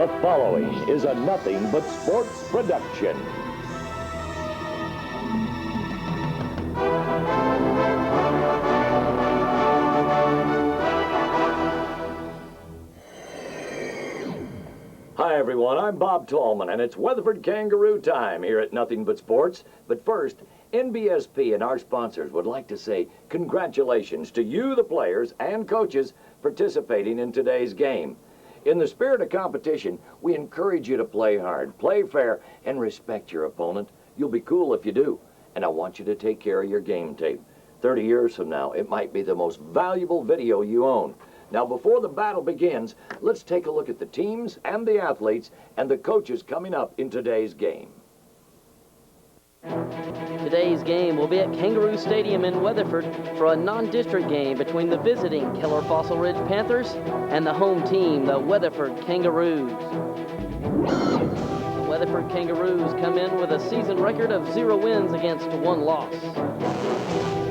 The following is a Nothing But Sports production. Hi everyone, I'm Bob Tallman, and it's Weatherford Kangaroo time here at Nothing But Sports. But first, NBSP and our sponsors would like to say congratulations to you, the players and coaches, participating in today's game. In the spirit of competition, we encourage you to play hard, play fair, and respect your opponent. You'll be cool if you do. And I want you to take care of your game tape. 30 years from now, it might be the most valuable video you own. Now, before the battle begins, let's take a look at the teams and the athletes and the coaches coming up in today's game. Today's game will be at Kangaroo Stadium in Weatherford for a non-district game between the visiting Keller Fossil Ridge Panthers and the home team, the Weatherford Kangaroos. The Weatherford Kangaroos come in with a season record of 0 wins against 1 loss.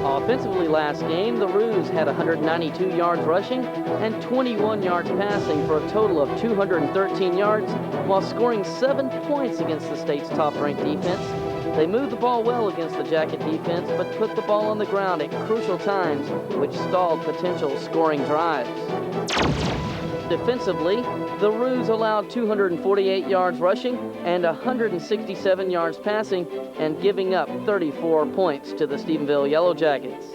Offensively last game, the Roos had 192 yards rushing and 21 yards passing for a total of 213 yards while scoring 7 points against the state's top-ranked defense. They moved the ball well against the Jacket defense, but put the ball on the ground at crucial times, which stalled potential scoring drives. Defensively, the Roos allowed 248 yards rushing and 167 yards passing, and giving up 34 points to the Stephenville Yellow Jackets.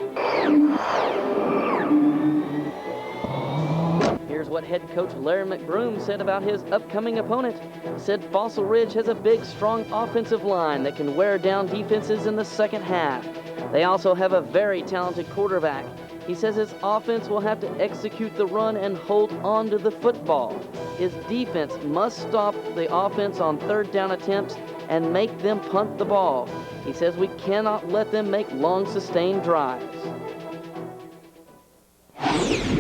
Here's what head coach Larry McBroom said about his upcoming opponent. He said Fossil Ridge has a big, strong offensive line that can wear down defenses in the second half. They also have a very talented quarterback. He says his offense will have to execute the run and hold on to the football. His defense must stop the offense on third down attempts and make them punt the ball. He says we cannot let them make long, sustained drives.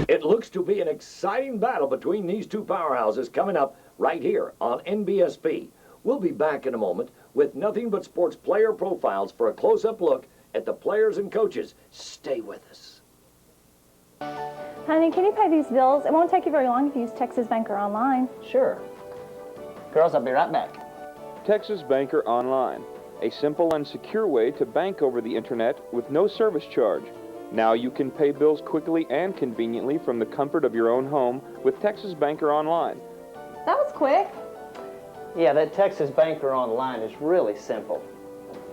It looks to be an exciting battle between these two powerhouses coming up right here on NBSP. We'll be back in a moment with Nothing But Sports player profiles for a close-up look at the players and coaches. Stay with us. Honey, can you pay these bills? It won't take you very long if you use Texas Banker Online. Sure. Girls, I'll be right back. Texas Banker Online, a simple and secure way to bank over the internet with no service charge. Now you can pay bills quickly and conveniently from the comfort of your own home with Texas Banker Online. That was quick. Yeah, that Texas Banker Online is really simple.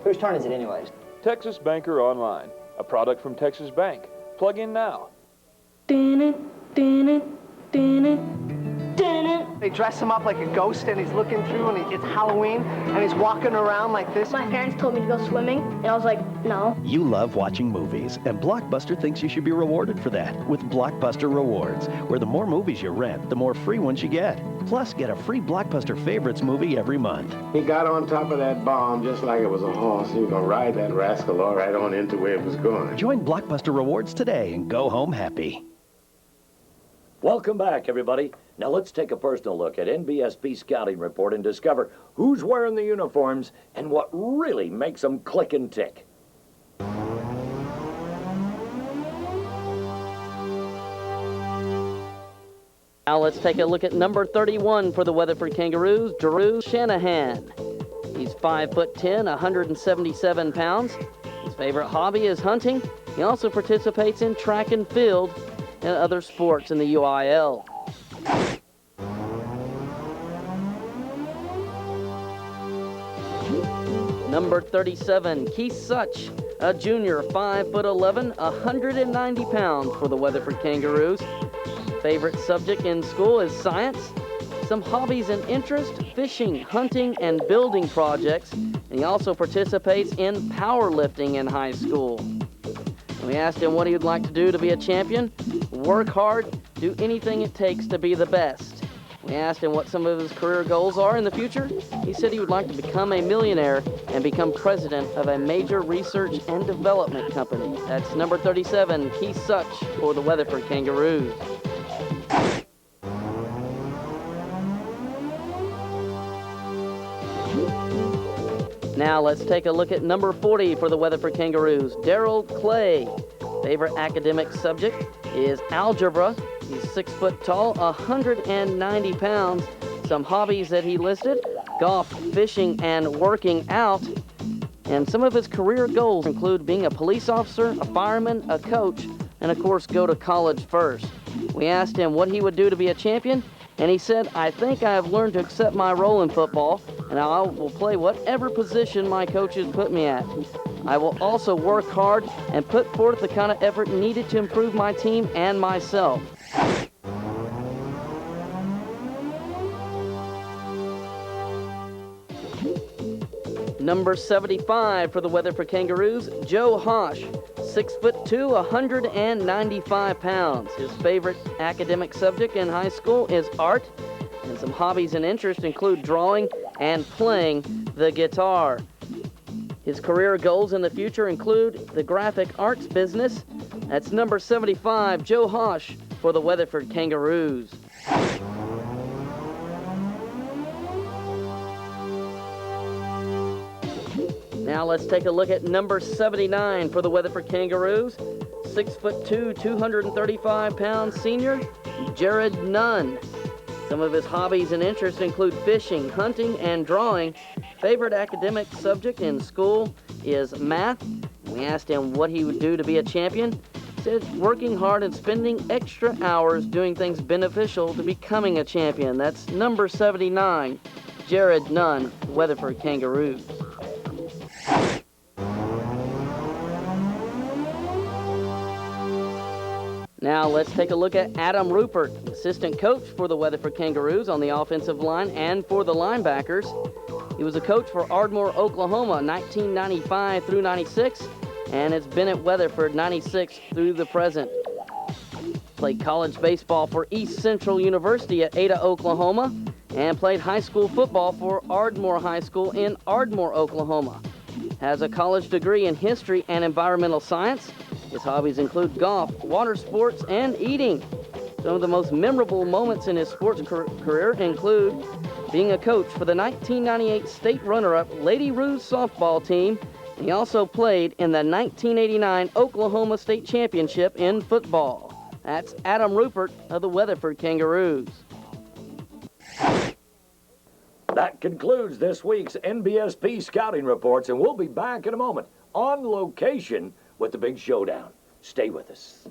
Whose turn is it anyways? Texas Banker Online, a product from Texas Bank. Plug in now. They dress him up like a ghost and he's looking through and it's Halloween and he's walking around like this. My parents told me to go swimming and I was like, no. You love watching movies, and Blockbuster thinks you should be rewarded for that with Blockbuster Rewards, where the more movies you rent, the more free ones you get. Plus, get a free Blockbuster Favorites movie every month. He got on top of that bomb just like it was a horse. He was going to ride that rascal all right on into where it was going. Join Blockbuster Rewards today and go home happy. Welcome back, everybody. Now let's take a personal look at NBSP scouting report and discover who's wearing the uniforms and what really makes them click and tick. Now let's take a look at number 31 for the Weatherford Kangaroos, Drew Shanahan. He's 5'10", 177 pounds. His favorite hobby is hunting. He also participates in track and field and other sports in the UIL. Number 37, Keith Such, a junior, 5'11", 190 pounds for the Weatherford Kangaroos. Favorite subject in school is science. Some hobbies and interests, fishing, hunting, and building projects. And he also participates in powerlifting in high school. We asked him what he would like to do to be a champion. Work hard, do anything it takes to be the best. We asked him what some of his career goals are in the future. He said he would like to become a millionaire and become president of a major research and development company. That's number 37, Keith Such for the Weatherford Kangaroos. Now let's take a look at number 40 for the Weatherford Kangaroos, Darryl Clay. Favorite academic subject is algebra. He's 6 foot tall, 190 pounds. Some hobbies that he listed: golf, fishing, and working out. And some of his career goals include being a police officer, a fireman, a coach, and of course go to college first. We asked him what he would do to be a champion, and he said, "I think I have learned to accept my role in football, and I will play whatever position my coaches put me at. I will also work hard and put forth the kind of effort needed to improve my team and myself." Number 75 for the Weatherford Kangaroos, Joe Hosh, 6'2", 195 pounds. His favorite academic subject in high school is art, and some hobbies and interests include drawing and playing the guitar. His career goals in the future include the graphic arts business. That's number 75, Joe Hosh for the Weatherford Kangaroos. Now let's take a look at number 79 for the Weatherford Kangaroos. 6'2", 235 pound senior, Jared Nunn. Some of his hobbies and interests include fishing, hunting, and drawing. Favorite academic subject in school is math. We asked him what he would do to be a champion. He said working hard and spending extra hours doing things beneficial to becoming a champion. That's number 79, Jared Nunn, Weatherford Kangaroos. Now let's take a look at Adam Rupert, assistant coach for the Weatherford Kangaroos on the offensive line and for the linebackers. He was a coach for Ardmore, Oklahoma, 1995 through 96, and has been at Weatherford 96 through the present. Played college baseball for East Central University at Ada, Oklahoma, and played high school football for Ardmore High School in Ardmore, Oklahoma. Has a college degree in history and environmental science. His hobbies include golf, water sports, and eating. Some of the most memorable moments in his sports career include being a coach for the 1998 state runner-up Lady Roos softball team. He also played in the 1989 Oklahoma State Championship in football. That's Adam Rupert of the Weatherford Kangaroos. That concludes this week's NBSP scouting reports, and we'll be back in a moment on location with the big showdown. Stay with us.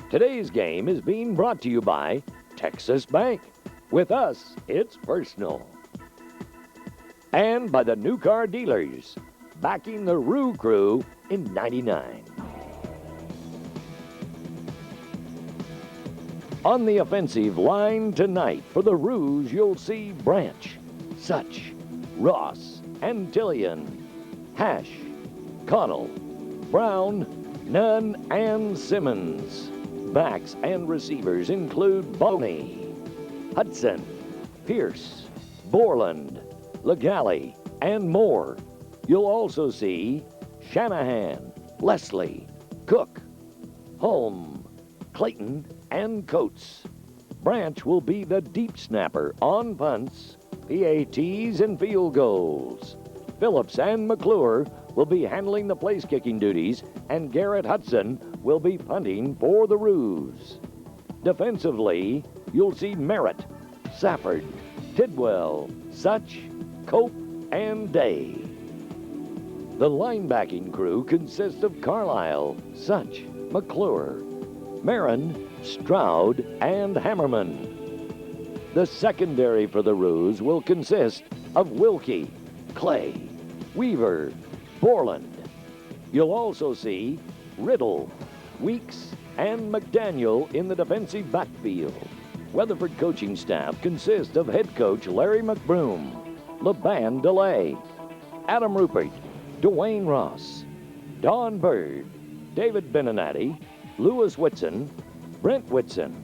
Today's game is being brought to you by Texas Bank. With us, it's personal. And by the new car dealers, backing the Roo Crew in '99. On the offensive line tonight for the Roos, you'll see Branch, Such, Ross, Antillian, Hash, Connell, Brown, Nunn, and Simmons. Backs and receivers include Boney, Hudson, Pierce, Borland, Legale, and more. You'll also see Shanahan, Leslie, Cook, Holm, Clayton, and Coates. Branch will be the deep snapper on punts, PATs, and field goals. Phillips and McClure will be handling the place-kicking duties, and Garrett Hudson will be punting for the Roos. Defensively, you'll see Merritt, Safford, Tidwell, Such, Cope, and Day. The linebacking crew consists of Carlisle, Such, McClure, Marin, Stroud, and Hammerman. The secondary for the Roos will consist of Wilkie, Clay, Weaver, Borland. You'll also see Riddle, Weeks, and McDaniel in the defensive backfield. Weatherford coaching staff consists of head coach Larry McBroom, LeBan DeLay, Adam Rupert, Dwayne Ross, Don Bird, David Beninati, Lewis Whitson, Brent Whitson.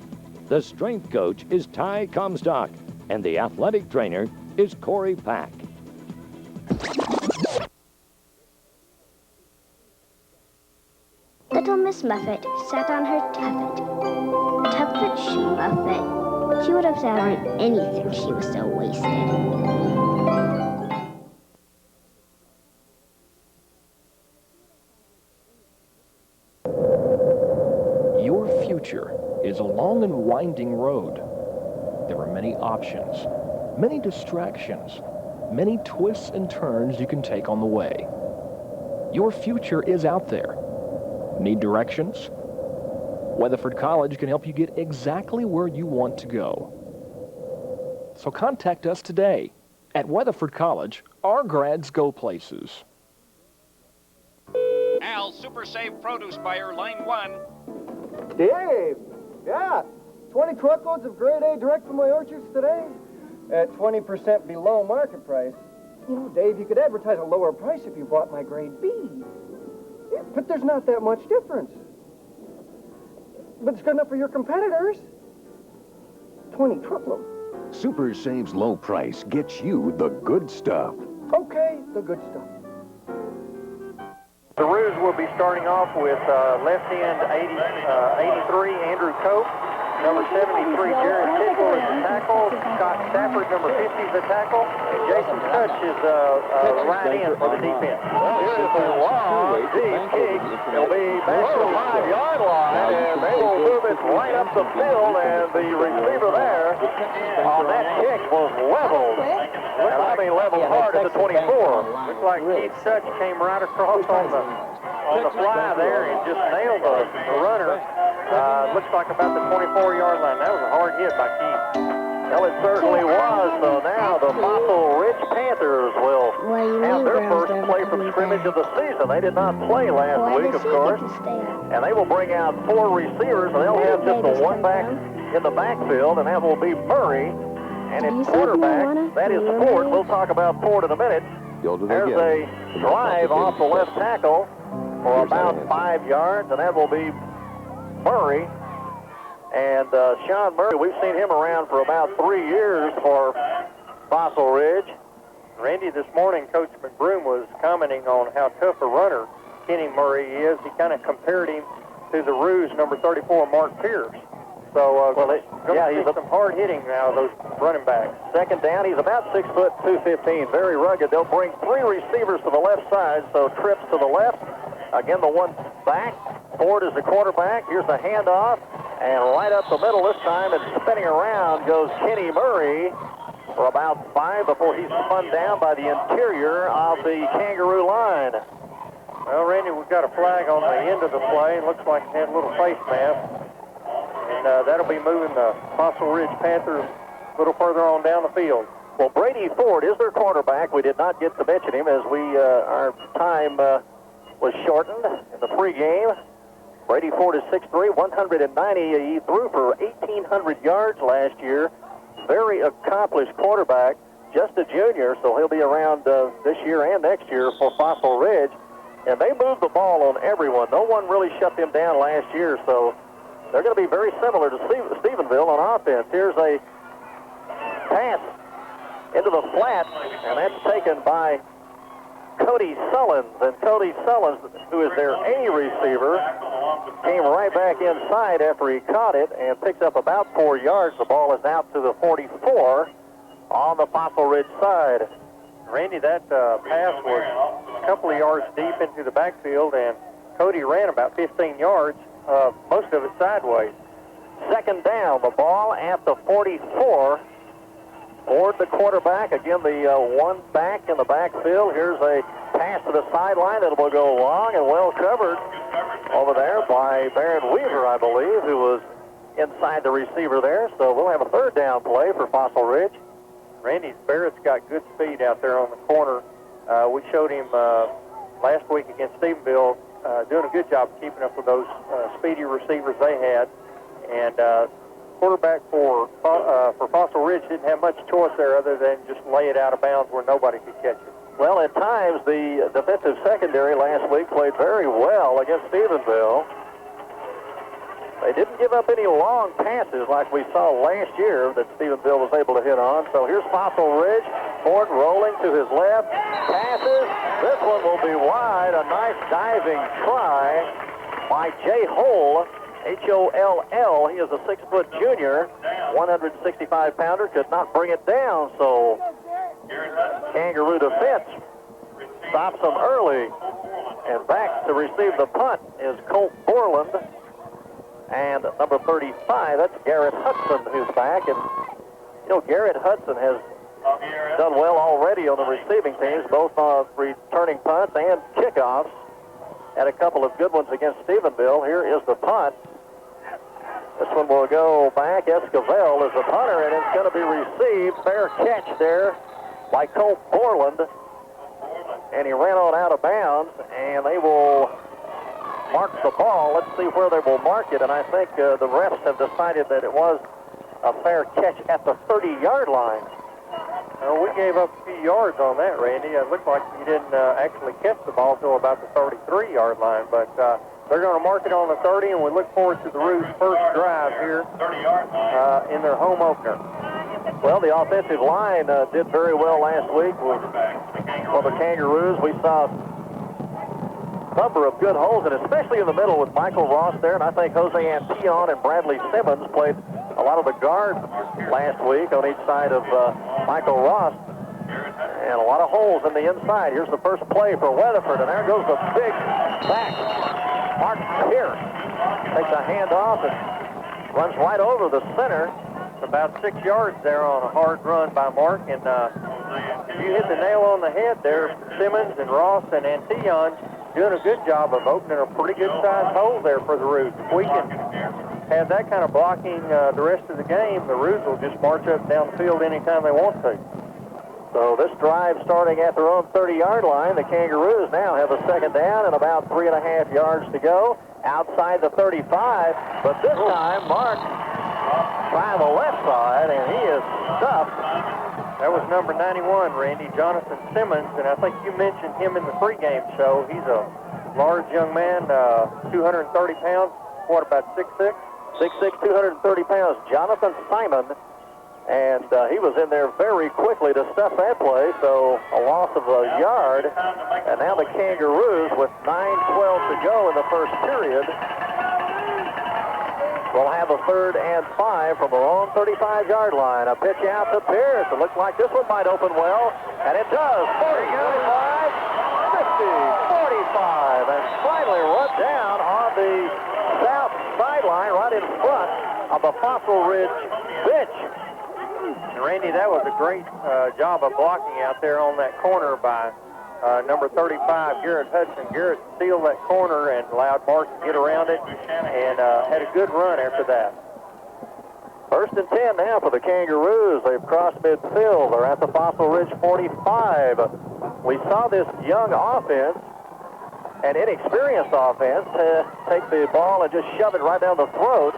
The strength coach is Ty Comstock, and the athletic trainer is Corey Pack. Little Miss Muffet sat on her tuffet. Tuffet Muffet. She would have sat on anything, she was so wasted. Your future is a long and winding road. There are many options, many distractions, many twists and turns you can take on the way. Your future is out there. Need directions? Weatherford College can help you get exactly where you want to go. So contact us today. At Weatherford College, our grads go places. Al, Super Save Produce Buyer, line 1. Dave! Yeah, 20 truckloads of grade A direct from my orchards today at 20% below market price. You know, Dave, you could advertise a lower price if you bought my grade B. Yeah, but there's not that much difference. But it's good enough for your competitors. 20 truckloads. Super Save's low price gets you the good stuff. Okay, the good stuff. The Roos will be starting off with left end 83, Andrew Cope. Number 73, Jared Tickle is the tackle. Scott Stafford, number 50, is the tackle. And Jason Touch is right in for the defense. Here is a long, deep kick. It'll be back to the 5-yard line, and they will move it right up the field, and the receiver there on that kick was leveled. And I mean leveled hard at the 24. Looks like Keith Touch came right across on the fly there and just nailed the runner. Looks like about the 24-yard line. That was a hard hit by Keith. Well, it certainly was. So now the Fossil Ridge Panthers will have their first play from scrimmage of the season. They did not play last week, of course. And they will bring out 4 receivers, and they'll have just the one back in the backfield, and that will be Murray. And at quarterback, that is Ford. We'll talk about Ford in a minute. There's a drive off the left tackle for about 5 yards, and that will be Murray. And Sean Murray, we've seen him around for about 3 years for Fossil Ridge. Randy, this morning, Coach McBroom was commenting on how tough a runner Kenny Murray is. He kind of compared him to the Roos number 34, Mark Pierce. So, he's some hard hitting now, those running backs. Second down, he's about 6 foot 215, very rugged. They'll bring 3 receivers to the left side, so trips to the left. Again, the one back. Ford is the quarterback. Here's the handoff, and right up the middle this time, and spinning around goes Kenny Murray for about 5 before he's spun down by the interior of the Kangaroo line. Well, Randy, we've got a flag on the end of the play. It looks like it had a little face mask. And that'll be moving the Fossil Ridge Panthers a little further on down the field. Well, Brady Ford is their quarterback. We did not get to mention him as our time was shortened in the pregame. Brady Ford is 6'3", 190. He threw for 1,800 yards last year. Very accomplished quarterback. Just a junior, so he'll be around this year and next year for Fossil Ridge. And they moved the ball on everyone. No one really shut them down last year, so they're going to be very similar to Stephenville on offense. Here's a pass into the flat, and that's taken by Cody Sullins. And Cody Sullins, who is their A receiver, came right back inside after he caught it and picked up about 4 yards. The ball is out to the 44 on the Fossil Ridge side. Randy, that pass was a couple of yards deep into the backfield, and Cody ran about 15 yards. Most of it sideways. Second down, the ball at the 44. Ford, the quarterback, again the one back in the backfield. Here's a pass to the sideline that will go long and well covered over there by Barron Weaver, I believe, who was inside the receiver there. So we'll have a third down play for Fossil Ridge. Randy, Barrett's got good speed out there on the corner. We showed him last week against Stephenville, doing a good job keeping up with those speedy receivers they had. And quarterback for Fossil Ridge didn't have much choice there other than just lay it out of bounds where nobody could catch it. Well, at times, the defensive secondary last week played very well against Stephenville. They didn't give up any long passes like we saw last year that Stephenville was able to hit on. So here's Fossil Ridge. Ford rolling to his left. Passes. This one will be wide. A nice diving try by Jay Holl, H-O-L-L. He is a 6-foot junior, 165-pounder, could not bring it down, so Kangaroo defense stops him early. And back to receive the punt is Colt Borland. And number 35, that's Garrett Hudson who's back. And, you know, Garrett Hudson has done well already on the receiving teams, both returning punts and kickoffs. Had a couple of good ones against Stephenville. Here is the punt. This one will go back. Esquivel is the punter, and it's going to be received. Fair catch there by Colt Borland. And he ran on out of bounds, and they will mark the ball. Let's see where they will mark it, and I think the refs have decided that it was a fair catch at the 30-yard line. We gave up a few yards on that, Randy. It looked like he didn't actually catch the ball till about the 33-yard line, but they're going to mark it on the 30, and we look forward to the Roos' first drive here in their home opener. Well, the offensive line did very well last week for the Kangaroos. We saw a number of good holes, and especially in the middle with Michael Ross there, and I think Jose Antillon and Bradley Simmons played a lot of the guards last week on each side of Michael Ross, and a lot of holes in the inside. Here's the first play for Weatherford, and there goes the big back. Mark Pierce takes a handoff and runs right over the center. About 6 yards there on a hard run by Mark, and you hit the nail on the head there. Simmons and Ross and Antillon doing a good job of opening a pretty good-sized hole there for the Roos. If we can have that kind of blocking the rest of the game, the Roos will just march up and down the field anytime they want to. So this drive starting at their own 30-yard line. The Kangaroos now have a second down and about 3.5 yards to go outside the 35, but this time Mark trying the left side, and he is stuffed. That was number 91, Randy, Jonathan Simmons, and I think you mentioned him in the pregame show. He's a large young man, 230 pounds, what, about 6'6"? 6'6", 230 pounds, Jonathan Simon, and he was in there very quickly to stuff that play, so a loss of a yard, and now the Kangaroos, with 9:12 to go in the first period, will have a 3rd and 5 from their own 35-yard line. A pitch out to Pierce. It looks like this one might open well, and it does. 40, 45, 50, 45, and finally run down on the south sideline right in front of the Fossil Ridge bench. And Randy, that was a great job of blocking out there on that corner by number 35, Garrett Hudson. Garrett sealed that corner and allowed Mark to get around it and had a good run after that. 1st and 10 now for the Kangaroos. They've crossed midfield. They're at the Fossil Ridge 45. We saw this young offense, an inexperienced offense, take the ball and just shove it right down the throat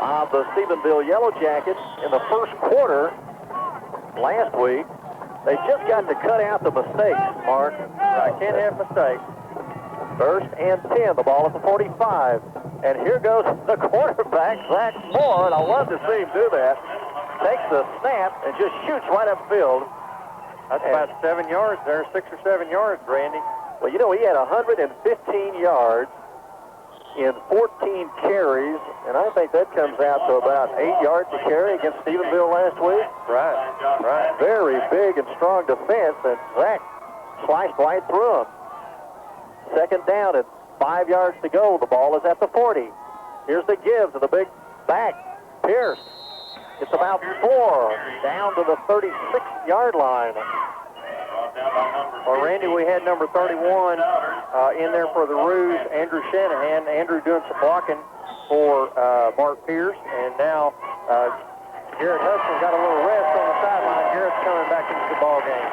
of the Stephenville Yellow Jackets in the first quarter last week. They just got to cut out the mistakes, Mark. I can't have mistakes. 1st and 10, the ball at the 45. And here goes the quarterback, Zach Moore, and I love to see him do that. Takes the snap and just shoots right upfield. That's about 7 yards there, 6 or 7 yards, Randy. Well, you know, he had 115 yards in 14 carries, and I think that comes out to about 8 yards a carry against Stephenville last week. Right. Very big and strong defense, and Zach sliced right through him. 2nd down and 5 yards to go. The ball is at the 40. Here's the give to the big back, Pierce. It's about 4 down to the 36-yard line. Well, Randy, we had number 31 in there for the Roos, Andrew Shanahan. Andrew doing some blocking for Mark Pierce, and now Garrett Hudson got a little rest on the sideline. Garrett's coming back into the ball game.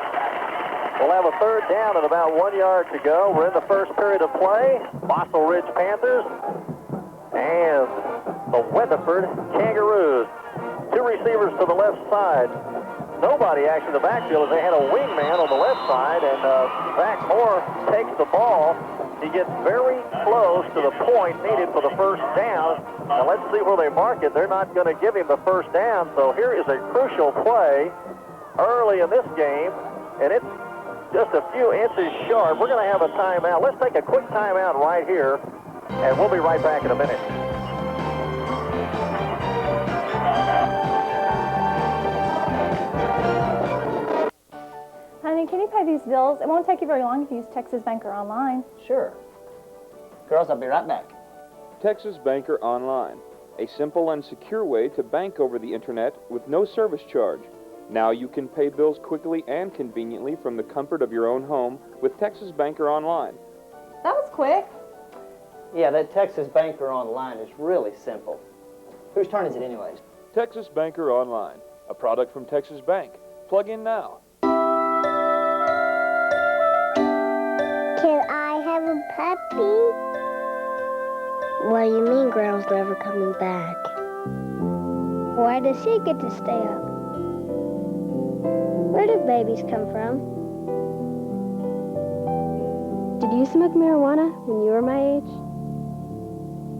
We'll have a 3rd down and about 1 yard to go. We're in the first period of play. Fossil Ridge Panthers and the Weatherford Kangaroos. 2 receivers to the left side. Nobody actually in the backfield as they had a wingman on the left side, and Zach Moore takes the ball. He gets very close to the point needed for the 1st down. Now let's see where they mark it. They're not going to give him the 1st down, so here is a crucial play early in this game, and it's just a few inches short. We're going to have a timeout. Let's take a quick timeout right here. And we'll be right back in a minute. Honey, can you pay these bills? It won't take you very long if you use Texas Banker Online. Sure. Girls, I'll be right back. Texas Banker Online, a simple and secure way to bank over the internet with no service charge. Now you can pay bills quickly and conveniently from the comfort of your own home with Texas Banker Online. That was quick. Yeah, that Texas Banker Online is really simple. Whose turn is it anyways? Texas Banker Online, a product from Texas Bank. Plug in now. Can I have a puppy? What do you mean Grandma's never coming back? Why does she get to stay up? Where do babies come from? Did you smoke marijuana when you were my age?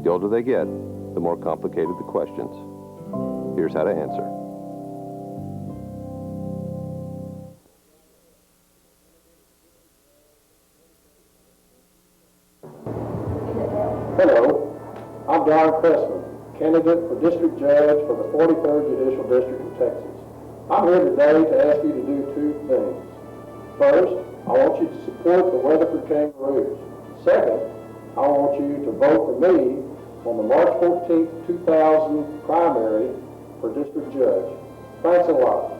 The older they get, the more complicated the questions. Here's how to answer. Hello, I'm Don Cressman, candidate for District Judge for the 43rd Judicial District of Texas. I'm here today to ask you to do two things. First, I want you to support the Weatherford Kangaroos. Second, I want you to vote for me on the March 14th, 2000 primary for District Judge. Thanks a lot.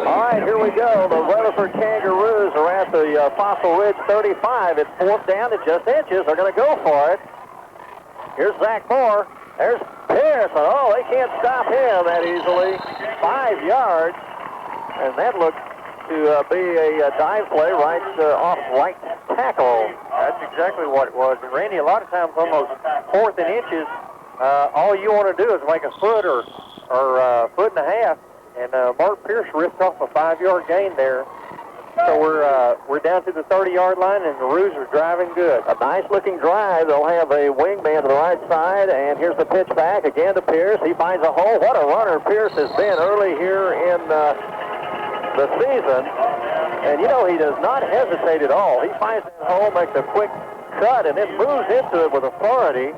All right, here we go. The Weatherford Kangaroos are at the Fossil Ridge 35. It's fourth down and just inches. They're going to go for it. Here's Zach Moore. There's Pierce. Oh, they can't stop him that easily. 5 yards. And that looked to be a dive play right off right tackle. That's exactly what it was. And Randy, a lot of times on those fourth and inches, all you want to do is make a foot or foot and a half. And Mark Pierce ripped off a 5-yard gain there. So we're down to the 30-yard line, and the Roos are driving good. A nice-looking drive. They'll have a wingman to the right side, and here's the pitch back again to Pierce. He finds a hole. What a runner Pierce has been early here in the season. And, you know, he does not hesitate at all. He finds that hole, makes a quick cut, and then moves into it with authority.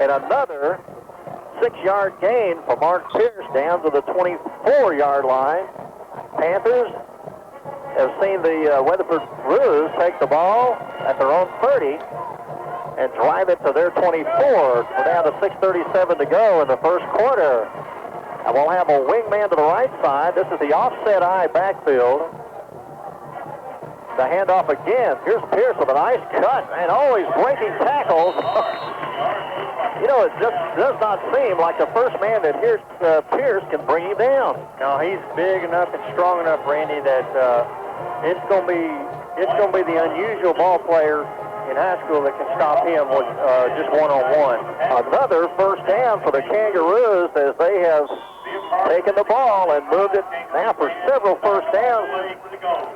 And another 6-yard gain for Mark Pierce down to the 24-yard line. Panthers have seen the Weatherford Roos take the ball at their own 30 and drive it to their 24. We're down to 6:37 to go in the first quarter. And we'll have a wingman to the right side. This is the offset eye backfield. The handoff again. Here's Pierce with a nice cut and always breaking tackles. You know, it just does not seem like the first man that here's Pierce can bring him down. No, he's big enough and strong enough, Randy, that it's going to be the unusual ball player in high school that can stop him with just one-on-one. Another first down for the Kangaroos as they have taken the ball and moved it now for several first downs.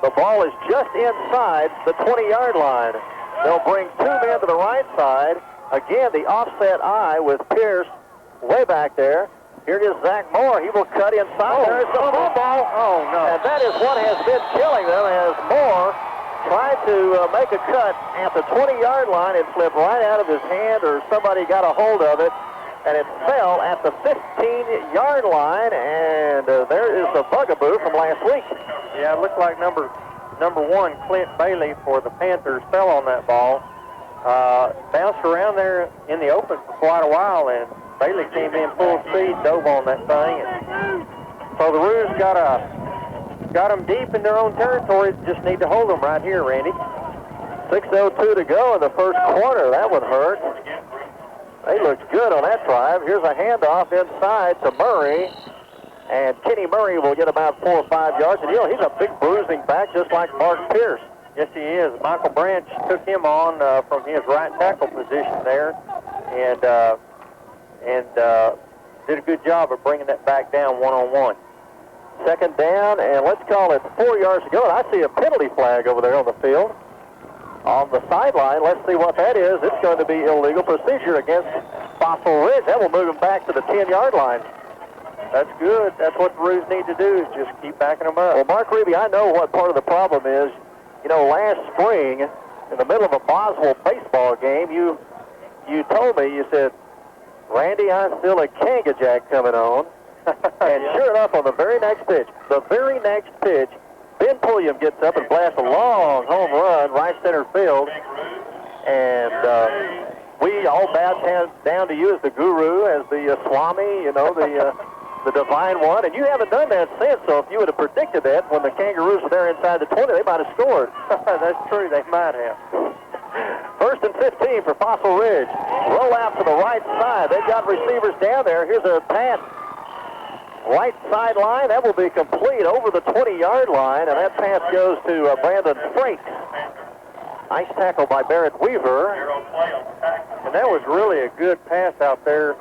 The ball is just inside the 20-yard line. They'll bring two men to the right side. Again, the offset eye with Pierce way back there. Here is Zach Moore. He will cut inside. There's the football. Oh, no. And that is what has been killing them as Moore tried to make a cut at the 20-yard line. It slipped right out of his hand, or somebody got a hold of it, and it fell at the 15-yard line, and there is the bugaboo from last week. Yeah, it looked like number one, Clint Bailey for the Panthers, fell on that ball. Bounced around there in the open for quite a while, and Bailey came in full speed, dove on that thing. And so the Roos got them deep in their own territory. Just need to hold them right here, Randy. 6:02 to go in the first quarter. That would hurt. They looked good on that drive. Here's a handoff inside to Murray. And Kenny Murray will get about 4 or 5 yards. And, you know, he's a big bruising back just like Mark Pierce. Yes, he is. Michael Branch took him on from his right tackle position there and did a good job of bringing that back down one-on-one. Second down, and let's call it 4 yards to go. And I see a penalty flag over there on the field. On the sideline, let's see what that is. It's going to be illegal procedure against Fossil Ridge. That will move him back to the 10-yard line. That's good. That's what the Roos need to do, is just keep backing them up. Well, Mark Reeby, I know what part of the problem is. You know, last spring, in the middle of a Boswell baseball game, you told me, you said, Randy, I feel a Kanga Jack coming on. And sure enough, on the very next pitch, Ben Pulliam gets up and blasts a long home run right center field. And we all bowed down to you as the guru, as the Swami, you know, the divine one. And you haven't done that since, so if you would have predicted that when the Kangaroos were there inside the 20, they might have scored. That's true, they might have. First and 15 for Fossil Ridge. Roll out to the right side. They've got receivers down there. Here's a pass. Right sideline. That will be complete over the 20-yard line, and that pass goes to Brandon Frakes. Nice tackle by Barrett Weaver. And that was really a good pass out there,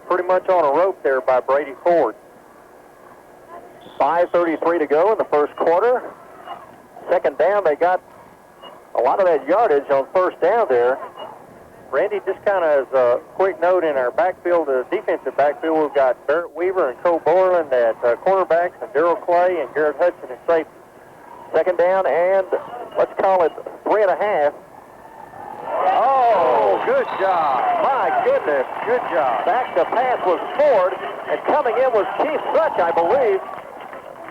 pretty much on a rope there by Brady Ford. 5:33 to go in the first quarter. Second down, they got a lot of that yardage on first down there. Randy, just kind of as a quick note, in our backfield, the defensive backfield, we've got Barrett Weaver and Cole Borland at cornerbacks, and Darrell Clay and Garrett Hudson at safety. Second down and, let's call it 3.5. Oh, good job. My goodness. Good job. Back to pass was Ford, and coming in was Keith Such, I believe.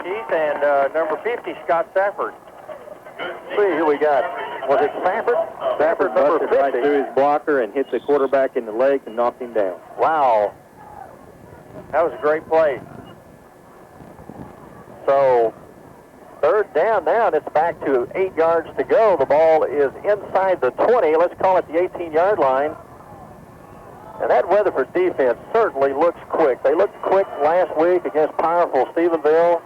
Keith and number 50, Scott Safford. See who we got. Was it Safford? Safford number busted 50. right through his blocker and hit the quarterback in the legs and knocked him down. Wow. That was a great play. So, third down now, and it's back to 8 yards to go. The ball is inside the 20. Let's call it the 18-yard line. And that Weatherford defense certainly looks quick. They looked quick last week against powerful Stephenville.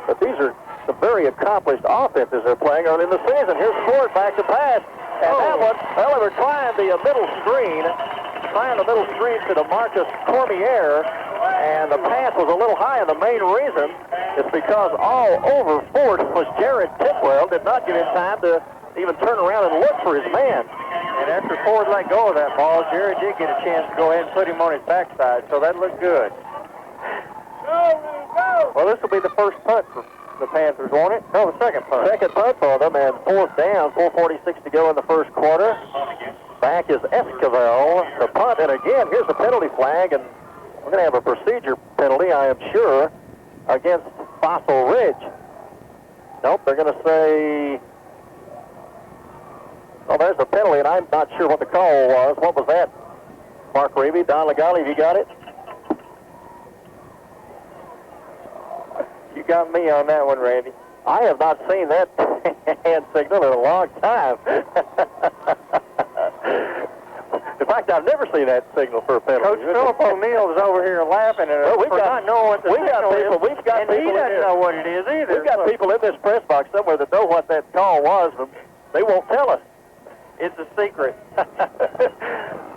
But these are some very accomplished offenses they're playing early in the season. Here's Ford back to pass. And that one, well, they were trying the middle screen to DeMarcus Cormier. And the pass was a little high, and the main reason is because all over Ford was Jared Tidwell. Did not give him time to even turn around and look for his man. And after Ford let go of that ball, Jared did get a chance to go ahead and put him on his backside, so that looked good. Well, this will be the first punt for the Panthers, won't it? No, the second punt. Second punt for them, and fourth down, 4:46 to go in the first quarter. Back is Esquivel to punt, and again, here's the penalty flag, and we're going to have a procedure penalty, I am sure, against Fossil Ridge. Nope, they're going to say, oh, there's the penalty, and I'm not sure what the call was. What was that, Mark Reeby? Don Legale, have you got it? You got me on that one, Randy. I have not seen that hand signal in a long time. In fact, I've never seen that signal for a penalty. Coach Philip O'Neill is over here laughing at us for not knowing what the signal is. We've got and people he doesn't know what it is either. We've got people in this press box somewhere that know what that call was, but they won't tell us. It's a secret.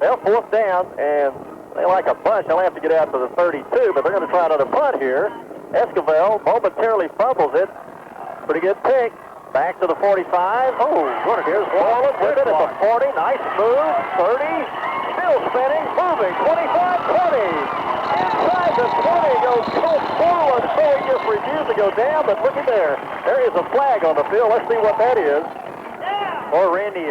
Well, fourth down, and they like a bunch. They'll have to get out to the 32, but they're going to try another punt here. Esquivel momentarily fumbles it. Pretty good pick. Back to the 45. Oh, here's Borland with it at the 40. Nice move. 30. Still spinning. Moving. 25, 20. Inside the 20 goes Coach Borland. So he just refused to go down, but look at there. There is a flag on the field. Let's see what that is. Boy, Randy,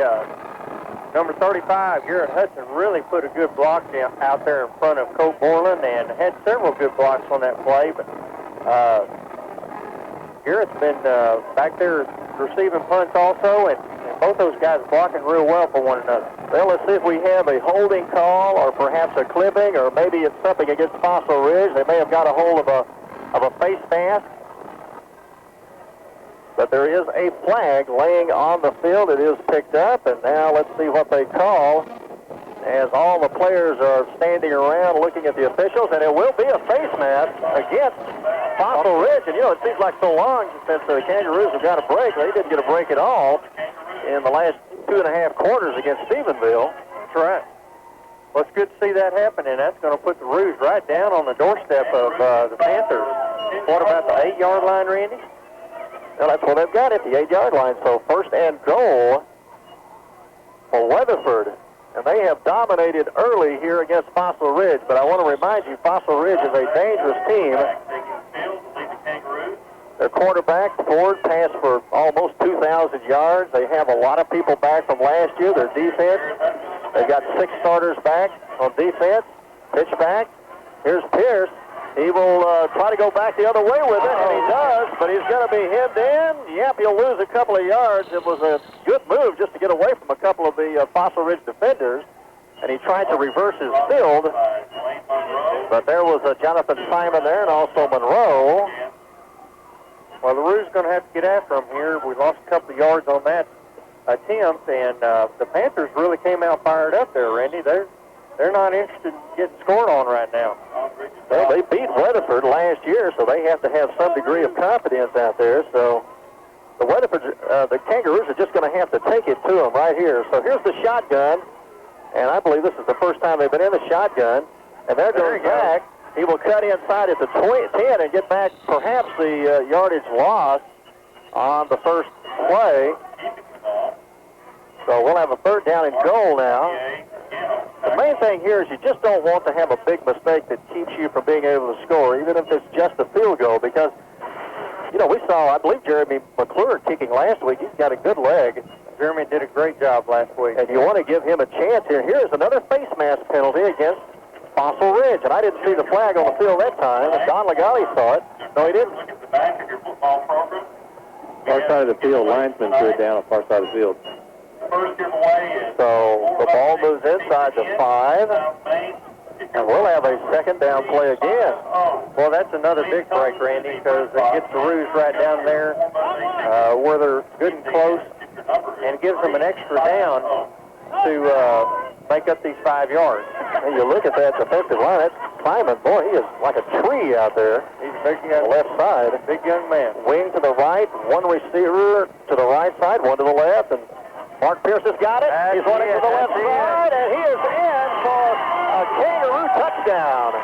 number 35, Garrett Hudson, really put a good block out there in front of Coach Borland and had several good blocks on that play, but Garrett's been back there receiving punts also, and both those guys are blocking real well for one another. Well, let's see if we have a holding call or perhaps a clipping, or maybe it's something against Fossil Ridge. They may have got a hold of a face mask. But there is a flag laying on the field. It is picked up, and now let's see what they call as all the players are standing around looking at the officials, and it will be a face mask against Fossil Ridge. And, you know, it seems like so long since the Kangaroos have got a break. They didn't get a break at all in the last 2.5 quarters against Stephenville. That's right. Well, it's good to see that happen, and that's going to put the Roos right down on the doorstep of the Panthers. What about the 8-yard line, Randy? Well, that's where they've got it, the 8-yard line. So first and goal for Weatherford. And they have dominated early here against Fossil Ridge, but I want to remind you, Fossil Ridge is a dangerous team. Their quarterback, Ford, passed for almost 2,000 yards. They have a lot of people back from last year. Their defense, they've got 6 starters back on defense. Pitch back. Here's Pierce. He will try to go back the other way with it, and he does, but he's going to be hemmed in. Yep, he'll lose a couple of yards. It was a good move just to get away from a couple of the Fossil Ridge defenders, and he tried to reverse his field, but there was Jonathan Simon there and also Monroe. Well, the Roos going to have to get after him here. We lost a couple of yards on that attempt, and the Panthers really came out fired up there, Randy. They're not interested in getting scored on right now. Well, they beat Weatherford last year, so they have to have some degree of confidence out there. So the Weatherford, the Kangaroos are just going to have to take it to them right here. So here's the shotgun, and I believe this is the first time they've been in the shotgun. And there goes back. He will cut inside at the 10 and get back perhaps the yardage loss on the first play. So we'll have a 3rd down and goal now. The main thing here is you just don't want to have a big mistake that keeps you from being able to score, even if it's just a field goal, because, you know, we saw, I believe, Jeremy McClure kicking last week. He's got a good leg. Jeremy did a great job last week. And you want to give him a chance here. Here's another face mask penalty against Fossil Ridge, and I didn't see the flag on the field that time. Don Legale saw it. No, he didn't. Far side of the field, linesman threw it down on far side of the field. So the ball moves inside the 5, and we'll have a 2nd down play again. Well, that's another big break, Randy, because it gets the Roos right down there where they're good and close, and gives them an extra down to make up these 5 yards. And you look at that defensive line, that's Simon. Boy, he is like a tree out there. He's a big on the left side. Big young man. Wing to the right, one receiver to the right side, one to the left, and Mark Pierce has got it. He's running to the left side, and he is in for a Kangaroo touchdown.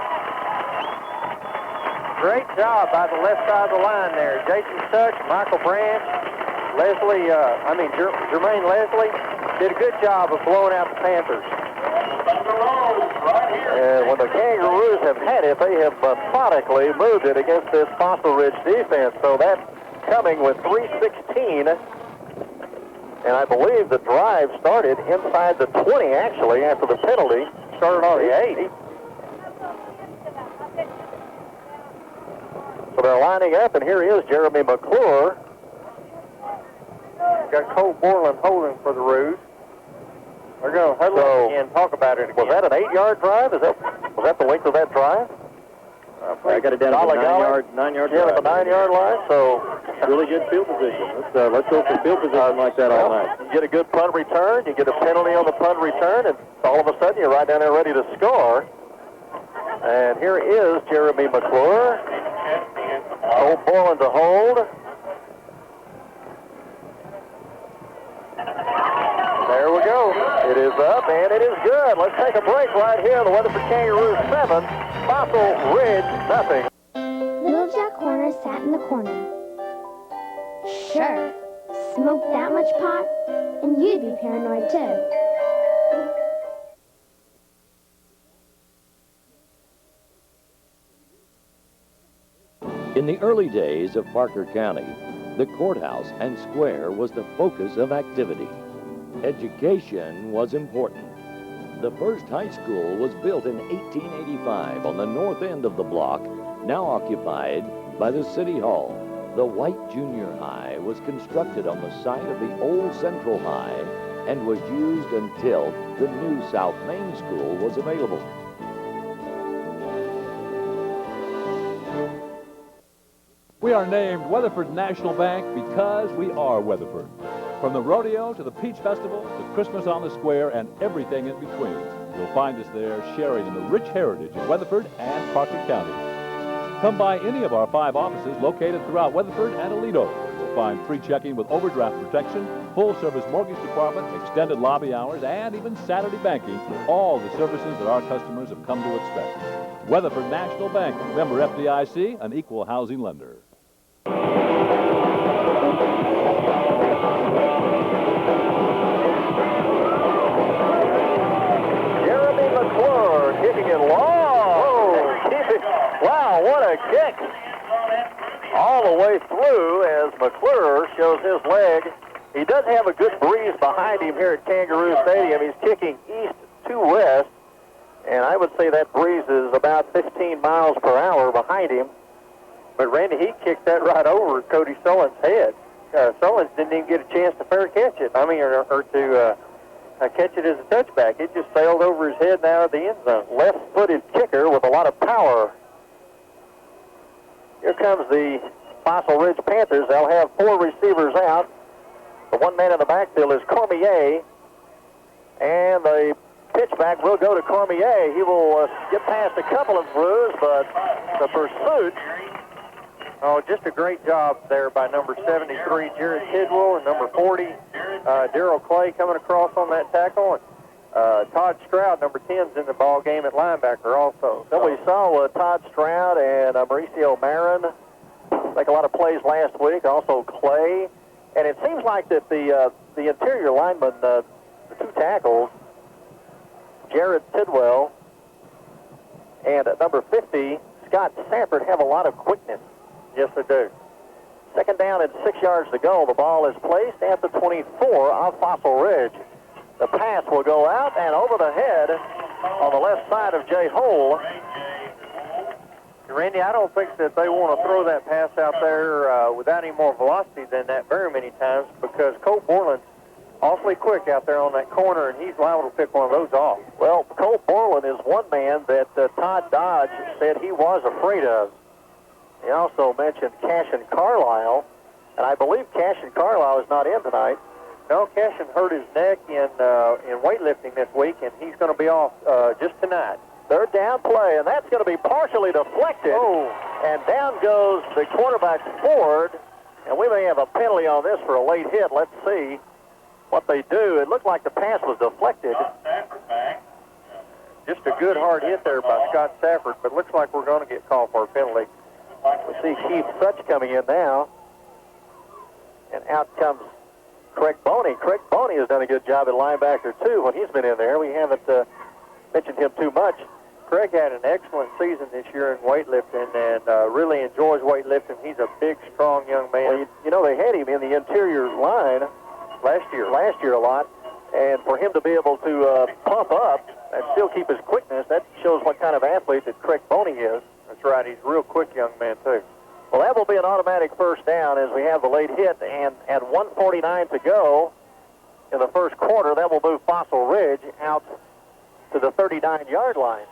Great job by the left side of the line there. Jason Stuck, Michael Branch, Jermaine Leslie did a good job of blowing out the Panthers. And when the Kangaroos have had it, they have methodically moved it against this Fossil Ridge defense. So that's coming with 3:16. And I believe the drive started inside the 20, actually, after the penalty. Started on the 8. So they're lining up, and here is Jeremy McClure. Got Cole Borland holding for the Roos. They're going to huddle up again and talk about it again. Was that an 8-yard drive? Was that the length of that drive? I got it down to the 9-yard Yeah, the 9-yard line, so really good field position. Let's go for field position like that all night. You get a good punt return, you get a penalty on the punt return, and all of a sudden you're right down there ready to score. And here is Jeremy McClure. Cole Borland to hold. There we go. It is up, and it is good. Let's take a break right here. The Weatherford Kangaroos 7, Fossil Ridge nothing. Little Jack Horner sat in the corner. Sure, smoke that much pot, and you'd be paranoid too. In the early days of Parker County, the courthouse and square was the focus of activity. Education was important. The first high school was built in 1885 on the north end of the block, now occupied by the City Hall. The White Junior High was constructed on the site of the old Central High and was used until the new South Main School was available. We are named Weatherford National Bank because we are Weatherford. From the rodeo to the Peach Festival to Christmas on the Square and everything in between, you'll find us there sharing in the rich heritage of Weatherford and Parker County. Come by any of our 5 offices located throughout Weatherford and Aledo. You'll find free checking with overdraft protection, full-service mortgage department, extended lobby hours, and even Saturday banking, all the services that our customers have come to expect. Weatherford National Bank, member FDIC, an equal housing lender. McClure shows his leg. He does have a good breeze behind him here at Kangaroo Stadium. He's kicking east to west, and I would say that breeze is about 15 miles per hour behind him. But Randy, he kicked that right over Cody Sullivan's head. Sullins didn't even get a chance to fair catch it. I mean, or to catch it as a touchback. It just sailed over his head and out of the end zone. Left-footed kicker with a lot of power. Here comes the Fossil Ridge Panthers. They'll have 4 receivers out. The one man in the backfield is Cormier. And the pitchback will go to Cormier. He will get past a couple of Blues, but the pursuit. Oh, just a great job there by number 73, Jared Tidwell, and number 40, Darrell Clay coming across on that tackle. And Todd Stroud, number 10, is in the ball game at linebacker also. So we saw Todd Stroud and Mauricio Marin make a lot of plays last week, also Clay. And it seems like that the interior linemen, the 2 tackles, Jared Tidwell and number 50, Scott Sanford, have a lot of quickness. Yes, they do. Second down and 6 yards to go. The ball is placed at the 24 of Fossil Ridge. The pass will go out and over the head on the left side of Jay Hole. Randy, I don't think that they want to throw that pass out there without any more velocity than that very many times, because Colt Borland's awfully quick out there on that corner, and he's liable to pick one of those off. Well, Colt Borland is one man that Todd Dodge said he was afraid of. He also mentioned Cashin Carlisle, and I believe Cashin Carlisle is not in tonight. No, Cashin hurt his neck in weightlifting this week, and he's going to be off just tonight. Third down play, and that's going to be partially deflected. Oh. And down goes the quarterback Ford, and we may have a penalty on this for a late hit. Let's see what they do. It looked like the pass was deflected. Just a good hard hit there by Scott Stafford, but looks like we're going to get called for a penalty. We see Keith Such coming in now. And out comes Craig Boney. Craig Boney has done a good job at linebacker, too, when he's been in there. We haven't mentioned him too much. Craig had an excellent season this year in weightlifting and really enjoys weightlifting. He's a big, strong young man. Well, you know, they had him in the interior line last year a lot. And for him to be able to pump up and still keep his quickness, that shows what kind of athlete that Craig Boney is. That's right. He's a real quick young man, too. Well, that will be an automatic first down as we have the late hit. And at 1:49 to go in the first quarter, that will move Fossil Ridge out to the 39-yard line.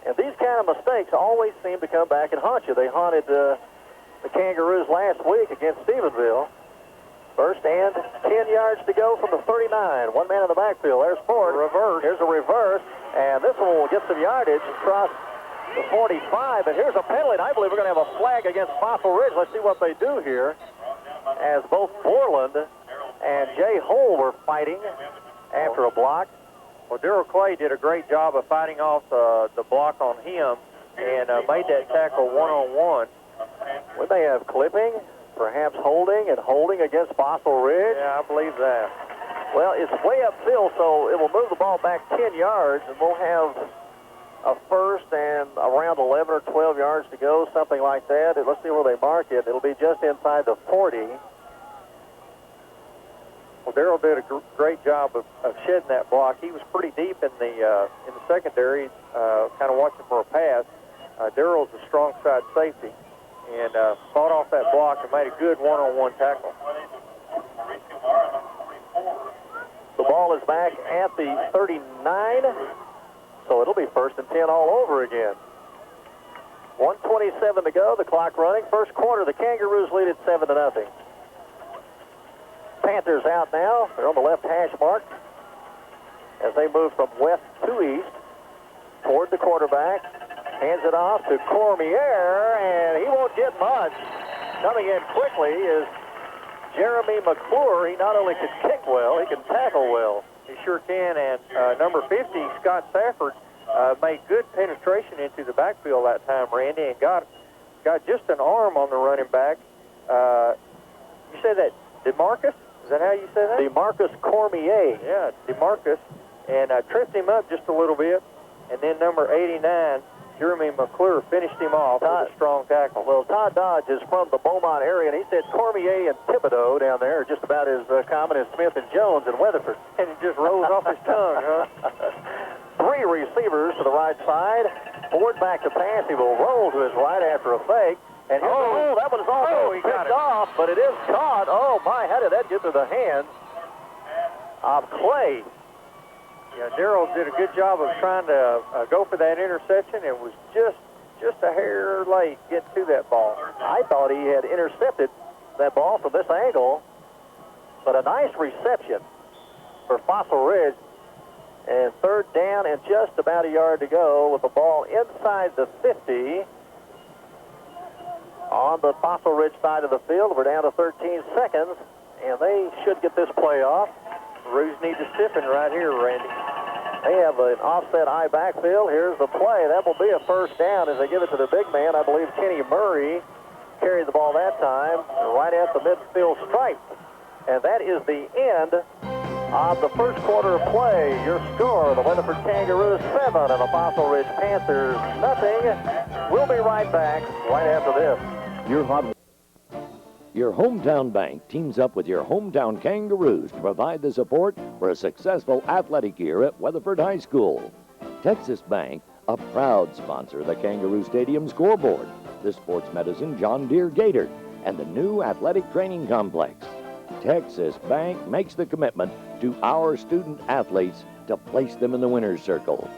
And these kind of mistakes always seem to come back and haunt you. They haunted the Kangaroos last week against Stephenville. First and 10 yards to go from the 39. One man in the backfield. There's Ford. Reverse. Here's a reverse. And this one will get some yardage across the 45. And here's a penalty. And I believe we're going to have a flag against Fossil Ridge. Let's see what they do here. As both Borland and Jay Hole were fighting after a block. Well, Darrell Clay did a great job of fighting off the block on him and made that tackle one-on-one. We may have clipping, perhaps holding against Fossil Ridge. Yeah, I believe that. Well, it's way upfield, so it will move the ball back 10 yards, and we'll have a first and around 11 or 12 yards to go, something like that. Let's see where they mark it. It'll be just inside the 40. Well, Darrell did a great job of shedding that block. He was pretty deep in the secondary, kind of watching for a pass. Darrell's a strong side safety, and fought off that block and made a good one-on-one tackle. The ball is back at the 39, so it'll be first and 10 all over again. 1:27 to go, the clock running. First quarter, the Kangaroos lead at 7-0. Panthers out now. They're on the left hash mark as they move from west to east toward the quarterback. Hands it off to Cormier, and he won't get much. Coming in quickly is Jeremy McClure. He not only can kick well, he can tackle well. He sure can, and number 50, Scott Stafford, made good penetration into the backfield that time, Randy, and got just an arm on the running back. You said that DeMarcus? Is that how you say that? DeMarcus Cormier. Yeah, DeMarcus, and tripped him up just a little bit, and then number 89, Jeremy McClure finished him off with a strong tackle. Well, Todd Dodge is from the Beaumont area, and he said Cormier and Thibodeau down there are just about as common as Smith and Jones in Weatherford. And it just rolls off his tongue, huh? 3 receivers to the right side. Ford back to pass. He will roll to his right after a fake. And that one is almost picked off, but it is caught. Oh, my, how did that get to the hands of Clay? Yeah, Darrell did a good job of trying to go for that interception. It was just a hair late getting to that ball. I thought he had intercepted that ball from this angle, but a nice reception for Fossil Ridge. And 3rd down and just about a yard to go with the ball inside the 50 on the Fossil Ridge side of the field. We're down to 13 seconds, and they should get this play off. Roos need to stiffen right here, Randy. They have an offset I backfield. Here's the play. That will be a 1st down as they give it to the big man. I believe Kenny Murray carried the ball that time right at the midfield stripe. And that is the end of the first quarter of play. Your score, the Weatherford Kangaroos 7 and the Fossil Ridge Panthers nothing. We'll be right back right after this. Your hometown bank teams up with your hometown Kangaroos to provide the support for a successful athletic year at Weatherford High School. Texas Bank, a proud sponsor of the Kangaroo Stadium scoreboard, the Sports Medicine John Deere Gator, and the new athletic training complex. Texas Bank makes the commitment to our student athletes to place them in the winner's circle.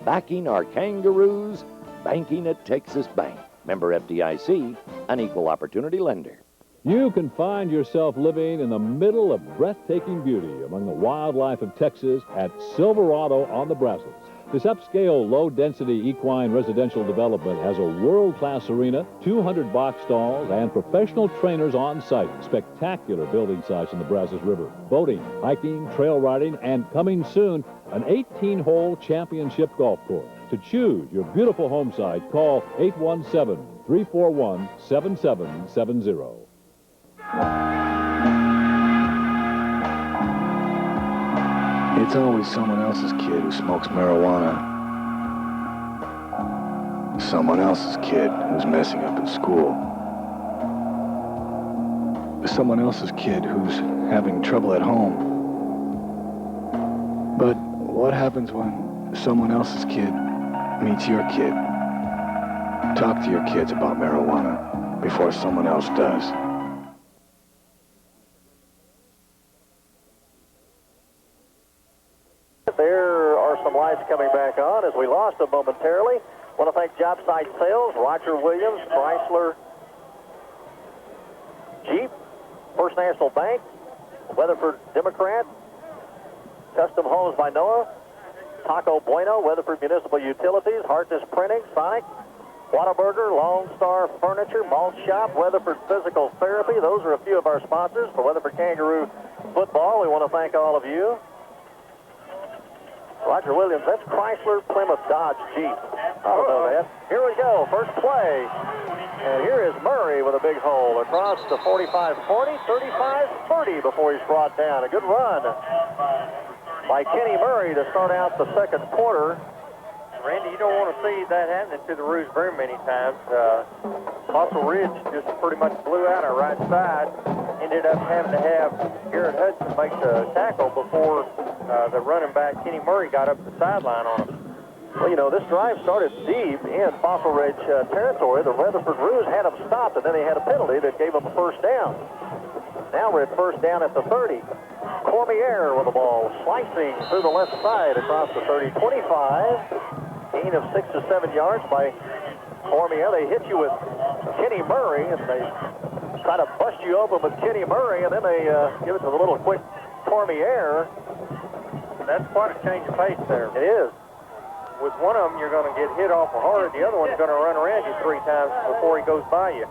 Backing our Kangaroos, banking at Texas Bank. Member FDIC, an equal opportunity lender. You can find yourself living in the middle of breathtaking beauty among the wildlife of Texas at Silverado on the Brazos. This upscale, low-density equine residential development has a world-class arena, 200 box stalls, and professional trainers on site. Spectacular building sites in the Brazos River. Boating, hiking, trail riding, and coming soon, an 18-hole championship golf course. To choose your beautiful home site, call 817-341-7770. It's always someone else's kid who smokes marijuana. Someone else's kid who's messing up in school. Someone else's kid who's having trouble at home. But what happens when someone else's kid meets your kid? Talk to your kids about marijuana before someone else does. There are some lights coming back on as we lost them momentarily. Want to thank Job Site Sales, Roger Williams, Chrysler, Jeep, First National Bank, Weatherford Democrat, Custom Homes by Noah, Taco Bueno, Weatherford Municipal Utilities, Harkness Printing, Sonic, Whataburger, Lone Star Furniture, Malt Shop, Weatherford Physical Therapy. Those are a few of our sponsors for Weatherford Kangaroo Football. We want to thank all of you. Roger Williams, that's Chrysler, Plymouth, Dodge, Jeep. I don't know that. Here we go, first play. And here is Murray with a big hole across the 45-40, 35-30 before he's brought down. A good run by Kenny Murray to start out the second quarter. Randy, you don't want to see that happening to the Roos very many times. Fossil Ridge just pretty much blew out our right side. Ended up having to have Garrett Hudson make the tackle before the running back Kenny Murray got up the sideline on him. Well, you know, this drive started deep in Fossil Ridge territory. The Weatherford Roos had them stopped, and then they had a penalty that gave them a first down. Now we're at first down at the 30. Cormier with the ball slicing through the left side across the 30. 25. Gain of 6 to 7 yards by Cormier. They hit you with Kenny Murray, and they try to bust you open with Kenny Murray, and then they give it to the little quick Cormier. That's quite a change of pace there. It is. With one of them, you're going to get hit awful hard. The other one's going to run around you 3 times before he goes by you.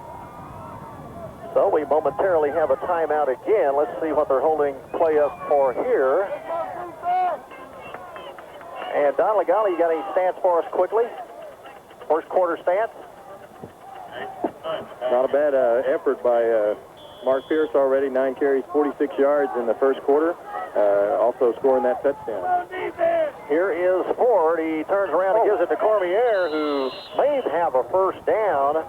So we momentarily have a timeout again. Let's see what they're holding play up for here. And Don Legale, you got any stats for us quickly? First quarter stats? Not a bad effort by Mark Pierce already. 9 carries, 46 yards in the first quarter. Also scoring that touchdown. Here is Ford. He turns around and gives it to Cormier, who may have a first down,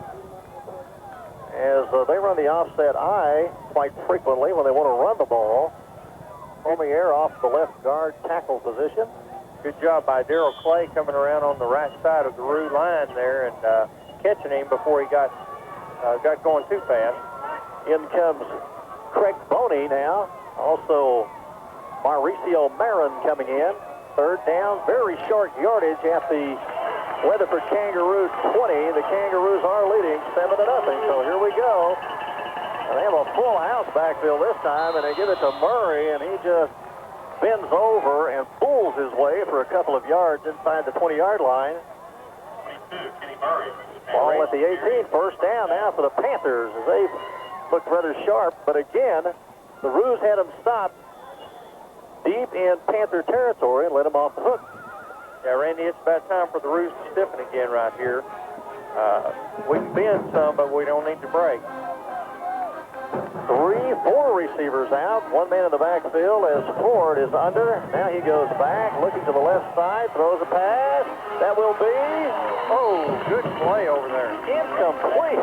as they run the offset I quite frequently when they want to run the ball. Cormier off the left guard tackle position. Good job by Darrell Clay coming around on the right side of the Rue line there and catching him before he got going too fast. In comes Craig Boney now. Also, Mauricio Marin coming in. Third down, very short yardage at the Weatherford Kangaroo 20. The Kangaroos are leading 7-0. So here we go. They have a full house backfield this time, and they give it to Murray, and he just bends over and pulls his way for a couple of yards inside the 20-yard line. Ball at the 18, first down now for the Panthers as they look rather sharp, but again, the Roos had them stopped deep in Panther territory and let them off the hook. Yeah, Randy, it's about time for the Roos to stiffen again right here. We can bend some, but we don't need to break. 4 receivers out, one man in the backfield as Ford is under. Now he goes back, looking to the left side, throws a pass. That will be, oh, good play over there. Incomplete.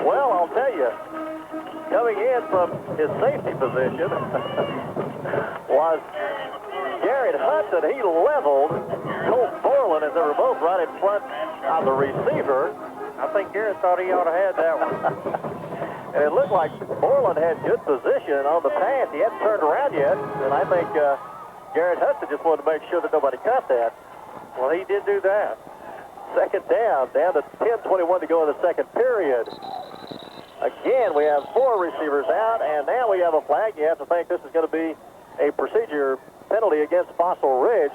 Well, I'll tell you, coming in from his safety position was Garrett Hudson. He leveled Colt Borland as they were both right in front of the receiver. I think Garrett thought he ought to have that one. And it looked like Borland had good position on the pass. He hadn't turned around yet, and I think Garrett Hudson just wanted to make sure that nobody caught that. Well, he did do that. Second down to 10:21 to go in the second period. Again, we have 4 receivers out, and now we have a flag. You have to think this is going to be a procedure penalty against Fossil Ridge.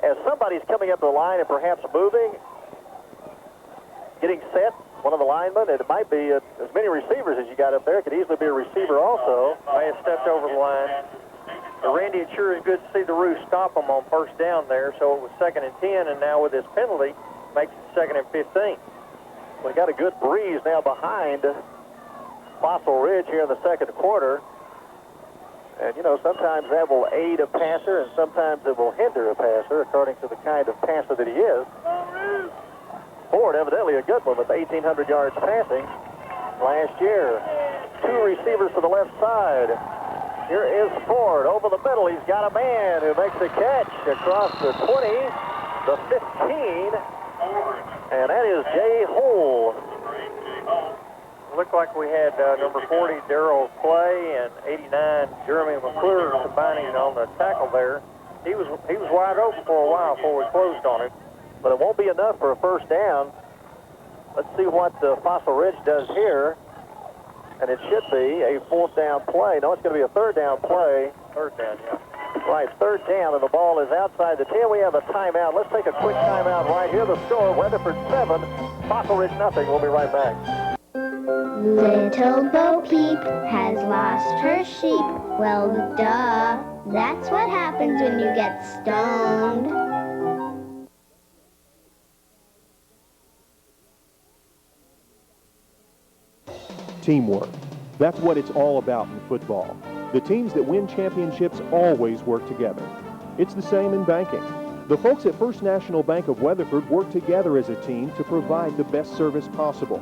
As somebody's coming up the line and perhaps moving, getting set, one of the linemen, it might be as many receivers as you got up there. It could easily be a receiver also. May have stepped over the line. But Randy, it sure is good to see the Roos stop them on first down there. So it was 2nd and 10, and now with this penalty, makes it 2nd and 15. We got a good breeze now behind Fossil Ridge here in the second quarter. And, you know, sometimes that will aid a passer, and sometimes it will hinder a passer, according to the kind of passer that he is. Ford, evidently a good one with 1,800 yards passing last year. 2 receivers to the left side. Here is Ford over the middle. He's got a man who makes a catch across the 20, the 15, and that is Jay Hull. It looked like we had number 40, Darrell Clay, and 89, Jeremy McClure combining on the tackle there. He was wide open for a while before we closed on him. But it won't be enough for a first down. Let's see what Fossil Ridge does here. And it should be a 4th down play. No, it's going to be a 3rd down play. 3rd down, yeah. Right, 3rd down, and the ball is outside the 10. We have a timeout. Let's take a quick timeout right here. The score, Weatherford 7, Fossil Ridge nothing. We'll be right back. Little Bo Peep has lost her sheep. Well, duh. That's what happens when you get stoned. Teamwork. That's what it's all about in football. The teams that win championships always work together. It's the same in banking. The folks at First National Bank of Weatherford work together as a team to provide the best service possible.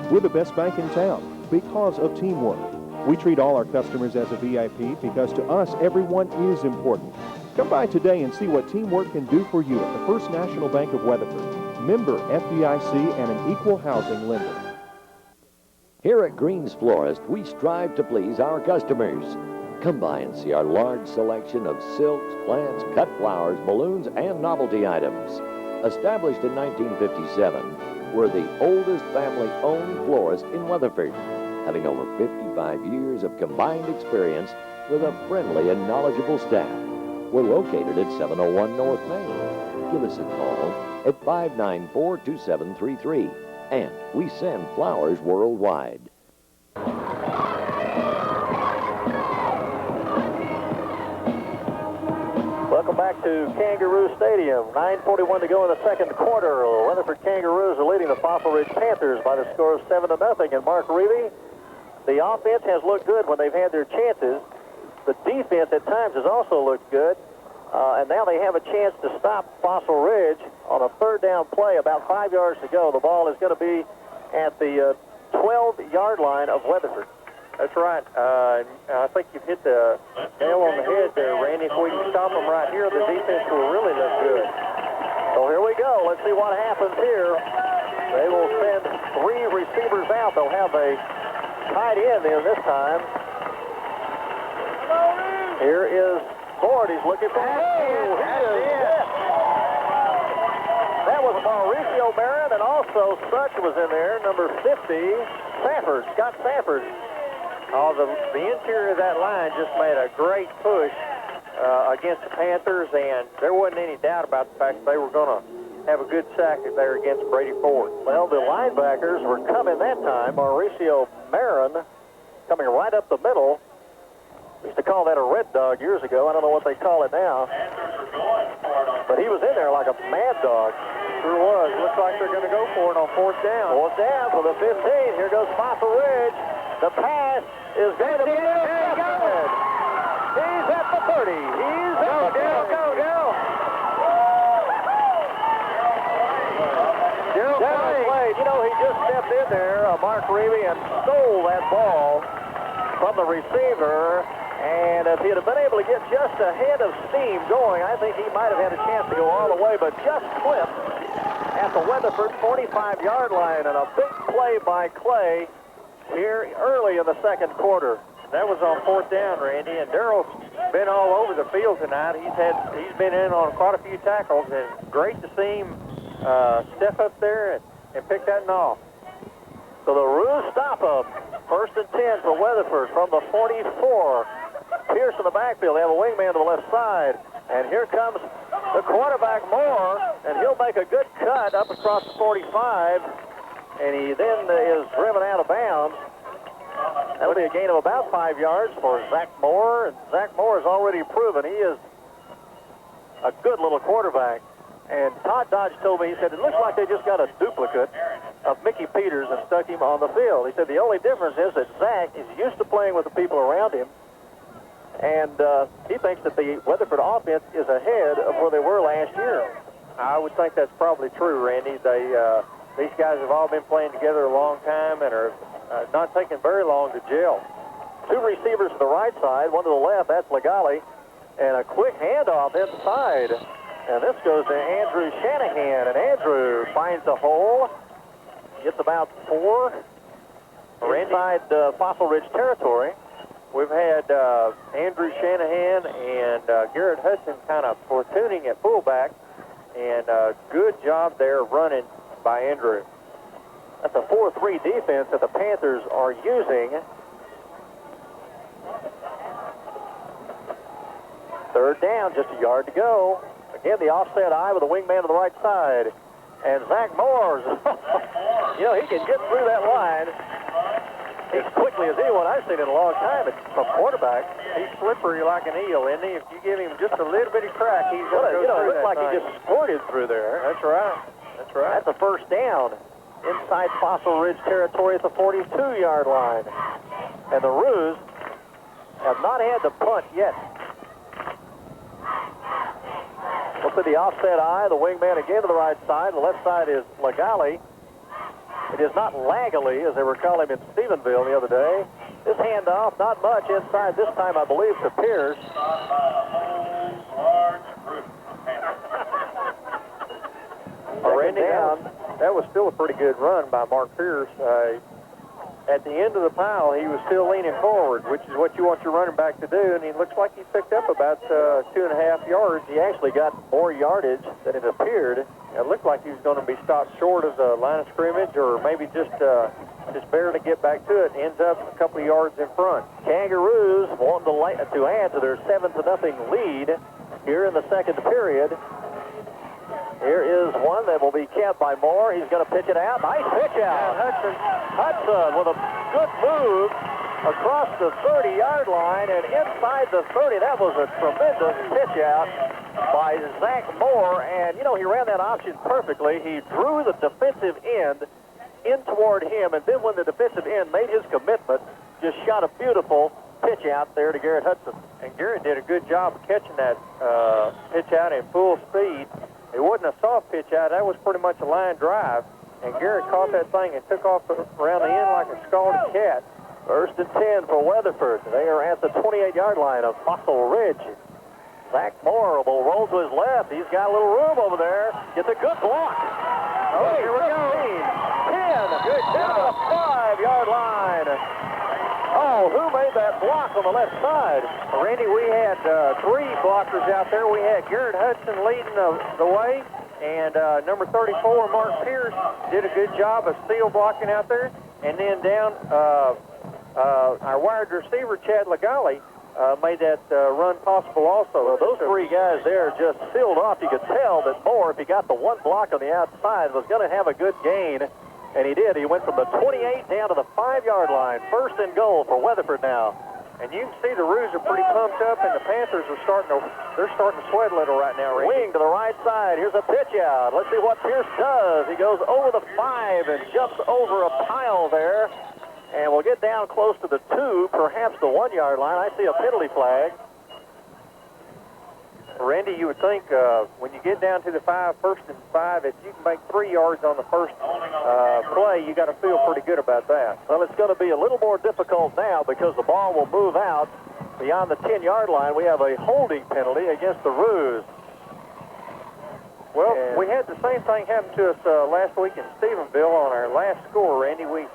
We're the best bank in town because of teamwork. We treat all our customers as a VIP because to us, everyone is important. Come by today and see what teamwork can do for you at the First National Bank of Weatherford. Member FDIC and an equal housing lender. Here at Green's Florist, we strive to please our customers. Come by and see our large selection of silks, plants, cut flowers, balloons, and novelty items. Established in 1957, we're the oldest family-owned florist in Weatherford, having over 55 years of combined experience with a friendly and knowledgeable staff. We're located at 701 North Main. Give us a call at 594-2733. And we send flowers worldwide. Welcome back to Kangaroo Stadium. 9:41 to go in the second quarter. The Weatherford Kangaroos are leading the Fossil Ridge Panthers by the score of 7-0. And Mark Reilly, the offense has looked good when they've had their chances. The defense at times has also looked good. And now they have a chance to stop Fossil Ridge on a third down play, about 5 yards to go. The ball is going to be at the 12-yard line of Weatherford. That's right. I think you've hit the nail on the head there, Randy. If we can stop them right here, the defense will really look good. So here we go. Let's see what happens here. They will send 3 receivers out. They'll have a tight end in this time. Here is Ford. He's looking for That was Mauricio Barron, and also Such was in there, number 50, Safford, Scott Safford. Oh, the interior of that line just made a great push against the Panthers, and there wasn't any doubt about the fact that they were going to have a good sack there against Brady Ford. Well, the linebackers were coming that time. Mauricio Barron coming right up the middle. We used to call that a red dog years ago. I don't know what they call it now. But he was in there like a mad dog. Sure was. Looks like they're going to go for it on 4th down. 4th down for the 15. Here goes Fossil Ridge. The pass is going to be intercepted. He's at the 30. He's at the 30. Go. Gerald Slade, you know, he just stepped in there, Mark Reevy, and stole that ball from the receiver. And if he'd have been able to get just ahead of steam going, I think he might have had a chance to go all the way, but just clipped at the Weatherford 45-yard line, and a big play by Clay here early in the second quarter. That was on 4th down, Randy, and Darrell's been all over the field tonight. He's been in on quite a few tackles, and great to see him step up there and pick that one off. So the Roos stop him. 1st and 10 for Weatherford from the 44. Pierce in the backfield. They have a wingman to the left side. And here comes the quarterback, Moore, and he'll make a good cut up across the 45. And he then is driven out of bounds. That'll be a gain of about 5 yards for Zach Moore. And Zach Moore has already proven he is a good little quarterback. And Todd Dodge told me, he said, it looks like they just got a duplicate of Mickey Peters and stuck him on the field. He said the only difference is that Zach is used to playing with the people around him. And he thinks that the Weatherford offense is ahead of where they were last year. I would think that's probably true, Randy. These guys have all been playing together a long time and are not taking very long to gel. 2 receivers to the right side, 1 to the left. That's Legali. And a quick handoff inside. And this goes to Andrew Shanahan. And Andrew finds a hole. Gets about 4 inside Fossil Ridge territory. We've had Andrew Shanahan and Garrett Hudson kind of platooning at fullback, and good job there running by Andrew. That's a 4-3 defense that the Panthers are using. 3rd down, just a yard to go. Again, the offset eye with the wingman to the right side. And Zach Moore, you know, he can get through that line as quickly as anyone I've seen in a long time from quarterback. He's slippery like an eel, isn't he? If you give him just a little bitty crack, he's going to go through that it looked like thing. He just squirted through there. That's right. That's right. That's a 1st down inside Fossil Ridge territory at the 42-yard line. And the Roos have not had to punt yet. Look at the offset eye, the wingman again to the right side. The left side is Legali. It is not Lagali, as they were calling him in Stephenville the other day. This handoff, not much inside this time, I believe, to Pierce. Randy, that was still a pretty good run by Mark Pierce. At the end of the pile, he was still leaning forward, which is what you want your running back to do, and he looks like he picked up about 2.5 yards. He actually got more yardage than it appeared. It looked like he was going to be stopped short of the line of scrimmage, or maybe just barely get back to it. Ends up a couple of yards in front. Kangaroos wanting to add to their 7-0 lead here in the second period. Here is one that will be kept by Moore. He's going to pitch it out. Nice pitch out. Hudson with a good move across the 30-yard line and inside the 30. That was a tremendous pitch out by Zach Moore. And, you know, he ran that option perfectly. He drew the defensive end in toward him. And then when the defensive end made his commitment, just shot a beautiful pitch out there to Garrett Hudson. And Garrett did a good job of catching that pitch out in full speed. It wasn't a soft pitch out. That was pretty much a line drive. And Garrett caught that thing and took off around the end like a scalded cat. First and 10 for Weatherford. They are at the 28-yard line of Fossil Ridge. Zach Moore will roll to his left. He's got a little room over there. Gets a good block. Oh, here we go. 10. Good down to the 5-yard line. Oh, who made that block on the left side? Randy, we had 3 blockers out there. We had Garrett Hudson leading the way, and number 34, Mark Pierce, did a good job of seal blocking out there. And then down, our wide receiver, Chad Legale, made that run possible also. Well, those 3 guys there just sealed off. You could tell that Moore, if he got the 1 block on the outside, was going to have a good gain. And he did. He went from the 28 down to the 5-yard line. First and goal for Weatherford now. And you can see the Roos are pretty pumped up, and the Panthers are starting to sweat a little right now, Randy. Wing to the right side. Here's a pitch out. Let's see what Pierce does. He goes over the 5 and jumps over a pile there. And we'll get down close to the 2, perhaps the 1-yard line. I see a penalty flag. Randy, you would think when you get down to the 5, first and 5, if you can make 3 yards on the first play, you got to feel pretty good about that. Well, it's going to be a little more difficult now because the ball will move out beyond the 10-yard line. We have a holding penalty against the Roos. Well, we had the same thing happen to us last week in Stephenville on our last score, Randy. We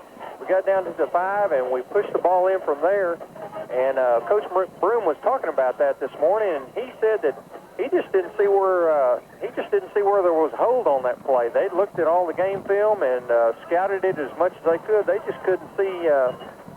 got down to the 5, and we pushed the ball in from there. And Coach Broom was talking about that this morning, and he said that he just didn't see where there was hold on that play. They looked at all the game film and scouted it as much as they could. They just couldn't see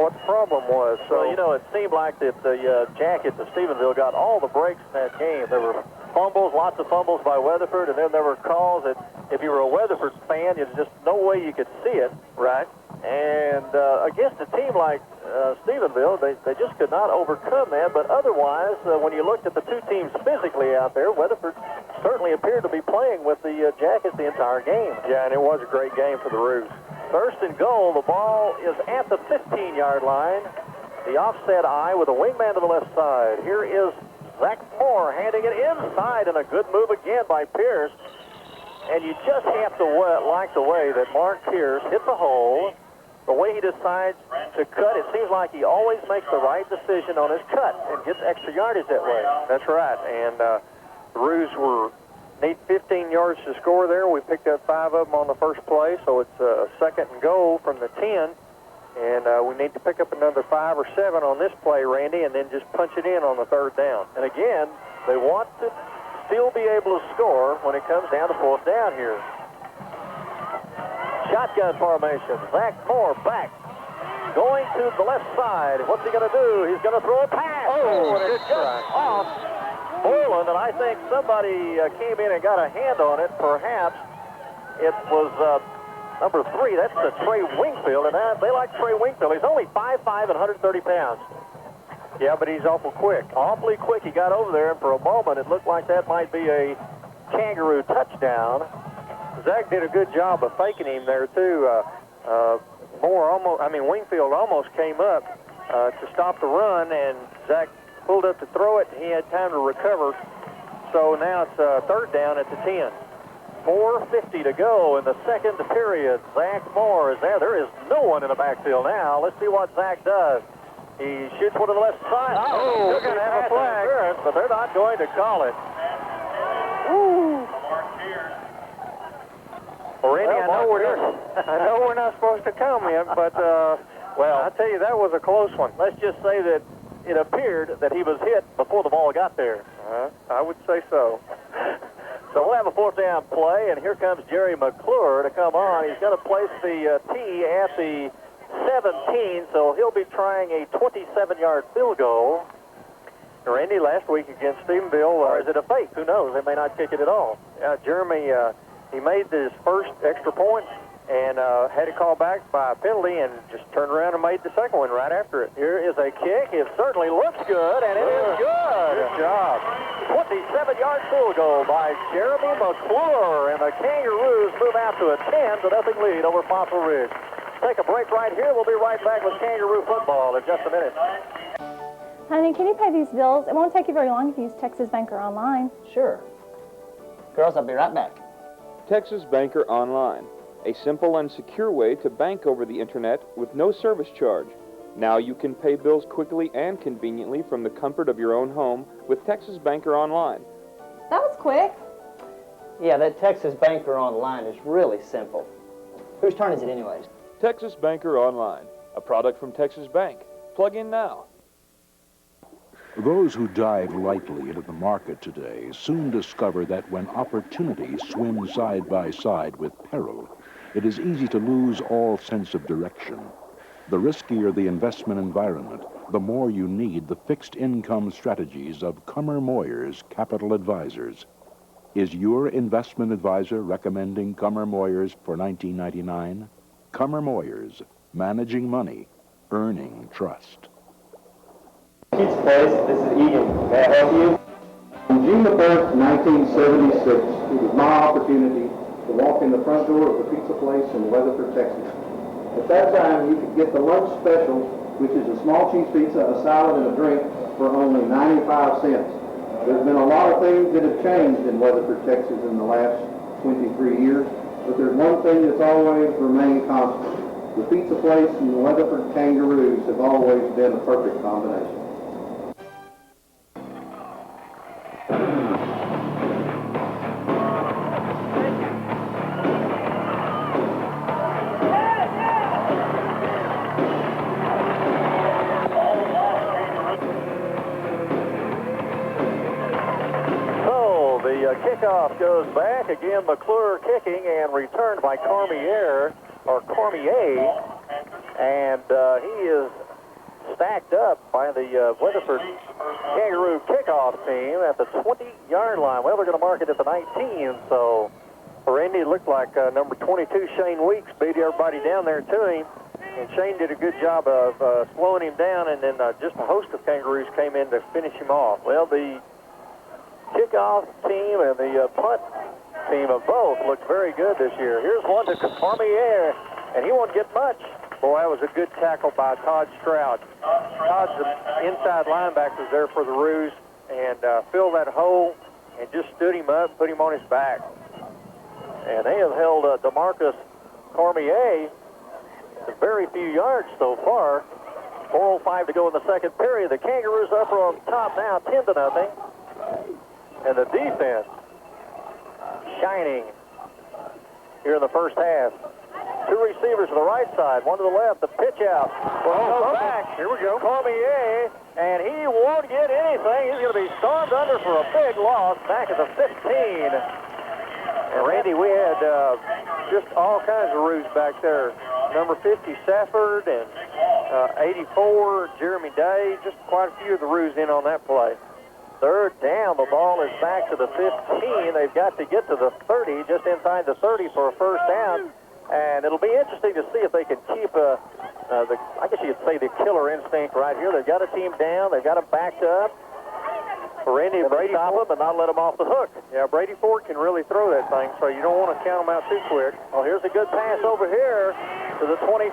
what the problem was. So well, you know, it seemed like that the Jackets of Stephenville got all the breaks in that game. There were fumbles, lots of fumbles by Weatherford, and then there were calls that if you were a Weatherford fan, there's just no way you could see it. Right. And against a team like Stephenville, they just could not overcome that. But otherwise, when you looked at the 2 teams physically out there, Weatherford certainly appeared to be playing with the Jackets the entire game. Yeah, and it was a great game for the Roos. First and goal, the ball is at the 15-yard line. The offset eye with a wingman to the left side. Here is Zach Moore handing it inside, and a good move again by Pierce. And you just have to like the way that Mark Pierce hits a hole. The way he decides to cut, it seems like he always makes the right decision on his cut and gets extra yardage that way. That's right. And the Roos need 15 yards to score there. We picked up 5 of them on the first play, so it's a second and goal from the 10. And we need to pick up another 5 or 7 on this play, Randy, and then just punch it in on the 3rd down. And again, they want to still be able to score when it comes down to 4th down here. Shotgun formation. Zach Moore back. Going to the left side. What's he going to do? He's going to throw a pass. Oh, and it's just off Borland, and I think somebody came in and got a hand on it. Perhaps it was number 3. That's Trey Wingfield, and they like Trey Wingfield. He's only 5'5" and 130 pounds. Yeah, but he's awful quick. Awfully quick. He got over there, and for a moment it looked like that might be a Kangaroo touchdown. Zach did a good job of faking him there, too. Wingfield almost came up to stop the run, and Zach pulled up to throw it, and he had time to recover. So now it's 3rd down at the 10. 4:50 to go in the 2nd period. Zach Moore is there. There is no one in the backfield now. Let's see what Zach does. He shoots one to the left side. Oh, they're going to have a flag. But they're not going to call it. Woo! Well, Randy, I know we're not supposed to comment, but, well, I tell you, that was a close one. Let's just say that it appeared that he was hit before the ball got there. I would say so. So we'll have a 4th down play, and here comes Jerry McClure to come on. He's going to place the tee at the 17, so he'll be trying a 27-yard field goal. Randy, last week against Stephenville, or is it a fake? Who knows? They may not kick it at all. Jeremy, he made his first extra point and had it called back by a penalty and just turned around and made the second one right after it. Here is a kick. It certainly looks good, and it is good. Good job. 27-yard field goal by Jeremy McClure, and the Kangaroos move out to a 10-0 lead over Fossil Ridge. Take a break right here. We'll be right back with Kangaroo football in just a minute. Honey, can you pay these bills? It won't take you very long if you use Texas Banker Online. Sure. Girls, I'll be right back. Texas Banker Online, a simple and secure way to bank over the internet with no service charge. Now you can pay bills quickly and conveniently from the comfort of your own home with Texas Banker Online. That was quick. Yeah, that Texas Banker Online is really simple. Whose turn is it anyways? Texas Banker Online, a product from Texas Bank. Plug in now. Those who dive lightly into the market today soon discover that when opportunities swim side by side with peril, it is easy to lose all sense of direction. The riskier the investment environment, the more you need the fixed income strategies of Cummer Moyers Capital Advisors. Is your investment advisor recommending Cummer Moyers for $19.99? Cummer Moyers, managing money, earning trust. Pete's Place, this is Egan. May I help you? On June the 1st, 1976, it was my opportunity to walk in the front door of the Pizza Place in Weatherford, Texas. At that time, you could get the lunch special, which is a small cheese pizza, a salad, and a drink for only 95 cents. There's been a lot of things that have changed in Weatherford, Texas in the last 23 years, but there's one thing that's always remained constant. The Pizza Place and the Weatherford Kangaroos have always been a perfect combination. Kickoff goes back. Again, McClure kicking and returned by Cormier. And he is stacked up by the Weatherford Kangaroo kickoff team at the 20-yard line. Well, they're going to mark it at the 19, so for Indy, it looked like number 22, Shane Weeks, beat everybody down there to him. And Shane did a good job of slowing him down, and then just a host of Kangaroos came in to finish him off. Well, the kickoff team and the punt team of both looked very good this year. Here's one to Cormier, and he won't get much. Boy, that was a good tackle by Todd Stroud. Todd's the inside linebacker there for the Roos, and filled that hole and just stood him up, put him on his back. And they have held DeMarcus Cormier to very few yards so far. 4:05 to go in the second period. The Kangaroos up on top now, 10-0. And the defense shining here in the first half. Two receivers to the right side, one to the left. The pitch out. Well, back. Here we go. Cormier, and he won't get anything. He's going to be stormed under for a big loss back at the 15. And Randy, we had just all kinds of Roos back there. Number 50, Safford, and 84, Jeremy Day. Just quite a few of the Roos in on that play. Third down, the ball is back to the 15. They've got to get to the 30, just inside the 30 for a first down. And it'll be interesting to see if they can keep I guess you could say the killer instinct right here. They've got a team down. They've got them backed up. For Randy, Brady stop them and not let them off the hook. Yeah, Brady Ford can really throw that thing, so you don't want to count them out too quick. Well, here's a good pass over here to the 25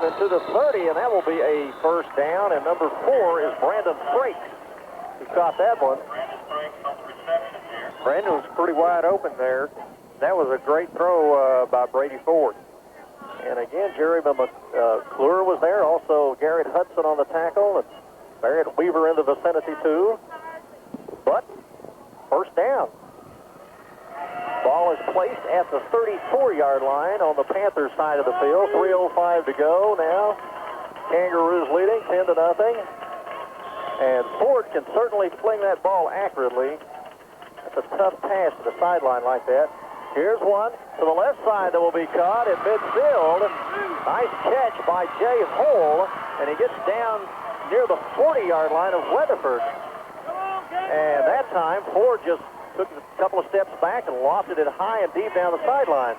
and to the 30, and that will be a first down. And number 4 is Brandon Frakes. He caught that one. Brandon was pretty wide open there. That was a great throw by Brady Ford. And again, Jerry McClure was there. Also, Garrett Hudson on the tackle. And Barrett Weaver in the vicinity, too. But, first down. Ball is placed at the 34-yard line on the Panthers side of the field. 3:05 to go now. Kangaroos leading 10-0. And Ford can certainly fling that ball accurately. That's a tough pass to the sideline like that. Here's one to the left side that will be caught at midfield. Nice catch by Jay Hole, and he gets down near the 40-yard line of Weatherford. And that time, Ford just took a couple of steps back and lofted it high and deep down the sideline.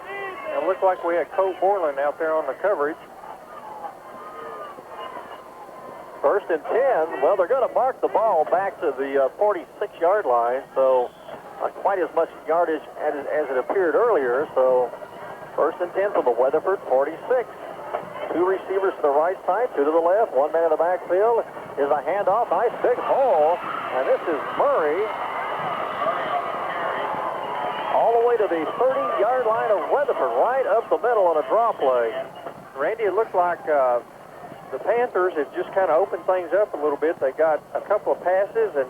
It looked like we had Colt Borland out there on the coverage. First and 10. Well, they're going to mark the ball back to the 46-yard line, so not quite as much yardage as it appeared earlier. So first and 10 from the Weatherford 46. Two receivers to the right side, two to the left, one man in the backfield. Is a handoff, nice big hole, and this is Murray. All the way to the 30-yard line of Weatherford, right up the middle on a draw play. Randy, it looked like the Panthers have just kind of opened things up a little bit. They got a couple of passes, and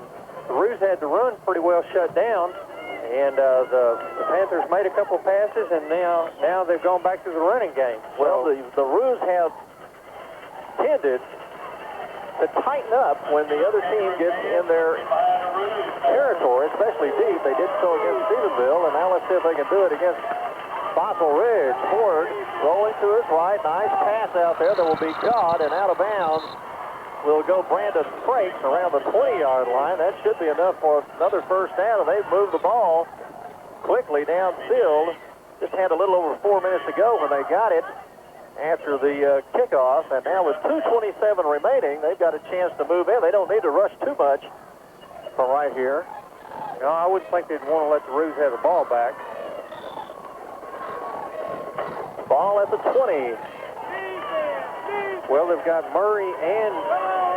the Roos had the run pretty well shut down. And the Panthers made a couple of passes, and now they've gone back to the running game. Well, the Roos have tended to tighten up when the other team gets in their territory, especially deep. They did so against Stephenville, and now let's see if they can do it against Fossil Ridge. Ford rolling to his right. Nice pass out there that will be caught and out of bounds. Will go Brandon Frakes around the 20-yard line. That should be enough for another first down, and they've moved the ball quickly downfield. Just had a little over 4 minutes to go when they got it after the kickoff, and now with 2:27 remaining, they've got a chance to move in. They don't need to rush too much from right here. No, I wouldn't think they'd want to let the Roos have the ball back. Ball at the 20. Well, they've got Murray and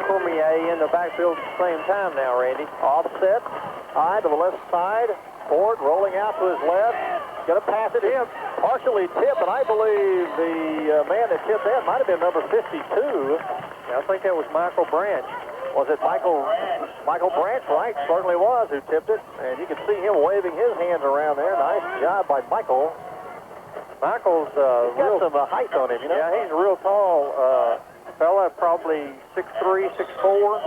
Cormier in the backfield at the same time now, Randy. Offset, high to the left side. Ford rolling out to his left. Going to pass it in. Partially tipped, and I believe the man that tipped that might have been number 52. I think that was Michael Branch. Was it Michael Branch? Right, certainly was who tipped it. And you can see him waving his hands around there. Nice job by Michael. Michael's he's got some height on him, you know? Yeah, he's a real tall fella, probably 6'3", 6'4",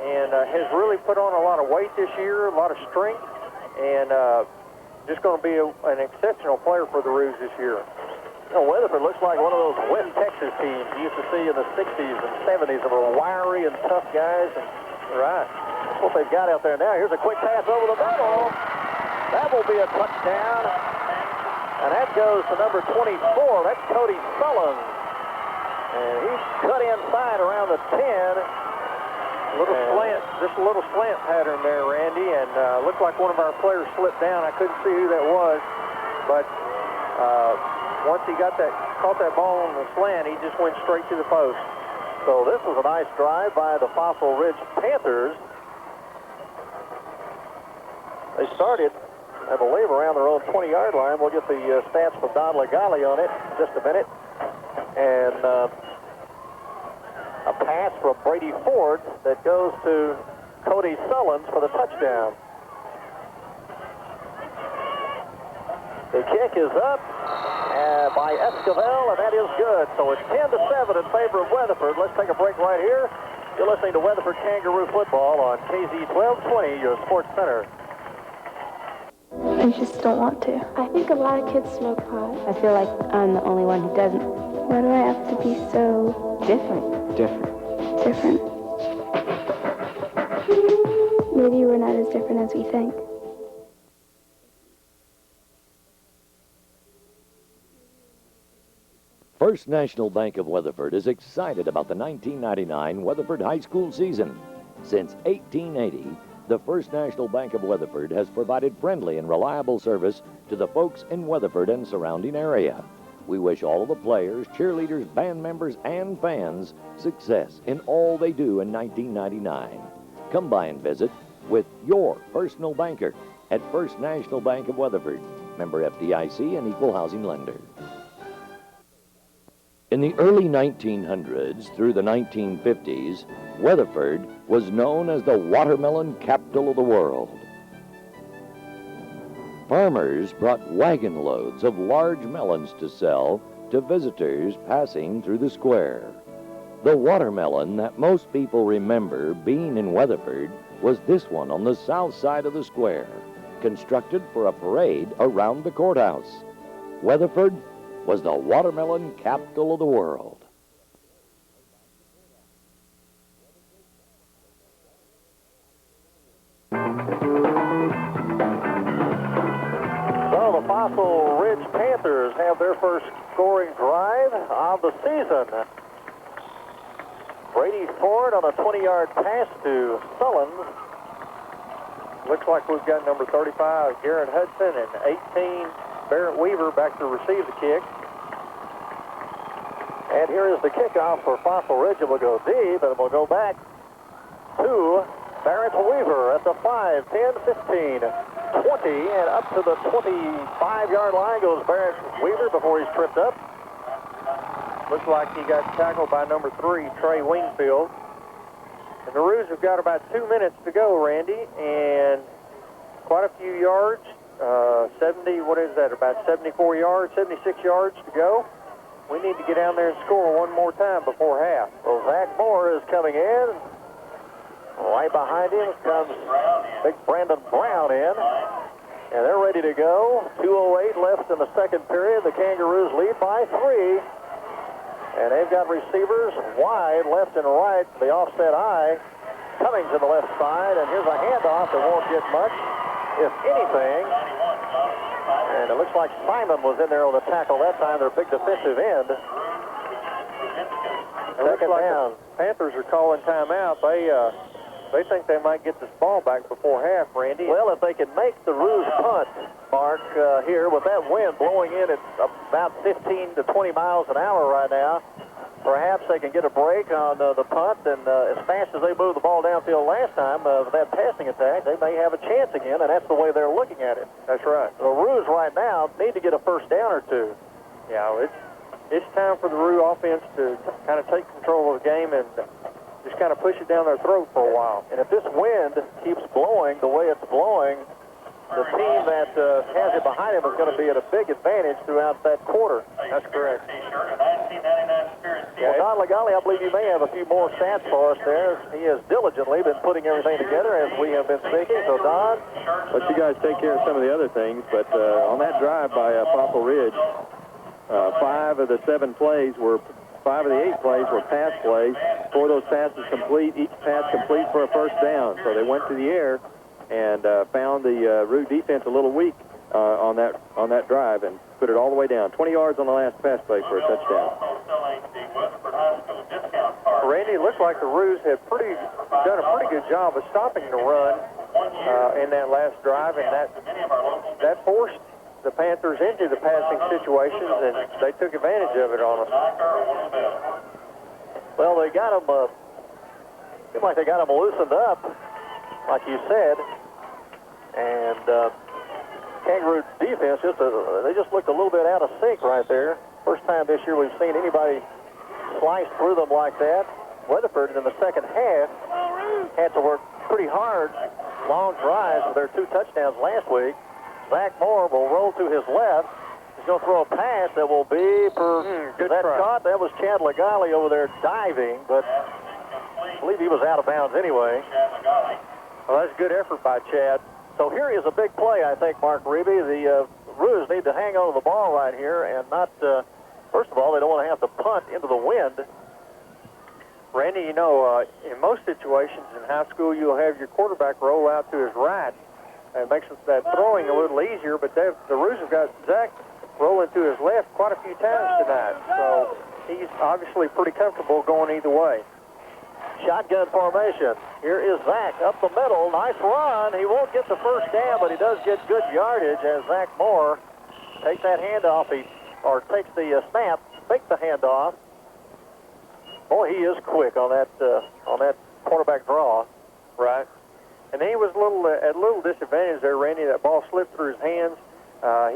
and has really put on a lot of weight this year, a lot of strength, and just going to be an exceptional player for the Roos this year. You know, Weatherford looks like one of those West Texas teams you used to see in the 60s and 70s that were wiry and tough guys. And right. That's what they've got out there now. Here's a quick pass over the middle. That will be a touchdown. And that goes to number 24. That's Cody Sullins. And he's cut inside around the 10. Just a little slant pattern there, Randy, and looked like one of our players slipped down. I couldn't see who that was, but once he caught that ball on the slant, he just went straight to the post. So this was a nice drive by the Fossil Ridge Panthers. They started, I believe, around their own 20-yard line. We'll get the stats from Don Legale on it in just a minute. And a pass from Brady Ford that goes to Cody Sullins for the touchdown. The kick is up by Esquivel, and that is good. So it's 10-7 in favor of Weatherford. Let's take a break right here. You're listening to Weatherford Kangaroo Football on KZ 1220, your sports center. I just don't want to. I think a lot of kids smoke pot. I feel like I'm the only one who doesn't. Why do I have to be so Different. different? Maybe we're not as different as we think. First National Bank of Weatherford is excited about the 1999 Weatherford High School season. Since 1880, the First National Bank of Weatherford has provided friendly and reliable service to the folks in Weatherford and surrounding area. We wish all of the players, cheerleaders, band members, and fans success in all they do in 1999. Come by and visit with your personal banker at First National Bank of Weatherford, member FDIC and equal housing lender. In the early 1900s through the 1950s, Weatherford was known as the watermelon capital of the world. Farmers brought wagon loads of large melons to sell to visitors passing through the square. The watermelon that most people remember being in Weatherford was this one on the south side of the square, constructed for a parade around the courthouse. Weatherford was the watermelon capital of the world. So the Fossil Ridge Panthers have their first scoring drive of the season. Brady Ford on a 20-yard pass to Sullins. Looks like we've got number 35, Garrett Hudson, and 18, Barrett Weaver, back to receive the kick. And here is the kickoff for Fossil Ridge. It will go deep, and it will go back to Barrett Weaver at the 5, 10, 15, 20, and up to the 25-yard line goes Barrett Weaver before he's tripped up. Looks like he got tackled by number 3, Trey Wingfield. And the Roos have got about 2 minutes to go, Randy, and quite a few yards. 70, what is that, about 74 yards, 76 yards to go. We need to get down there and score one more time before half. Well, Zach Moore is coming in. Right behind him comes big Brandon Brown in. And they're ready to go. 2:08 left in the second period. The Kangaroos lead by 3. And they've got receivers wide, left and right, the offset eye. Coming to the left side, and here's a handoff that won't get much, if anything. And it looks like Simon was in there on the tackle that time, their big defensive end. Second down. The Panthers are calling timeout. They think they might get this ball back before half, Randy. Well, if they can make the Roos punt, Mark, here with that wind blowing in at about 15 to 20 miles an hour right now, perhaps they can get a break on the punt, and as fast as they moved the ball downfield last time with that passing attack, they may have a chance again, and that's the way they're looking at it. That's right. The Roos right now need to get a first down or two. Yeah, it's time for the Roo offense to kind of take control of the game and just kind of push it down their throat for a while. And if this wind keeps blowing the way it's blowing, the team that has it behind him is going to be at a big advantage throughout that quarter. That's correct. Well, Don Legale, I believe you may have a few more stats for us there. He has diligently been putting everything together as we have been speaking. So, Don? Let you guys take care of some of the other things, but on that drive by Fossil Ridge, 5 of the 8 plays were pass plays. 4 of those passes complete, each pass complete for a first down. So they went to the air and found the Roo defense a little weak on that drive and put it all the way down. 20 yards on the last pass play for a touchdown. Randy, it looks like the Roos have done a pretty good job of stopping the run in that last drive, and that forced the Panthers into the passing situations, and they took advantage of it on us. Well, they got them, seemed like they got them loosened up, like you said, and Kangaroo defense, they just looked a little bit out of sync right there. First time this year we've seen anybody slice through them like that. Weatherford in the second half had to work pretty hard, long drives for their 2 touchdowns last week. Zach Moore will roll to his left. He's going to throw a pass that will be good that try. caught. That was Chad Legale over there diving, but I believe he was out of bounds anyway. Well, that's a good effort by Chad. So here is a big play, I think, Mark Reeby. The Roos need to hang on to the ball right here and not, first of all, they don't want to have to punt into the wind. Randy, you know, in most situations in high school, you'll have your quarterback roll out to his right. It makes that throwing a little easier, but the Roos have got Zach rolling to his left quite a few times tonight. So he's obviously pretty comfortable going either way. Shotgun formation. Here is Zach up the middle. Nice run. He won't get the first down, but he does get good yardage as Zach Moore takes that handoff. Takes the snap, fakes the handoff. Boy, he is quick on that quarterback draw. Right. And he was at a little disadvantage there, Randy. That ball slipped through his hands.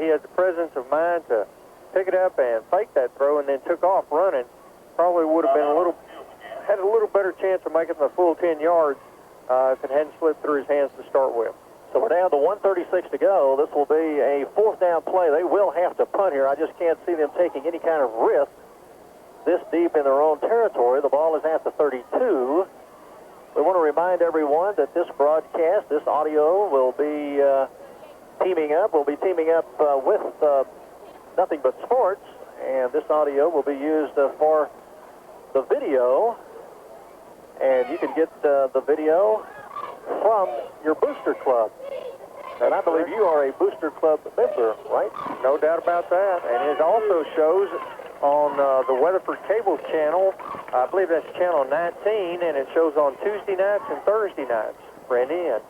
He had the presence of mind to pick it up and fake that throw, and then took off running. Probably would have had a little better chance of making the full 10 yards if it hadn't slipped through his hands to start with. So we're down to 1:36 to go. This will be a 4th down play. They will have to punt here. I just can't see them taking any kind of risk this deep in their own territory. The ball is at the 32. We want to remind everyone that this broadcast, this audio, will be teaming up. We'll be teaming up with Nothing But Sports, and this audio will be used for the video. And you can get the video from your Booster Club. And I believe you are a Booster Club member, right? No doubt about that. And it also shows on the Weatherford Cable channel. I believe that's channel 19, and it shows on Tuesday nights and Thursday nights, Randy. And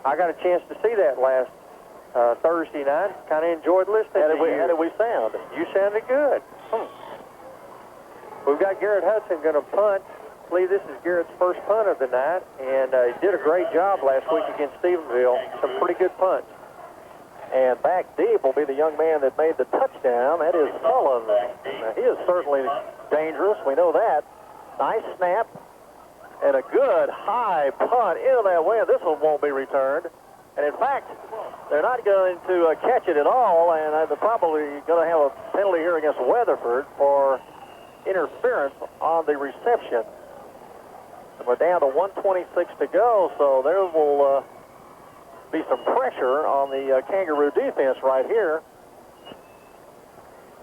I got a chance to see that last Thursday night. Kind of enjoyed listening to you. How did we sound? You sounded good. We've got Garrett Hudson going to punt. I believe this is Garrett's first punt of the night, and he did a great job last week against Stephenville. Some pretty good punts. And back deep will be the young man that made the touchdown. That is Sullivan. Now, he is certainly dangerous. We know that. Nice snap. And a good high punt into that wind. This one won't be returned. And in fact, they're not going to catch it at all, and they're probably going to have a penalty here against Weatherford for interference on the reception. And we're down to 1:26 to go, so there will be some pressure on the Kangaroo defense right here.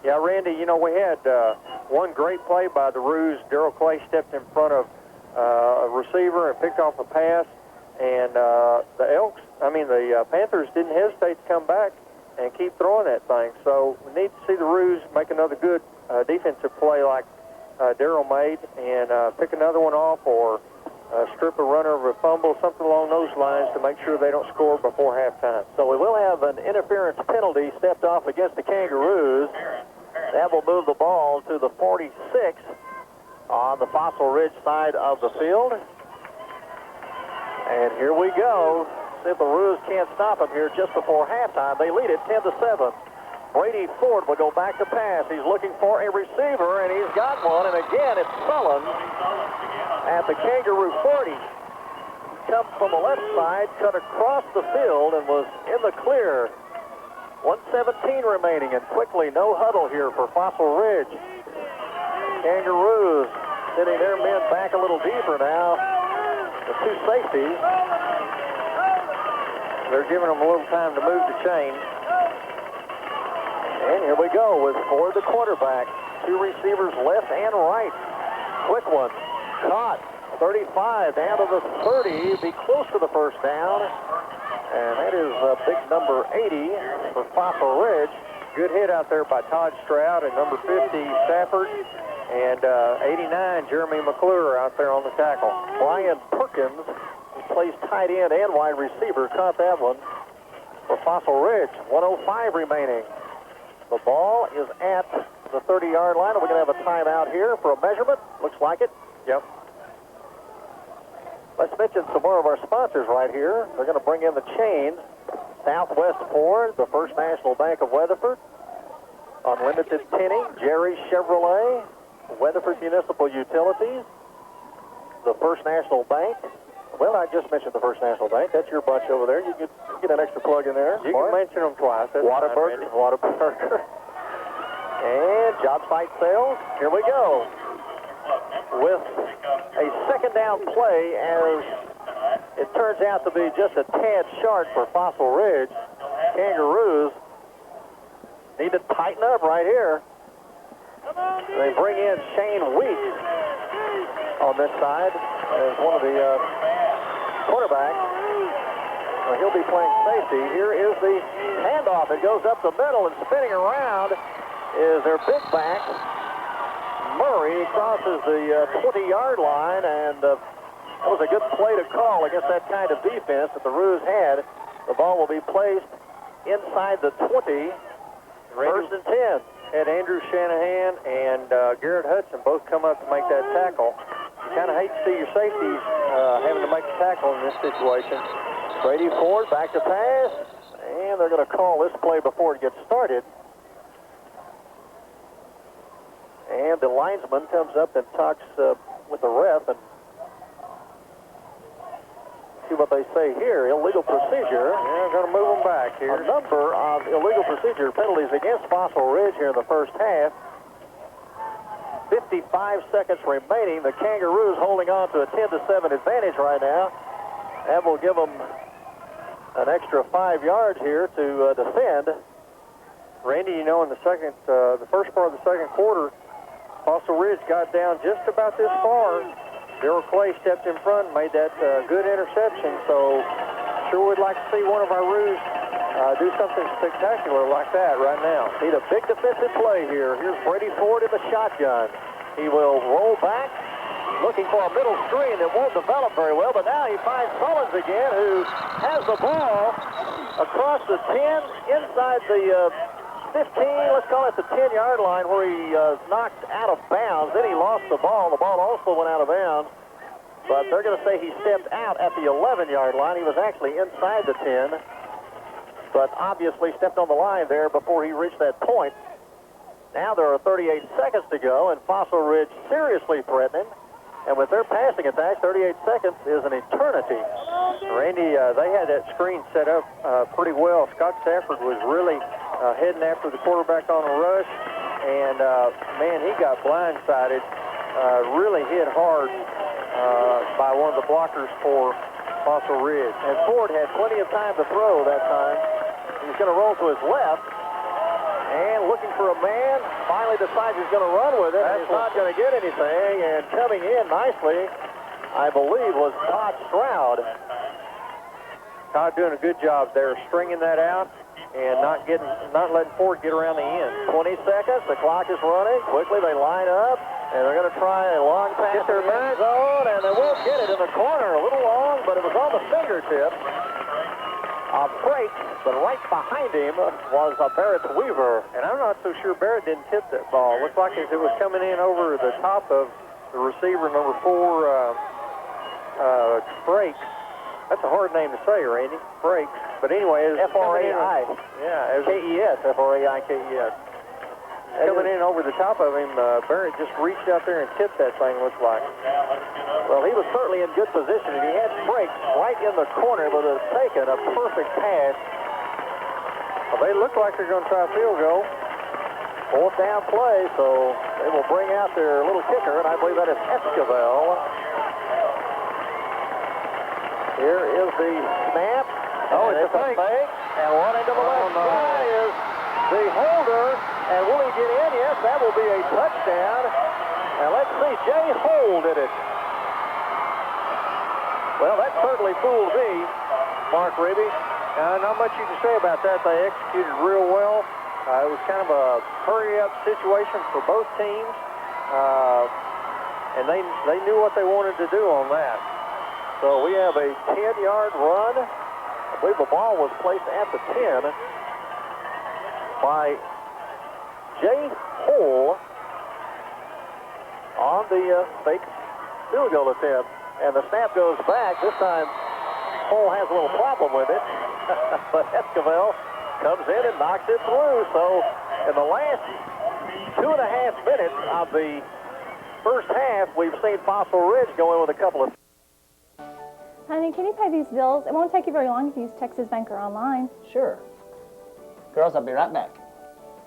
Yeah, Randy, you know, we had one great play by the Roos. Darrell Clay stepped in front of a receiver and picked off a pass, and the Panthers didn't hesitate to come back and keep throwing that thing. So we need to see the Roos make another good defensive play like Darrell made and pick another one off or strip a runner of a fumble, something along those lines to make sure they don't score before halftime. So we will have an interference penalty stepped off against the Kangaroos. That will move the ball to the 46 on the Fossil Ridge side of the field. And here we go. See if the Roos can't stop them here just before halftime. They lead it 10-7. Brady Ford will go back to pass. He's looking for a receiver, and he's got one. And again, it's Sullen at the Kangaroo 40. He comes from the left side, cut across the field, and was in the clear. 1:17 remaining, and quickly no huddle here for Fossil Ridge. Kangaroos sending their men back a little deeper now. The two safeties. They're giving them a little time to move the chain. And here we go with Ford, the quarterback. Two receivers left and right. Quick one. Caught. 35 down to the 30. Be close to the first down. And that is big number 80 for Fossil Ridge. Good hit out there by Todd Stroud and number 50, Stafford. And 89, Jeremy McClure out there on the tackle. Brian Perkins, who plays tight end and wide receiver, caught that one for Fossil Ridge. 1:05 remaining. The ball is at the 30-yard line. Are we going to have a timeout here for a measurement? Looks like it. Yep. Let's mention some more of our sponsors right here. They're going to bring in the chains. Southwest Ford, the First National Bank of Weatherford. Unlimited Tinning, Jerry Chevrolet, Weatherford Municipal Utilities, the First National Bank. Well, I just mentioned the First National Bank. That's your bunch over there. You get an extra plug in there. You can mention them twice. Whataburger. And job site sales. Here we go. With a second down play, as it turns out to be just a tad short for Fossil Ridge. Kangaroos need to tighten up right here. They bring in Shane Weeks on this side as one of the quarterbacks. Well, he'll be playing safety. Here is the handoff. It goes up the middle, and spinning around is their big back. Murray crosses the 20-yard line, and that was a good play to call against that kind of defense that the Roos had. The ball will be placed inside the 20, first and 10. Had Andrew Shanahan and Garrett Hudson both come up to make that tackle. You kind of hate to see your safeties having to make a tackle in this situation. Brady Ford back to pass, and they're going to call this play before it gets started. And the linesman comes up and talks with the ref and see what they say here. Illegal procedure. Yeah, going to move them back here. A number of illegal procedure penalties against Fossil Ridge here in the first half. 55 seconds remaining. The Kangaroos holding on to a 10-7 advantage right now. That will give them an extra 5 yards here to defend. Randy, you know, in the first part of the second quarter, Fossil Ridge got down just about this far. Darrell Clay stepped in front and made that good interception, so sure would like to see one of our Roos do something spectacular like that right now. Need a big defensive play here. Here's Brady Ford in the shotgun. He will roll back, looking for a middle screen that won't develop very well, but now he finds Sullins again, who has the ball across the 10, inside the 15, let's call it the 10-yard line, where he knocked out of bounds. Then he lost the ball. The ball also went out of bounds. But they're going to say he stepped out at the 11-yard line. He was actually inside the 10, but obviously stepped on the line there before he reached that point. Now there are 38 seconds to go, and Fossil Ridge seriously threatening. And with their passing attack, 38 seconds is an eternity. Randy, they had that screen set up pretty well. Scott Stafford was really heading after the quarterback on a rush, and man, he got blindsided. Really hit hard by one of the blockers for Fossil Ridge. And Ford had plenty of time to throw that time. He's going to roll to his left. And looking for a man, finally decides he's going to run with it. He's not going to get anything, and coming in nicely, I believe, was Todd Stroud. Todd doing a good job there, stringing that out and not letting Ford get around the end. 20 seconds, the clock is running. Quickly they line up, and they're going to try a long pass in the end zone, and they won't get it in the corner. A little long, but it was on the fingertip of Frakes, but right behind him was Barrett Weaver. And I'm not so sure Barrett didn't tip that ball. Looked like it was coming in over the top of the receiver, number 4, Frakes. That's a hard name to say, Randy. Frakes. But anyway, it's F-R-A-I. Yeah, K-E-S, F-R-A-I-K-E-S. Coming in over the top of him, Barrett just reached out there and tipped that thing, looks like. Well, he was certainly in good position, and he had Frakes right in the corner, but has taken a perfect pass. Well, they look like they're going to try a field goal. Fourth down play, so they will bring out their little kicker, and I believe that is Esquivel. Here is the snap. Oh, it's a fake. And one into the left side is the holder. And will he get in? Yes, that will be a touchdown. And let's see, Jay Hole did it. Well, that certainly fooled me, Mark Ribby. Not much you can say about that. They executed real well. It was kind of a hurry-up situation for both teams. And they knew what they wanted to do on that. So we have a 10-yard run. I believe the ball was placed at the 10 by Jay Hole on the fake field goal attempt. And the snap goes back. This time, Hole has a little problem with it. But Esquivel comes in and knocks it through. So in the last 2.5 minutes of the first half, we've seen Fossil Ridge go in with a couple of... Honey, can you pay these bills? It won't take you very long if you use Texas Banker Online. Sure. Girls, I'll be right back.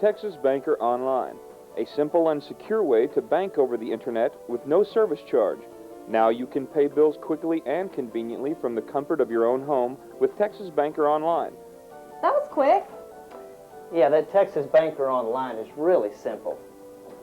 Texas Banker Online, a simple and secure way to bank over the internet with no service charge. Now you can pay bills quickly and conveniently from the comfort of your own home with Texas Banker Online. That was quick. Yeah, that Texas Banker Online is really simple.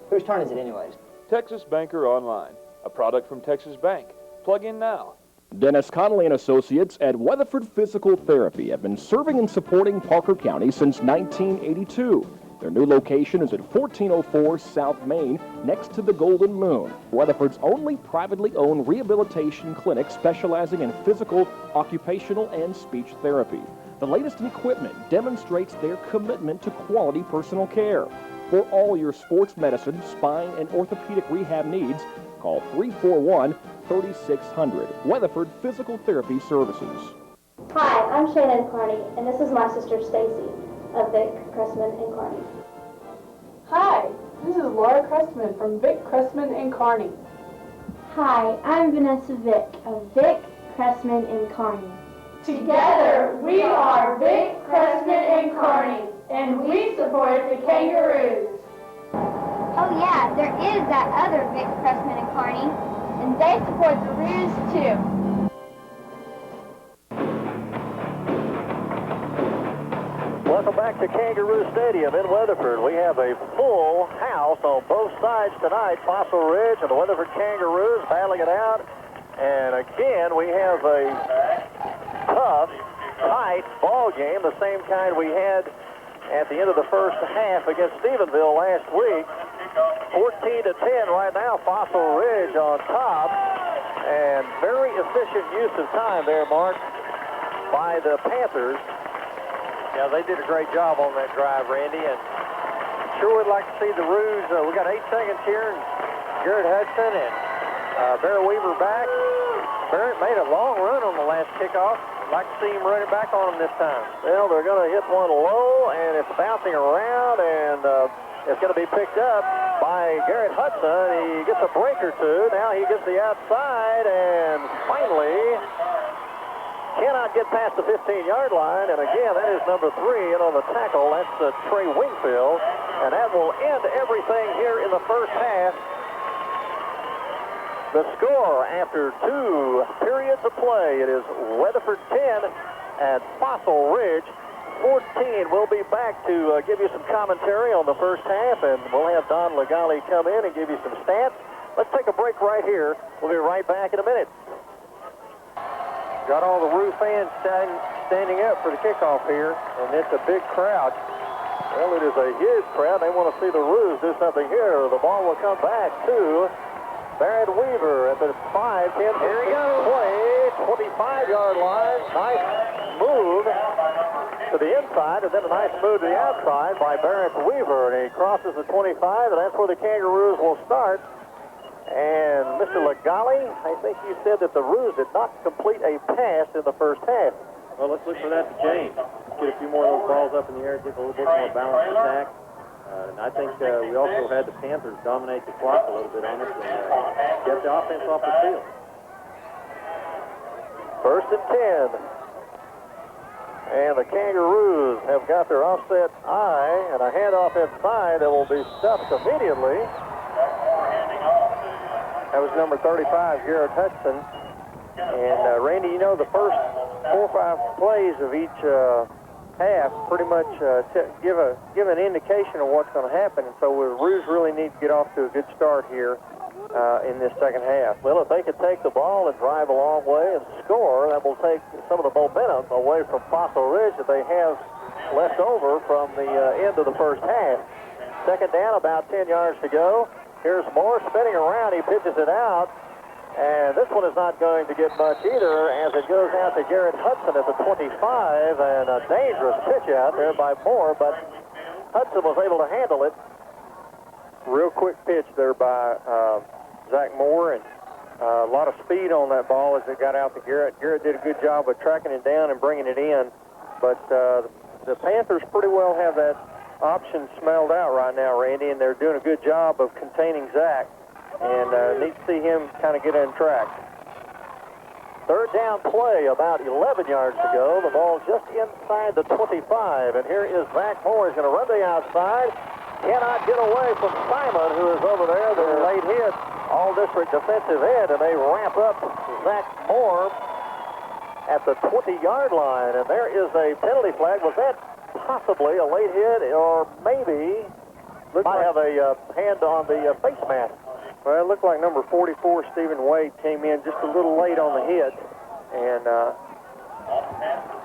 Whose turn is it anyways? Texas Banker Online, a product from Texas Bank. Plug in now. Dennis Connolly and Associates at Weatherford Physical Therapy have been serving and supporting Parker County since 1982. Their new location is at 1404 South Main, next to the Golden Moon. Weatherford's only privately owned rehabilitation clinic specializing in physical, occupational, and speech therapy. The latest in equipment demonstrates their commitment to quality personal care. For all your sports medicine, spine, and orthopedic rehab needs, call 341-3600. Weatherford Physical Therapy Services. Hi, I'm Shannon Carney, and this is my sister Stacy of Vic Cressman and Carney. Hi, this is Laura Cressman from Vic Cressman and Carney. Hi, I'm Vanessa Vick of Vic Cressman and Carney. Together, we are Vic Cressman and Carney, and we support the Kangaroos. Oh yeah, there is that other Vic Cressman and Carney, and they support the Roos too. Welcome back to Kangaroo Stadium in Weatherford. We have a full house on both sides tonight. Fossil Ridge and the Weatherford Kangaroos battling it out. And again, we have a tough, tight ball game, the same kind we had at the end of the first half against Stephenville last week. 14-10 right now, Fossil Ridge on top. And very efficient use of time there, Mark, by the Panthers. Yeah, they did a great job on that drive, Randy, and Sure would like to see the Roos. We got 8 seconds here. Garrett Hudson and Barrett Weaver back. Barrett made a long run on the last kickoff. Like to see him run it back on him this time. Well, they're going to hit one low, and it's bouncing around, and it's going to be picked up by Garrett Hudson. He gets a break or two. Now he gets the outside, and finally cannot get past the 15-yard line. And again, that is number 3 in on the tackle. That's Trey Wingfield, and that will end everything here in the first half. The score after 2 periods of play, it is Weatherford 10 and Fossil Ridge 14. We'll be back to give you some commentary on the first half, and we'll have Don Legale come in and give you some stats. Let's take a break right here. We'll be right back in a minute. Got all the Roo fans standing up for the kickoff here, and it's a big crowd. Well, it is a huge crowd. They want to see the Roos do something here. The ball will come back to Barrett Weaver at the 5, 10, here he goes. Play, 25-yard line. Nice move to the inside, and then a nice move to the outside by Barrett Weaver. And he crosses the 25, and that's where the Kangaroos will start. And Mr. Legale, I think you said that the Roos did not complete a pass in the first half. Well, let's look for that to change. Get a few more of those balls up in the air, get a little bit more balanced attack. And I think we also had the Panthers dominate the clock a little bit on us and get the offense off the field. First and 10. And the Kangaroos have got their offset eye and a handoff inside that will be stuffed immediately. That was number 35, Garrett Hudson. And Randy, you know, the first 4 or 5 plays of each half pretty much give an indication of what's going to happen. And so the Roos really need to get off to a good start here in this second half. Well, if they could take the ball and drive a long way and score, that will take some of the momentum away from Fossil Ridge that they have left over from the end of the first half. Second down, about 10 yards to go. Here's Moore spinning around. He pitches it out. And this one is not going to get much either as it goes out to Garrett Hudson at the 25, and a dangerous pitch out there by Moore, but Hudson was able to handle it. Real quick pitch there by Zach Moore, and a lot of speed on that ball as it got out to Garrett. Garrett did a good job of tracking it down and bringing it in, but the Panthers pretty well have that option smelled out right now, Randy, and they're doing a good job of containing Zach. And need to see him kind of get in track. Third down play, about 11 yards to go. The ball just inside the 25. And here is Zach Moore. He's going to run the outside. Cannot get away from Simon, who is over there. They're late hit, all-district defensive end, and they wrap up Zach Moore at the 20-yard line. And there is a penalty flag. Was that possibly a late hit, or maybe might have a hand on the face mask? Well, it looked like number 44, Stephen Wade, came in just a little late on the hit. And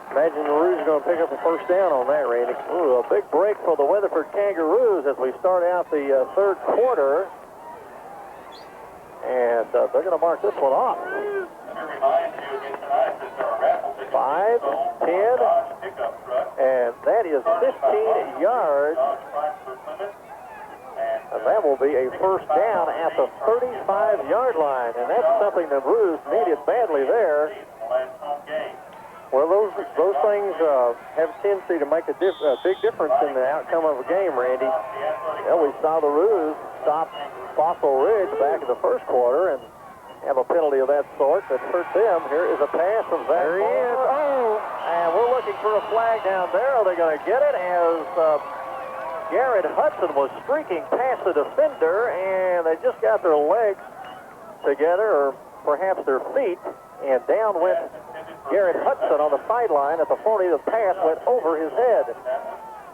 imagine the Roos are going to pick up the first down on that, Randy. Ooh, a big break for the Weatherford Kangaroos as we start out the third quarter. And they're going to mark this one off. 5, 10, and that is 15 yards. And that will be a first down at the 35-yard line. And that's something the Roos needed badly there. Well, those things have a tendency to make a big difference in the outcome of a game, Randy. Well, we saw the Roos stop Fossil Ridge back in the first quarter and have a penalty of that sort that hurt them. Here is a pass from Zach Moore. There he is. Oh! And we're looking for a flag down there. Are they going to get it as Garrett Hudson was streaking past the defender, and they just got their legs together, or perhaps their feet, and down went Garrett Hudson on the sideline at the 40. The pass went over his head.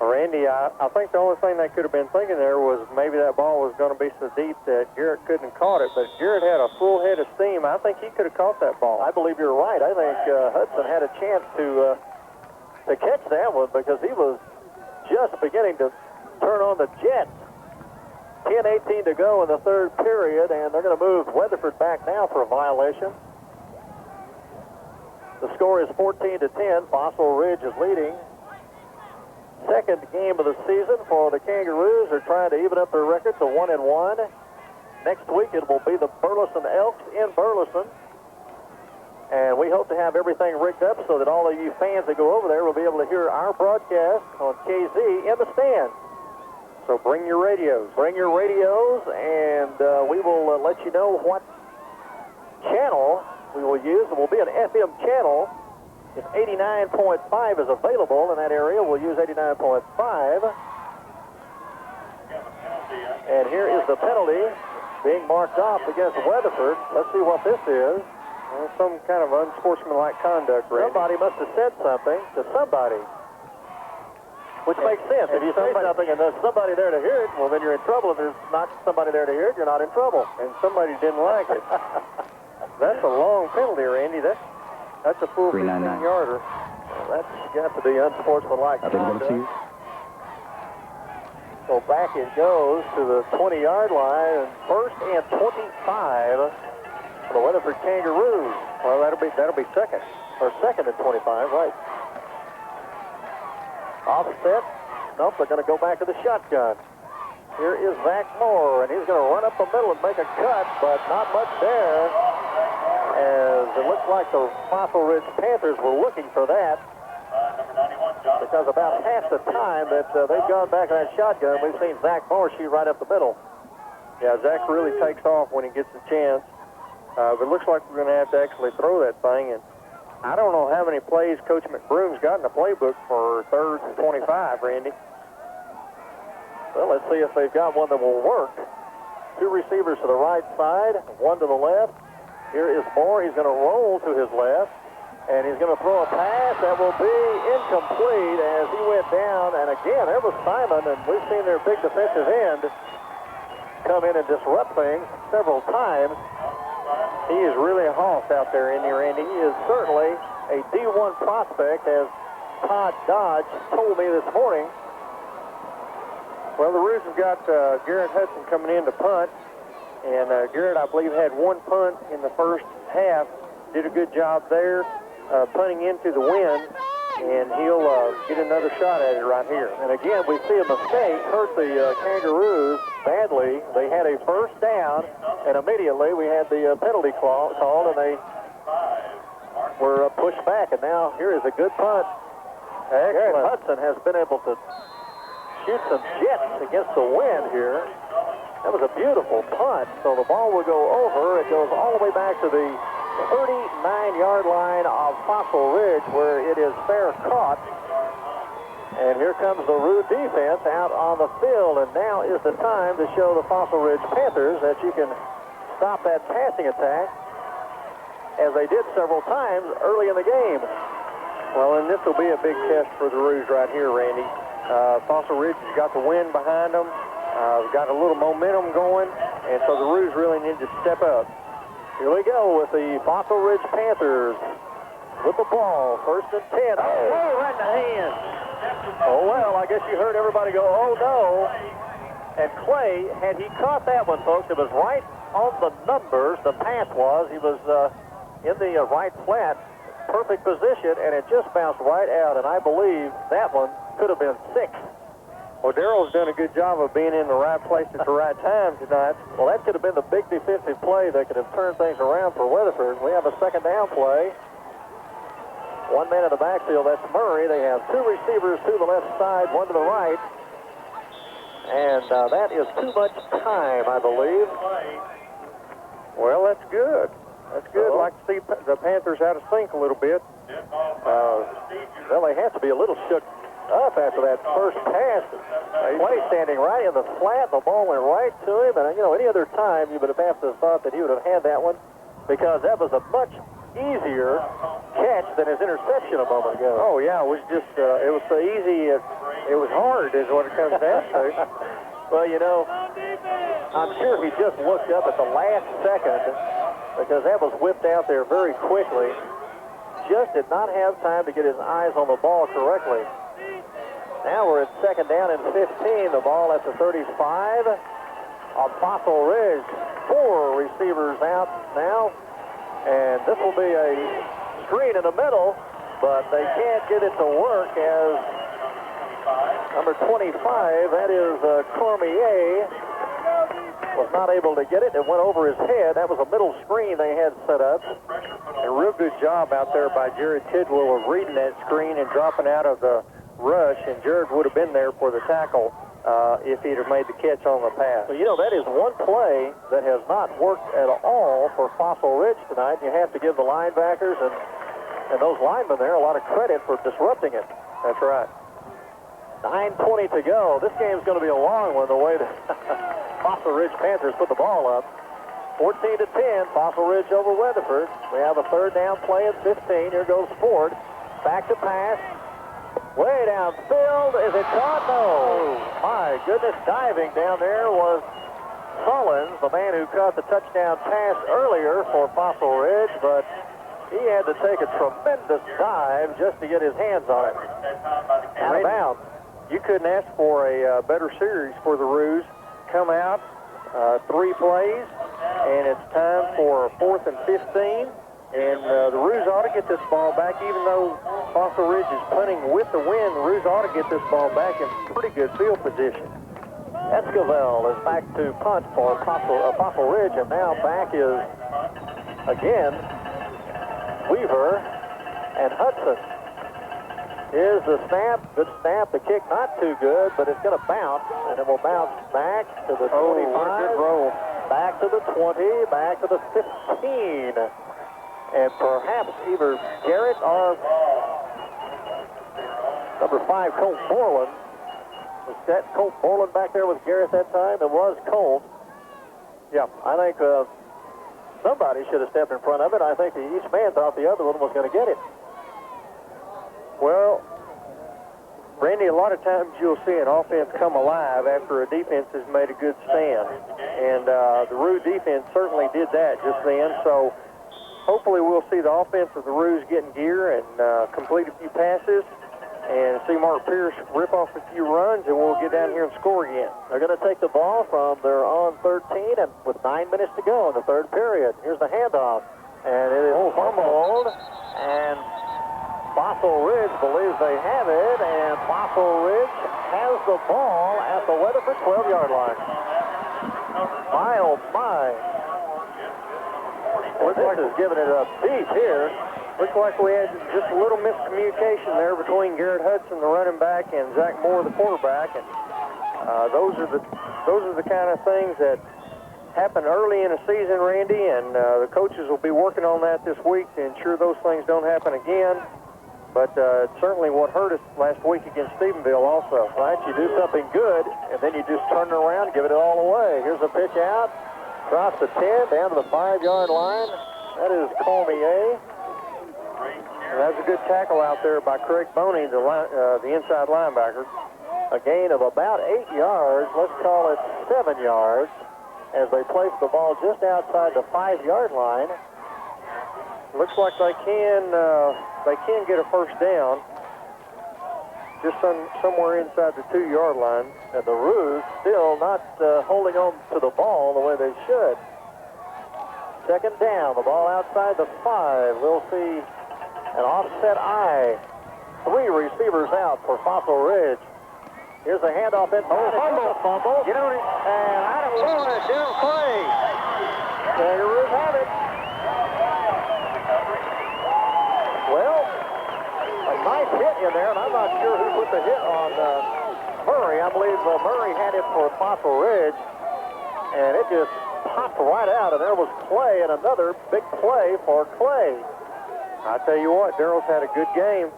Randy, I think the only thing they could have been thinking there was maybe that ball was going to be so deep that Garrett couldn't have caught it, but Garrett had a full head of steam. I think he could have caught that ball. I believe you're right. I think Hudson had a chance to catch that one because he was just beginning to turn on the jet. 10:18 to go in the third period, and they're going to move Weatherford back now for a violation. The score is 14-10. Fossil Ridge is leading Second game of the season for the Kangaroos. They're trying to even up their record to 1-1. Next week it will be the Burleson Elks in Burleson. And we hope to have everything rigged up so that all of you fans that go over there will be able to hear our broadcast on KZ in the stands. So bring your radios. Bring your radios, and we will let you know what channel we will use. It will be an FM channel. If 89.5 is available in that area, we'll use 89.5. And here is the penalty being marked off against Weatherford. Let's see what this is. Well, some kind of unsportsmanlike conduct, Randy. Somebody must have said something to somebody. Which makes sense. If you say something and there's somebody there to hear it, well, then you're in trouble. If there's not somebody there to hear it, you're not in trouble. And somebody didn't like it. That's a long penalty, Randy. That's a full 15-yarder. Well, that's got to be unsportsmanlike conduct. So back it goes to the 20-yard line, and first and 25 for the Weatherford Kangaroos. Well, that'll be second. Or second and 25, right. Offset. Nope, they're going to go back to the shotgun. Here is Zach Moore, and he's going to run up the middle and make a cut, but not much there, as it looks like the Fossil Ridge Panthers were looking for that, because about half the time that they've gone back to that shotgun, we've seen Zach Moore shoot right up the middle. Yeah, Zach really takes off when he gets the chance. But it looks like we're going to have to actually throw that thing. And I don't know how many plays Coach McBroom's got in the playbook for third and 25, Randy. Well, let's see if they've got one that will work. Two receivers to the right side, one to the left. Here is Moore. He's going to roll to his left, and he's going to throw a pass that will be incomplete as he went down. And again, there was Simon, and we've seen their big defensive end come in and disrupt things several times. He is really a hoss out there, isn't he, Randy? He is certainly a D1 prospect, as Todd Dodge told me this morning. Well, the Roos have got Garrett Hudson coming in to punt. And Garrett, I believe, had one punt in the first half. Did a good job there, punting into the wind. And he'll get another shot at it right here. And again, we see a mistake hurt the Kangaroos badly. They had a first down, and immediately we had the penalty called, and they were pushed back. And now here is a good punt. Garrett Hudson has been able to shoot some jets against the wind here. That was a beautiful punt. So the ball will go over. It goes all the way back to the 39-yard line of Fossil Ridge, where it is fair caught. And here comes the Roo defense out on the field, and now is the time to show the Fossil Ridge Panthers that you can stop that passing attack, as they did several times early in the game. Well, and this will be a big test for the Roos right here, Randy. Fossil Ridge has got the wind behind them, got a little momentum going, and so the Roos really need to step up. Here we go with the Fossil Ridge Panthers with the ball. First and 10. Oh, right in the hand. Oh, well, I guess you heard everybody go, oh, no. And Clay, had he caught that one, folks, it was right on the numbers, the pass was. He was in the right flat, perfect position, and it just bounced right out. And I believe that one could have been 6. Well, Darrell's done a good job of being in the right place at the right time tonight. Well, that could have been the big defensive play that could have turned things around for Weatherford. We have a second down play. One man in the backfield, that's Murray. They have two receivers to the left side, one to the right. And that is too much time, I believe. Well, that's good. That's good. I'd like to see the Panthers out of sync a little bit. Well, they have to be a little shook up after that first pass. Clay standing right in the flat. The ball went right to him. And, you know, any other time you would have have to thought that he would have had that one, because that was a much easier catch than his interception a moment ago. Oh, yeah. It was just, it was so easy. It was hard is what it comes down to. Well, you know, I'm sure he just looked up at the last second, because that was whipped out there very quickly. Just did not have time to get his eyes on the ball correctly. Now we're at second down and 15. The ball at the 35 on Fossil Ridge. 4 receivers out now. And this will be a screen in the middle, but they can't get it to work as Number 25, that is Cormier, was not able to get it. It went over his head. That was a middle screen they had set up. A real good job out there by Jared Tidwell of reading that screen and dropping out of the rush, and Jared would have been there for the tackle if he'd have made the catch on the pass. So, you know, that is one play that has not worked at all for Fossil Ridge tonight. You have to give the linebackers and those linemen there a lot of credit for disrupting it. That's right. 9:20 to go. This game's going to be a long one the way the Fossil Ridge Panthers put the ball up. 14-10, Fossil Ridge over Weatherford. We have a third down play at 15. Here goes Ford. Back to pass. Way downfield. Is it caught? No. My goodness, diving down there was Sullins, the man who caught the touchdown pass earlier for Fossil Ridge, but he had to take a tremendous dive just to get his hands on it. Out of bounds. You couldn't ask for a better series for the Roos. Come out, 3 plays, and it's time for 4th and 15. And the Roos ought to get this ball back, even though Fossil Ridge is punting with the wind. The Roos ought to get this ball back in pretty good field position. Esquivel is back to punt for Fossil Ridge, and now back is, again, Weaver and Hudson. Here's the snap. Good snap. The kick not too good, but it's going to bounce, and it will bounce back to the 25. What a good roll. Back to the 20, back to the 15. And perhaps either Garrett or number 5, Colt Borland. Was that Colt Borland back there with Garrett that time? It was Colt. Yeah, I think somebody should have stepped in front of it. I think each man thought the other one was going to get it. Well, Randy, a lot of times you'll see an offense come alive after a defense has made a good stand. And the Roo defense certainly did that just then. So hopefully we'll see the offense of the Roos get in gear and complete a few passes and see Mark Pierce rip off a few runs, and we'll get down here and score again. They're going to take the ball from their on 13 and with 9 minutes to go in the third period. Here's the handoff, and it is fumbled, and Fossil Ridge believes they have it, and Fossil Ridge has the ball at the Weatherford 12-yard line. My, oh my. Well, this is giving it up deep here. Looks like we had just a little miscommunication there between Garrett Hudson, the running back, and Zach Moore, the quarterback. And those are the kind of things that happen early in a season, Randy, and the coaches will be working on that this week to ensure those things don't happen again. But certainly what hurt us last week against Stephenville also, right? You do something good, and then you just turn it around and give it all away. Here's a pitch out, across the 10, down to the 5-yard line. That is Cormier. And that's a good tackle out there by Craig Boney, the inside linebacker. A gain of about 8 yards, let's call it 7 yards, as they place the ball just outside the 5-yard line. Looks like they can get a first down just somewhere inside the 2-yard line, and the Roos still not holding on to the ball the way they should. Second down, the ball outside the 5. We'll see an offset eye. 3 receivers out for Fossil Ridge. Here's a handoff in. Fumble. Get on it, and out of corner, Darryl Clay. Kangaroos have it. Well, a nice hit in there, and I'm not sure who put the hit on Murray. I believe Murray had it for Fossil Ridge, and it just popped right out, and there was Clay, and another big play for Clay. I tell you what, Darrell's had a good game.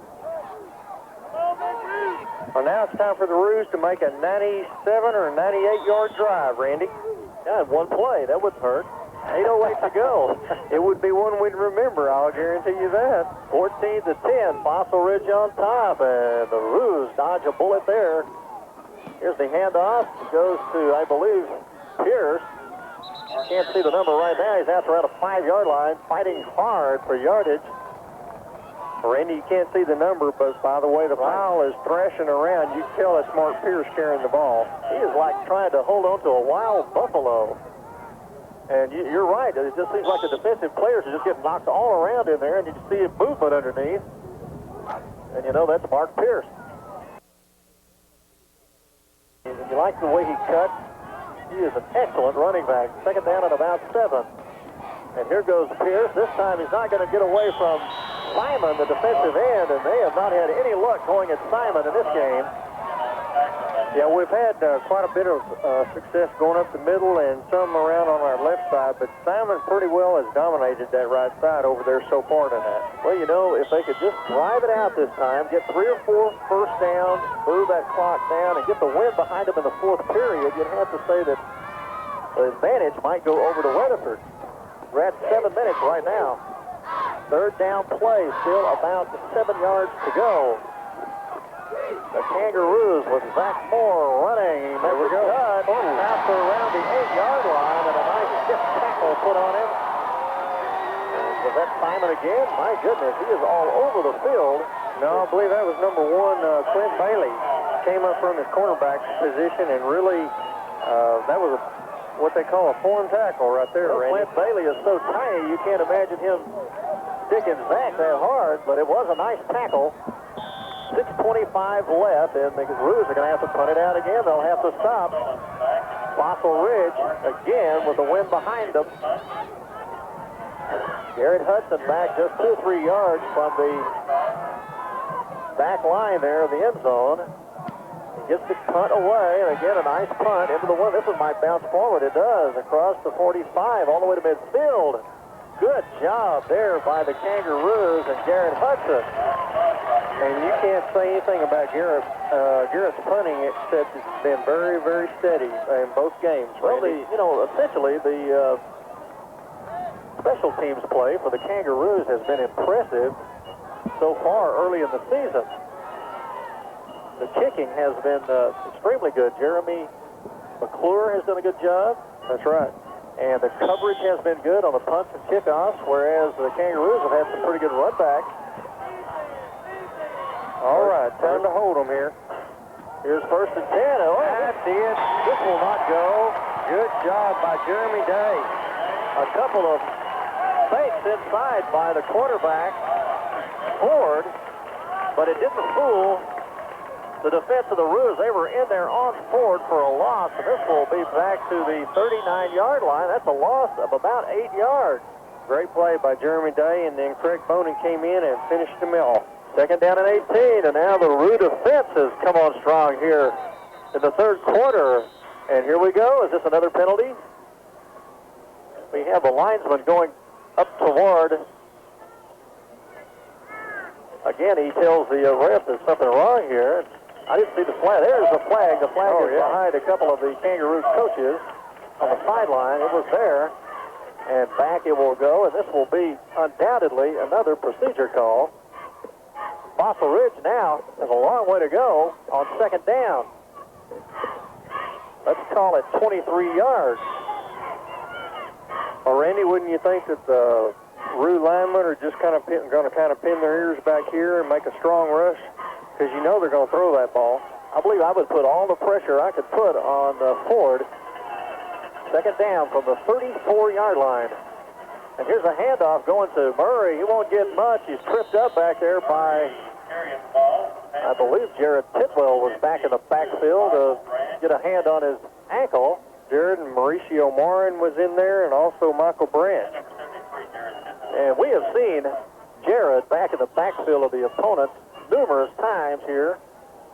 Well, now it's time for the Roos to make a 97 or 98-yard drive, Randy. Yeah, one play. That wouldn't hurt. 8:08 to go. It would be one we'd remember, I'll guarantee you that. 14-10, Fossil Ridge on top, and the Roos dodge a bullet there. Here's the handoff. It goes to, I believe, Pierce. Can't see the number right now. He's out around a 5-yard line, fighting hard for yardage. Randy, you can't see the number, but by the way the pile is thrashing around, you can tell it's Mark Pierce carrying the ball. He is like trying to hold on to a wild buffalo. And you're right. It just seems like the defensive players are just getting knocked all around in there, and you see a movement underneath. And you know that's Mark Pierce. And you like the way he cut. He is an excellent running back. Second down at about 7. And here goes Pierce. This time he's not going to get away from Simon, the defensive end, and they have not had any luck going at Simon in this game. Yeah, we've had quite a bit of success going up the middle and some around on our left side, but Simon pretty well has dominated that right side over there so far tonight. Well, you know, if they could just drive it out this time, get 3 or 4 first downs, move that clock down, and get the wind behind them in the 4th period, you'd have to say that the advantage might go over to Weatherford. We're at 7 minutes right now. 3rd down play, still about 7 yards to go. The Kangaroos with Zach Moore running. He makes a cut out to around the 8-yard line, and a nice stiff tackle put on him. And was that Simon again? My goodness, he is all over the field. No, I believe that was number 1, Clint Bailey. Came up from his cornerback position and really, that was what they call a form tackle right there. Well, Clint Bailey is so tiny, you can't imagine him sticking Zach that hard, but it was a nice tackle. 6:25 left, and the Kangaroos are going to have to punt it out again. They'll have to stop. Fossil Ridge again with the wind behind them. Garrett Hudson back just 2 or 3 yards from the back line there of the end zone. He gets the punt away, and again a nice punt into the one. This one might bounce forward. It does, across the 45, all the way to midfield. Good job there by the Kangaroos and Garrett Hudson. And you can't say anything about Garrett's punting, except it's been very, very steady in both games. Well, essentially the special teams play for the Kangaroos has been impressive so far early in the season. The kicking has been extremely good. Jeremy McClure has done a good job. That's right. And the coverage has been good on the punts and kickoffs, whereas the Kangaroos have had some pretty good run backs. All right, time to hold them here. Here's 1st and 10. Oh, that's it. This will not go. Good job by Jeremy Day. A couple of fakes inside by the quarterback, Ford, but it didn't fool the defense of the Roos. They were in there on Ford for a loss, and this will be back to the 39-yard line. That's a loss of about 8 yards. Great play by Jeremy Day, and then Craig Bonin came in and finished him off. 2nd down and 18, and now the Roo defense has come on strong here in the 3rd quarter. And here we go. Is this another penalty? We have a linesman going up toward. Again, he tells the ref there's something wrong here. I didn't see the flag. There's the flag. The flag is behind a couple of the Kangaroo coaches on the sideline. It was there. And back it will go, and this will be undoubtedly another procedure call. Fossil Ridge now has a long way to go on 2nd down. Let's call it 23 yards. Well, Randy, wouldn't you think that the Roo linemen are just going to pin their ears back here and make a strong rush? Because you know they're going to throw that ball. I believe I would put all the pressure I could put on Ford. 2nd down from the 34-yard line. And here's a handoff going to Murray. He won't get much. He's tripped up back there by, I believe, Jared Tidwell was back in the backfield to get a hand on his ankle. Jared and Mauricio Morin was in there, and also Michael Branch. And we have seen Jared back in the backfield of the opponent numerous times here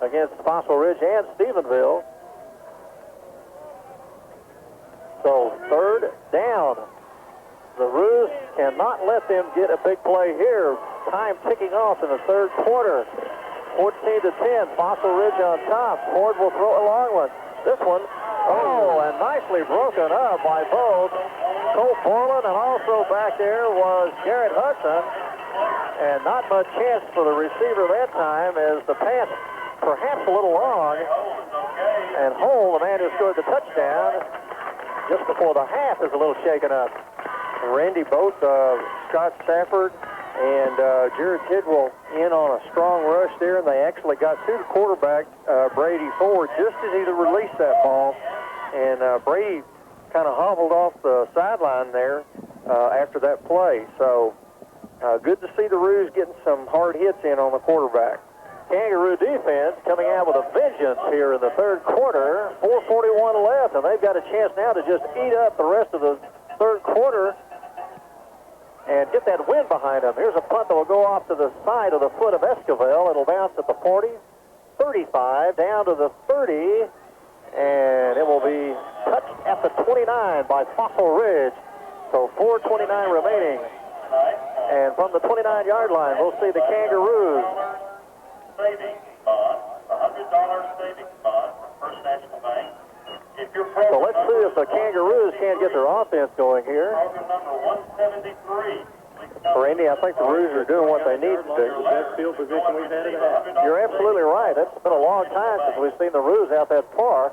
against Fossil Ridge and Stephenville. So 3rd down. The Roos cannot let them get a big play here. Time ticking off in the 3rd quarter. 14-10, Fossil Ridge on top. Ford will throw a long one. This one, and nicely broken up by both Colt Borland, and also back there was Garrett Hudson. And not much chance for the receiver that time as the pass perhaps a little long. And Hull, the man who scored the touchdown just before the half, is a little shaken up. Randy, both Scott Stafford and Jared Tidwell in on a strong rush there, and they actually got to the quarterback, Brady Ford, just as he released that ball. And Brady kind of hobbled off the sideline there after that play. So good to see the Roos getting some hard hits in on the quarterback. Kangaroo defense coming out with a vengeance here in the third quarter. 4:41 left, and they've got a chance now to just eat up the rest of the third quarter and get that win behind them. Here's a punt that will go off to the side of the foot of Esquivel. It'll bounce at the 40, 35, down to the 30, and it will be touched at the 29 by Fossil Ridge. So 4:29 remaining. And from the 29-yard line, we'll see the Kangaroos. Savings bond, $100 savings bond from First National Bank. If your program So let's see if the Kangaroos can't get their offense going here. program number 173. Randy, I think the Roos are doing what they need to do. The best field position we've had in a half. You're absolutely right. It's been a long time since we've seen the Roos out that far.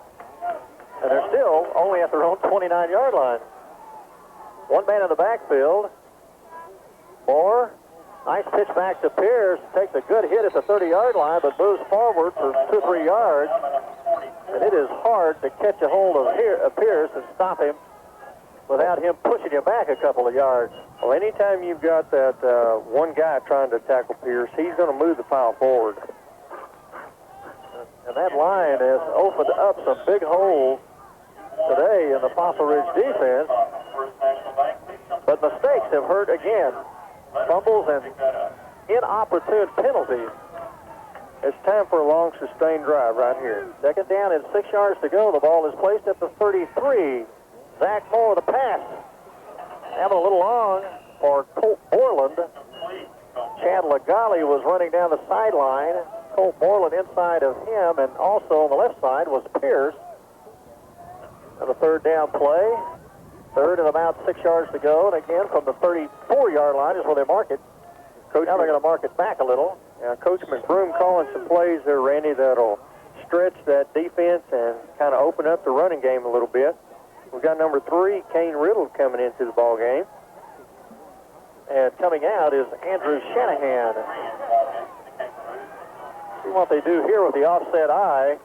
And they're still only at their own 29-yard line. One man in the backfield. Moore. Nice pitch back to Pierce. Takes a good hit at the 30-yard line, but moves forward for 2-3 yards. And it is hard to catch a hold of Pierce and stop him without him pushing you back a couple of yards. Well, anytime you've got that one guy trying to tackle Pierce, he's going to move the pile forward. And that line has opened up some big holes today in the Fossil Ridge defense. But mistakes have hurt again. Fumbles and inopportune penalties. It's time for a long, sustained drive right here. Second down and 6 yards to go. The ball is placed at the 33. Zach Moore, the pass. Having a little long for Colt Borland. Chad Lagali was running down the sideline. Colt Borland inside of him, and also on the left side was Pierce. And the third down play. Third and about 6 yards to go. And again, from the 34-yard line is where they mark it. Now they're going to mark it back a little. Coach McBroom calling some plays there, Randy, that'll stretch that defense and kind of open up the running game a little bit. We've got number 3, Kane Riddle, coming into the ball game. And coming out is Andrew Shanahan. See what they do here with the offset eye.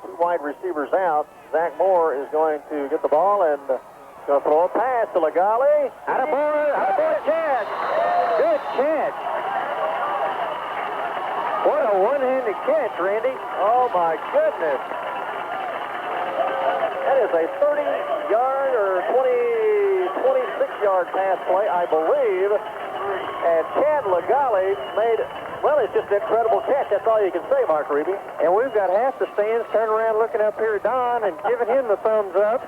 2 wide receivers out. Zach Moore is going to get the ball and going to throw a pass to Lagali. Attaboy catch. Good catch. What a one-handed catch, Randy. Oh, my goodness. That is a 30-yard or 26-yard pass play, I believe. And Chad Lagali made, well, it's just an incredible catch. That's all you can say, Mark Reeby. And we've got half the stands turning around looking up here at Don and giving him the thumbs up.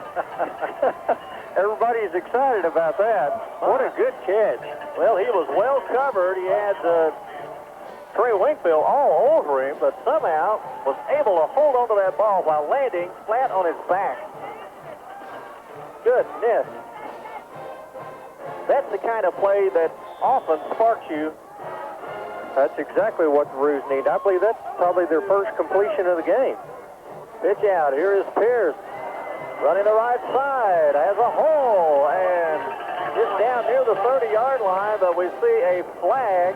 Everybody's excited about that. What a good catch. Well, he was well covered. He had Trey Winkfield all over him, but somehow was able to hold onto that ball while landing flat on his back. Goodness. That's the kind of play that often sparks you. That's exactly what the Roos need. I believe that's probably their first completion of the game. Pitch out. Here is Pierce. Running the right side. Has a hole. And just down near the 30-yard line, but we see a flag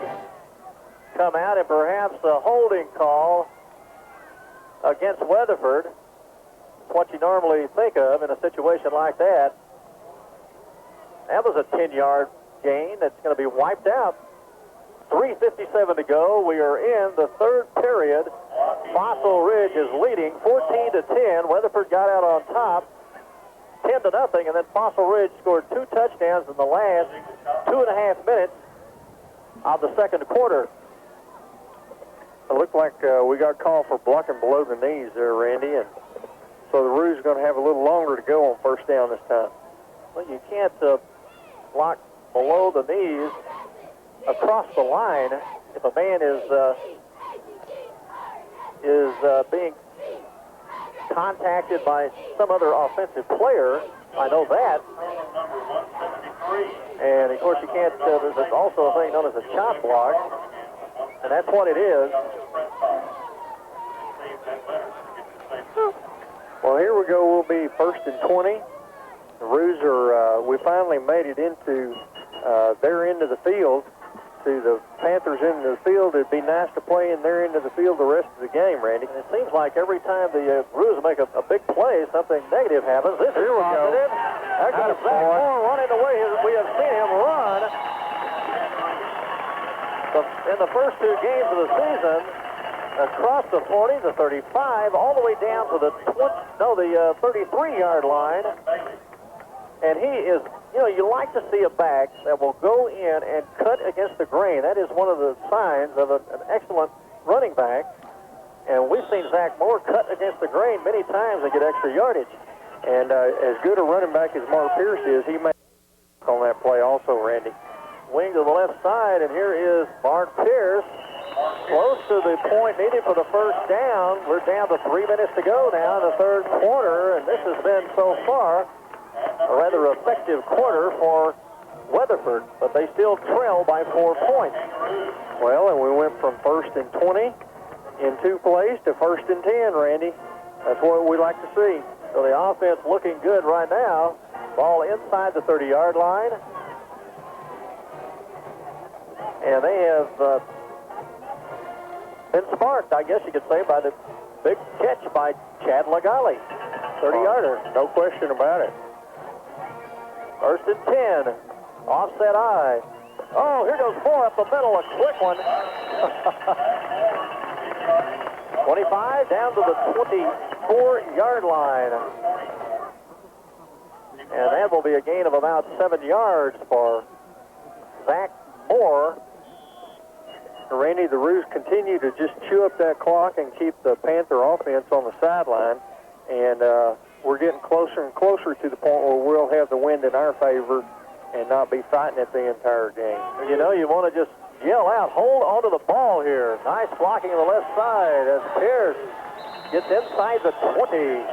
come out and perhaps a holding call against Weatherford. It's what you normally think of in a situation like that. That was a 10-yard gain that's going to be wiped out. 3:57 to go. We are in the third period. Fossil Ridge is leading 14-10. Weatherford got out on top 10-0, and then Fossil Ridge scored 2 touchdowns in the last 2.5 minutes of the second quarter. It looked like we got called for blocking below the knees there, Randy, and so the Roos are going to have a little longer to go on first down this time. Well, you can't block below the knees across the line if a man is being contacted by some other offensive player. I know that. And of course you can't, there's also a thing known as a chop block, and that's what it is. Well, here we go. We'll be 1st and 20. The Roos are, we finally made it into their end of the field. To the Panthers into the field, it'd be nice to play in their end of the field the rest of the game, Randy. And it seems like every time the Roos make a big play, something negative happens. This is positive. There goes Zach Moore running the way we have seen him run. in the first two games of the season, across the 40, the 35, all the way down to the 33-yard line. And he is, you know, you like to see a back that will go in and cut against the grain. That is one of the signs of an excellent running back. And we've seen Zach Moore cut against the grain many times and get extra yardage. And as good a running back as Mark Pierce is, he may on that play also, Randy. Wing to the left side, and here is Mark Pierce. Close to the point needed for the first down. We're down to 3 minutes to go now in the third quarter, and this has been so far a rather effective quarter for Weatherford, but they still trail by 4 points. Well, and we went from 1st and 20 in 2 plays to 1st and 10, Randy. That's what we like to see. So the offense looking good right now. Ball inside the 30-yard line. And they have been sparked, I guess you could say, by the big catch by Chad Lagali. 30-yarder, no question about it. 1st and 10. Offset eye. Oh, here goes Moore up the middle, a quick one. 25 down to the 24-yard line. And that will be a gain of about 7 yards for Zach Moore. Randy, the Roos continue to just chew up that clock and keep the Panther offense on the sideline. And we're getting closer and closer to the point where we'll have the wind in our favor and not be fighting it the entire game. You know, you want to just yell out, hold onto the ball here. Nice blocking on the left side as Pierce gets inside the 20.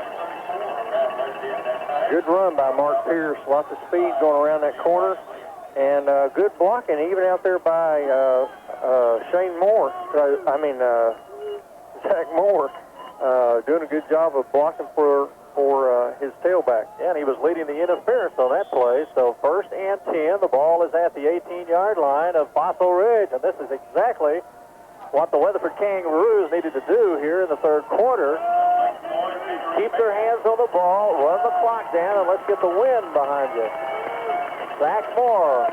Good run by Mark Pierce. Lots of speed going around that corner. And good blocking even out there by Shane Moore. Zach Moore doing a good job of blocking for his tailback. Yeah, and he was leading the interference on that play. So 1st and 10. The ball is at the 18-yard line of Fossil Ridge. And this is exactly what the Weatherford Kangaroos needed to do here in the third quarter. Keep their hands on the ball, run the clock down, and let's get the wind behind you. Zach Moore,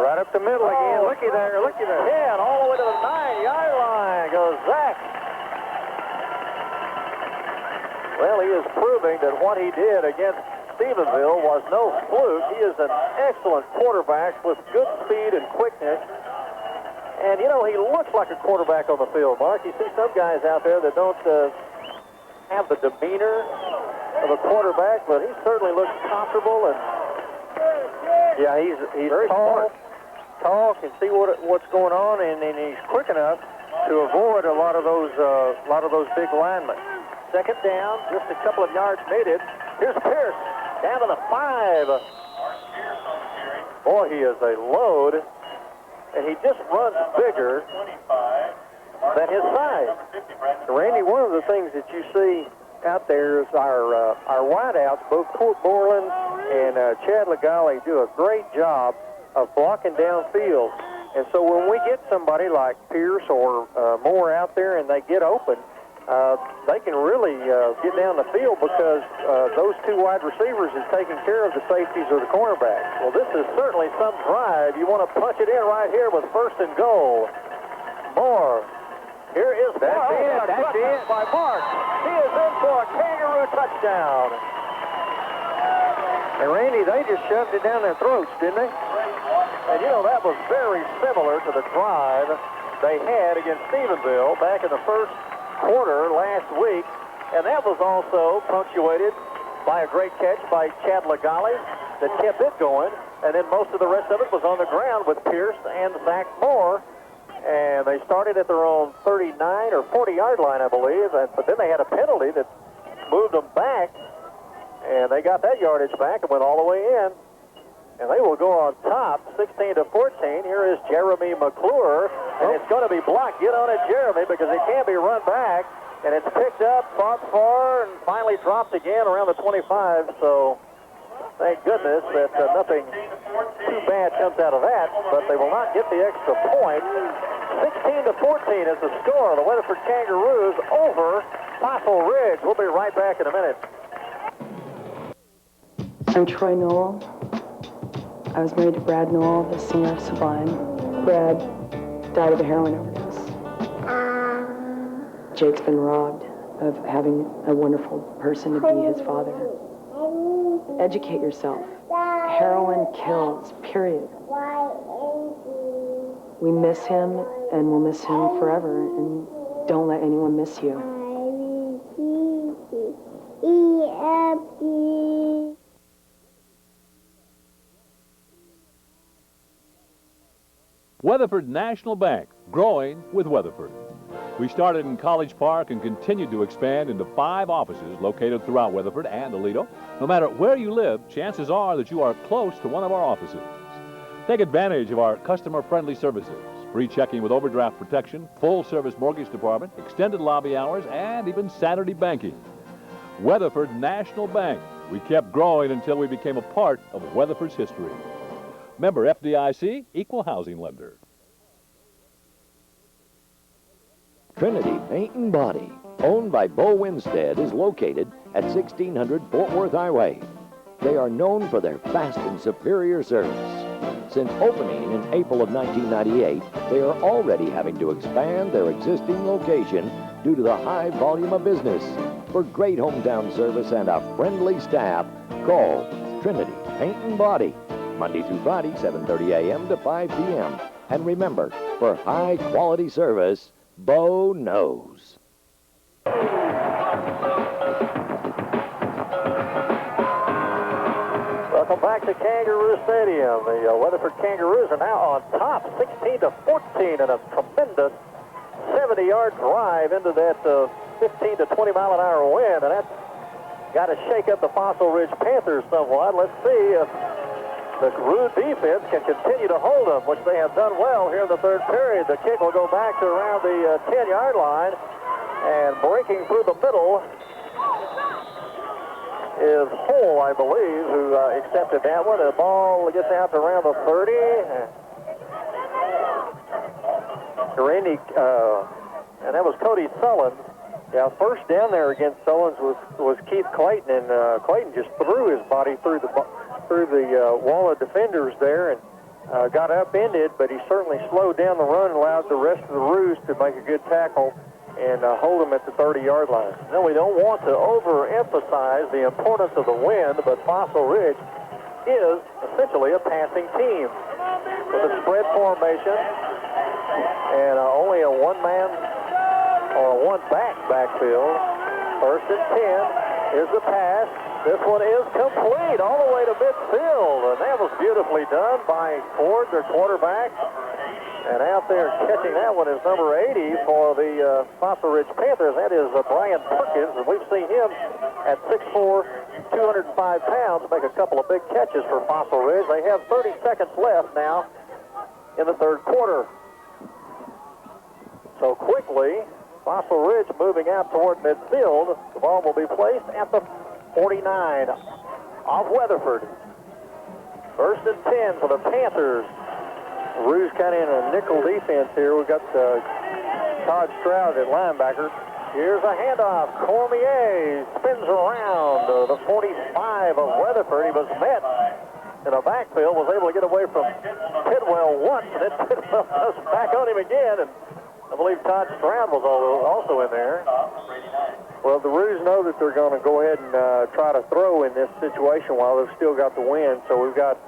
right up the middle again. Looky there. 10, all the way to the 9-yard line goes Zach. Well, he is proving that what he did against Stephenville was no fluke. He is an excellent quarterback with good speed and quickness. And, you know, he looks like a quarterback on the field, Mark. You see some guys out there that don't have the demeanor of a quarterback, but he certainly looks comfortable. And yeah, he's very tall, can see what's going on, and he's quick enough to avoid a lot of those big linemen. Second down, just a couple of yards needed. Here's Pierce down to the 5. Boy, he is a load, and he just runs bigger than his size. Randy, one of the things that you see out there is our wideouts, both Court Borland and Chad Lagali, do a great job of blocking downfield. And so when we get somebody like Pierce or Moore out there and they get open, they can really get down the field because those two wide receivers is taking care of the safeties or the cornerbacks. Well, this is certainly some drive. You want to punch it in right here with 1st and goal. Moore. Here is Moore. That's it. By Mark. He is in for a Kangaroo touchdown. And Randy, they just shoved it down their throats, didn't they? And you know, that was very similar to the drive they had against Stephenville back in the first quarter last week. And that was also punctuated by a great catch by Chad Lagali that kept it going. And then most of the rest of it was on the ground with Pierce and Zach Moore. And they started at their own 39 or 40-yard line, I believe. But then they had a penalty that moved them back. And they got that yardage back and went all the way in. And they will go on top, 16-14. Here is Jeremy McClure. And it's going to be blocked. Get on it, Jeremy, because it can't be run back. And it's picked up, fought for, and finally dropped again around the 25. So thank goodness that nothing too bad comes out of that. But they will not get the extra point. 16-14 is the score. The Weatherford Kangaroos over Fossil Ridge. We'll be right back in a minute. I'm Troy Nowell. I was married to Brad Nowell, the singer of Sublime. Brad died of a heroin overdose. Jake's been robbed of having a wonderful person to be his father. Educate yourself. Heroin kills, period. We miss him, and we'll miss him forever, and don't let anyone miss you. Weatherford National Bank, growing with Weatherford. We started in College Park and continued to expand into 5 offices located throughout Weatherford and Aledo. No matter where you live, chances are that you are close to one of our offices. Take advantage of our customer-friendly services. Free checking with overdraft protection, full-service mortgage department, extended lobby hours, and even Saturday banking. Weatherford National Bank. We kept growing until we became a part of Weatherford's history. Member FDIC, equal housing lender. Trinity Paint and Body, owned by Bo Winstead, is located at 1600 Fort Worth Highway. They are known for their fast and superior service. Since opening in April of 1998, they are already having to expand their existing location due to the high volume of business. For great hometown service and a friendly staff, call Trinity Paint and Body, Monday through Friday, 7:30 a.m. to 5 p.m. And remember, for high-quality service, Bo knows. Welcome back to Kangaroo Stadium. The Weatherford Kangaroos are now on top, 16-14, in a tremendous 70-yard drive into that 15 to 20 mile an hour wind, and that's got to shake up the Fossil Ridge Panthers somewhat. Let's see if the Rue defense can continue to hold them, which they have done well here in the third period. The kick will go back to around the 10-yard line, and breaking through the middle is Hull, I believe, who accepted that one. The ball gets out to around the 30. And that was Cody Sullins. Yeah, first down there against Sullins was Keith Clayton, and Clayton just threw his body through the wall of defenders there and got upended, but he certainly slowed down the run and allowed the rest of the Roos to make a good tackle and hold them at the 30-yard line. Now, we don't want to overemphasize the importance of the wind, but Fossil Ridge is essentially a passing team with a spread formation and only a one-man or a one-back backfield. First and 10 is the pass. This one is complete all the way to midfield, and that was beautifully done by Ford, their quarterback. And out there catching that one is number 80 for the Fossil Ridge Panthers. That is Brian Perkins, and we've seen him at 6'4", 205 pounds, make a couple of big catches for Fossil Ridge. They have 30 seconds left now in the third quarter. So quickly, Fossil Ridge moving out toward midfield. The ball will be placed at the 49 of Weatherford. First and 10 for the Panthers. Roos kind of in a nickel defense here. We've got Todd Stroud at linebacker. Here's a handoff. Cormier spins around the 45 of Weatherford. He was met in a backfield, was able to get away from Tidwell once, and then Tidwell was back on him again, and I believe Todd Stroud was also in there. Well, the Roos know that they're going to go ahead and try to throw in this situation while they've still got the wind, so we've got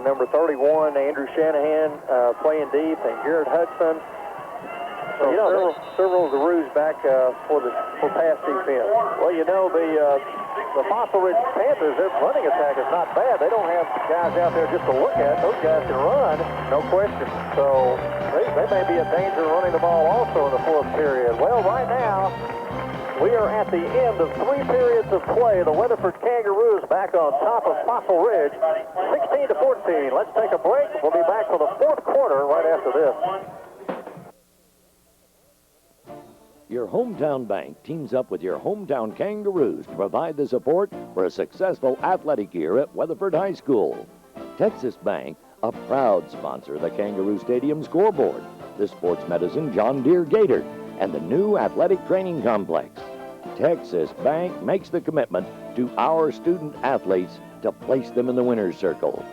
number 31, Andrew Shanahan, playing deep, and Garrett Hudson. So, you know, several of the Roos back for pass defense. Well, you know, the Fossil Ridge Panthers, their running attack is not bad. They don't have guys out there just to look at. Those guys can run, no question. So they may be a danger running the ball also in the fourth period. Well, right now, we are at the end of 3 periods of play. The Weatherford Kangaroos back on top of Fossil Ridge, 16-14. Let's take a break. We'll be back for the fourth quarter right after this. Your hometown bank teams up with your hometown Kangaroos to provide the support for a successful athletic year at Weatherford High School. Texas Bank, a proud sponsor of the Kangaroo Stadium scoreboard, the Sports Medicine John Deere Gator, and the new athletic training complex. Texas Bank makes the commitment to our student athletes to place them in the winner's circle.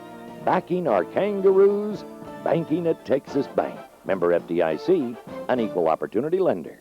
Backing our Kangaroos, banking at Texas Bank. Member FDIC, an equal opportunity lender.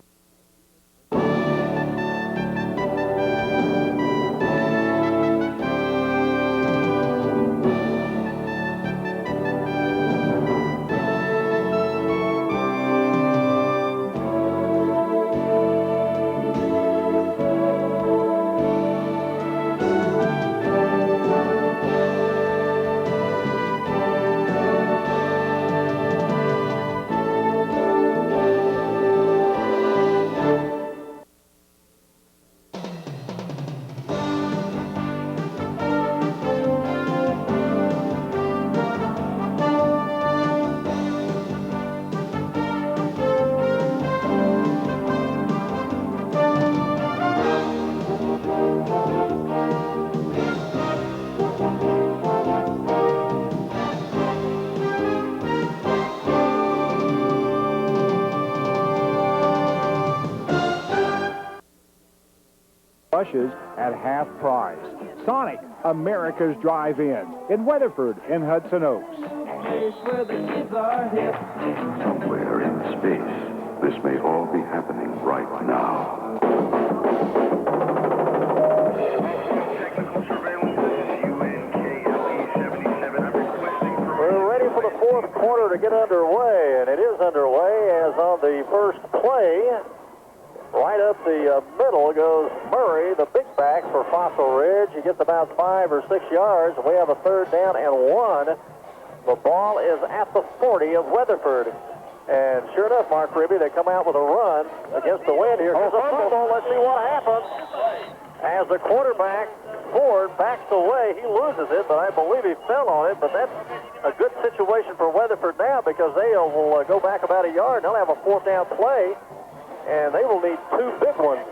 Brushes at half price. Sonic, America's Drive-In in Weatherford in Hudson Oaks. Somewhere in space, this may all be happening right now. We're ready for the fourth quarter to get underway, and it is underway as on the first play. Right up the middle goes Murray, the big back for Fossil Ridge. He gets about 5 or 6 yards. We have a third down and 1. The ball is at the 40 of Weatherford. And sure enough, Mark Ribby, they come out with a run against the wind here. Here's a fumble. Let's see what happens. As the quarterback, Ford, backs away, he loses it, but I believe he fell on it. But that's a good situation for Weatherford now because they will go back about a yard. They'll have a fourth down play. And they will need 2 big ones.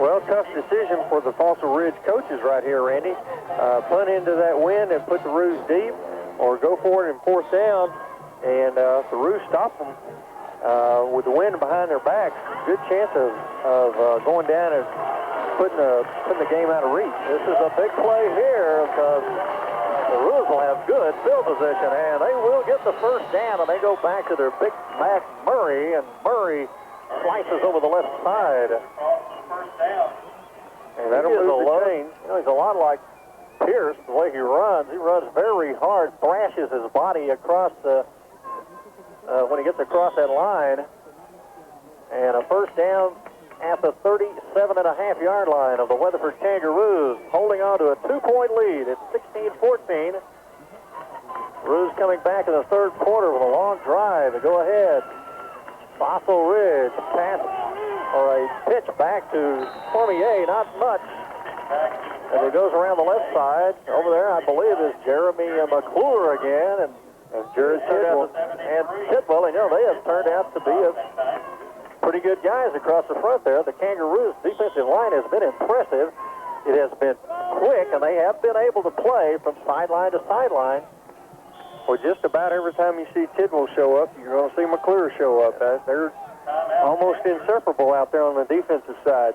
Well, tough decision for the Fossil Ridge coaches right here, Randy. Punt into that wind and put the Roos deep, or go for it in fourth down. And if the Roos stop them with the wind behind their backs, good chance of going down and putting the game out of reach. This is a big play here because the Roos will have good field position, and they will get the first down, and they go back to their big back, Murray, and Murray slices over the left side. And that'll move the chain. You know, he's a lot like Pierce, the way he runs. He runs very hard, thrashes his body across when he gets across that line. And a first down at the 37.5-yard line of the Weatherford Kangaroos, holding on to a 2-point lead. It's 16-14. Roos coming back in the third quarter with a long drive to go ahead. Fossil Ridge pass or a pitch back to Cormier, not much. As it goes around the left side, over there I believe is Jeremy McClure again, and Jared Tidwell and Tidwell. You know, they have turned out to be pretty good guys across the front there. The Kangaroos defensive line has been impressive. It has been quick, and they have been able to play from sideline to sideline. Well, just about every time you see Tidwell show up, you're going to see McClure show up. They're almost inseparable out there on the defensive side.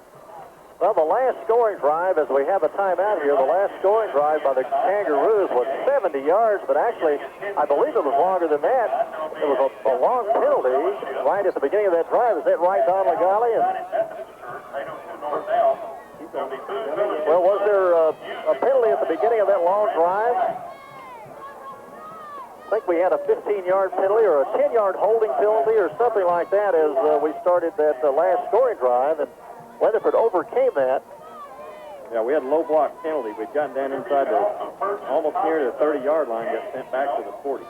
Well, the last scoring drive, as we have a timeout here, the last scoring drive by the Kangaroos was 70 yards, but actually, I believe it was longer than that. It was a long penalty right at the beginning of that drive. Is that right, Don Legale? Well, was there a penalty at the beginning of that long drive? I think we had a 15-yard penalty or a 10-yard holding penalty or something like that as we started that last scoring drive, and Weatherford overcame that. Yeah, we had a low block penalty. We'd gotten down inside almost near the 30-yard line, got sent back to the 40.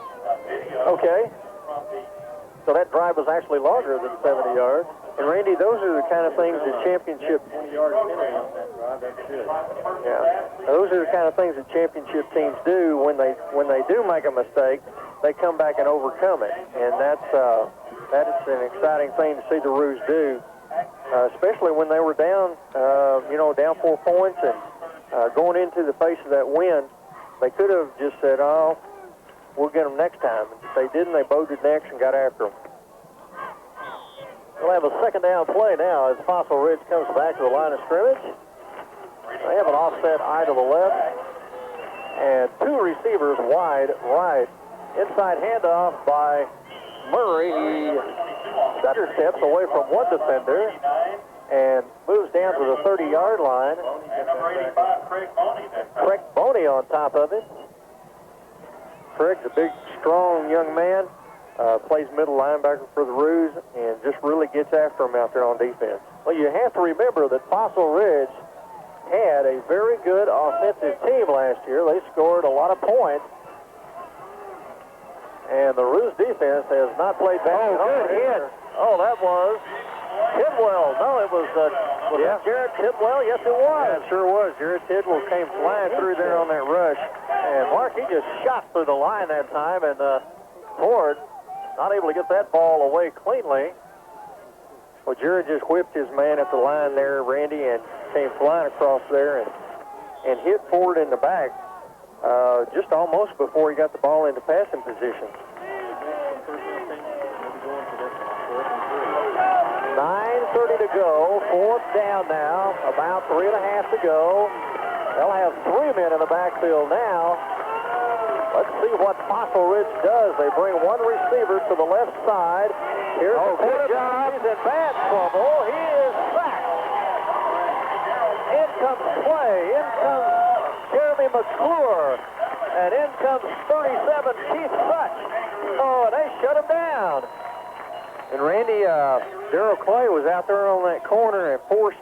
Okay. So that drive was actually longer than 70 yards. And Randy, those are the kind of things that championship... 20-yard penalty on that drive, that's good. Yeah, those are the kind of things that championship teams do. When they do make a mistake, they come back and overcome it. And that is an exciting thing to see the Roos do. Especially when they were down, down 4 points and going into the face of that wind. They could have just said, oh, we'll get them next time. If they didn't, they bowed it next and got after them. We'll have a second down play now as Fossil Ridge comes back to the line of scrimmage. They have an offset eye to the left and 2 receivers wide right. Inside handoff by Murray. He stutter steps away from one defender and moves down to the 30-yard line. Craig Boney on top of him. Craig's a big, strong young man. Plays middle linebacker for the Roos and just really gets after him out there on defense. Well, you have to remember that Fossil Ridge had a very good offensive team last year. They scored a lot of points. And the Roos defense has not played back. Oh, good hit. Oh, that was Tidwell. No, it was it Jared Tidwell? Yes, it was. Yeah, it sure was. Jared Tidwell came flying through there on that rush. And Mark, he just shot through the line that time. And Ford not able to get that ball away cleanly. Well, Jared just whipped his man at the line there, Randy, and came flying across there and hit Ford in the back just almost before he got the ball into passing position. 9:30 to go, fourth down now, about 3.5 to go. They'll have 3 men in the backfield now. Let's see what Fossil Ridge does. They bring one receiver to the left side. Here's the quarterback. He's in bad trouble. He is sacked. In comes Clay. In comes Jeremy McClure. And in comes 37, Keith Such. Oh, and they shut him down. And Randy, Darrell Clay was out there on that corner and forced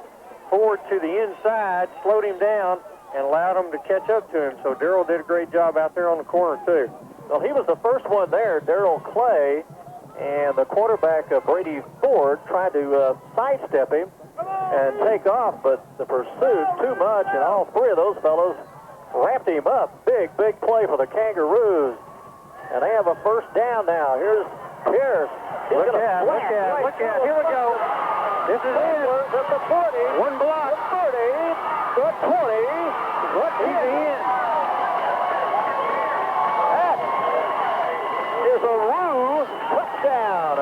Ford to the inside, slowed him down, and allowed him to catch up to him. So Darrell did a great job out there on the corner, too. Well, he was the first one there, Darrell Clay, and the quarterback, Brady Ford, tried to sidestep him and take off, but the pursuit too much, and all three of those fellows wrapped him up. Big, big play for the Kangaroos. And they have a first down now. Here's Pierce. Look at. Here we go. This is it. At the 40. One block. The 30. The 20. What is in? That is a Roos touchdown.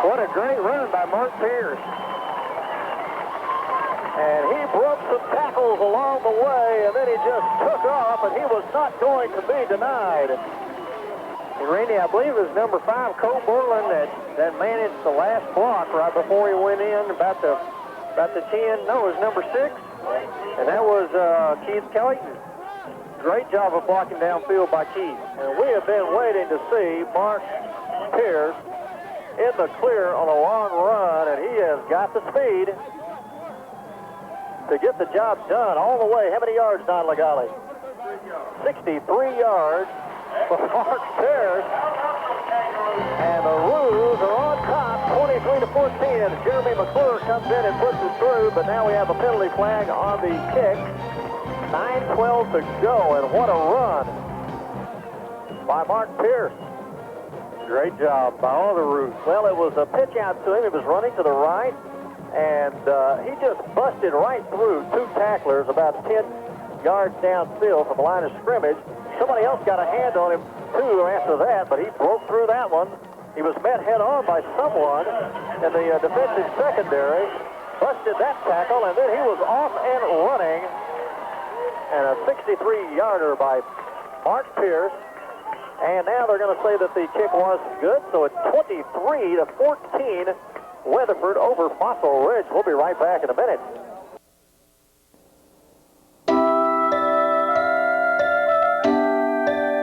What a great run by Mark Pierce. And he broke some tackles along the way, and then he just took off, and he was not going to be denied. And Randy, I believe it was number 5, Cole Borland, that managed the last block right before he went in, about the 10. No, it was number 6, and that was Keith Kelly. Great job of blocking downfield by Keith. And we have been waiting to see Mark Pierce in the clear on a long run, and he has got the speed to get the job done all the way. How many yards, Don Legale? 63 yards for Mark Pierce. And the Roos are on top, 23-14, and Jeremy McClure comes in and puts it through, but now we have a penalty flag on the kick. 9:12 to go, and what a run by Mark Pierce. Great job by all the Roos. Well, it was a pitch out to him. He was running to the right, and he just busted right through 2 tacklers about 10 yards downfield from the line of scrimmage. Somebody else got a hand on him, too, after that, but he broke through that one. He was met head-on by someone in the defensive secondary, busted that tackle, and then he was off and running. And a 63-yarder by Mark Pierce. And now they're going to say that the kick wasn't good, so it's 23-14. Weatherford over Fossil Ridge. We'll be right back in a minute.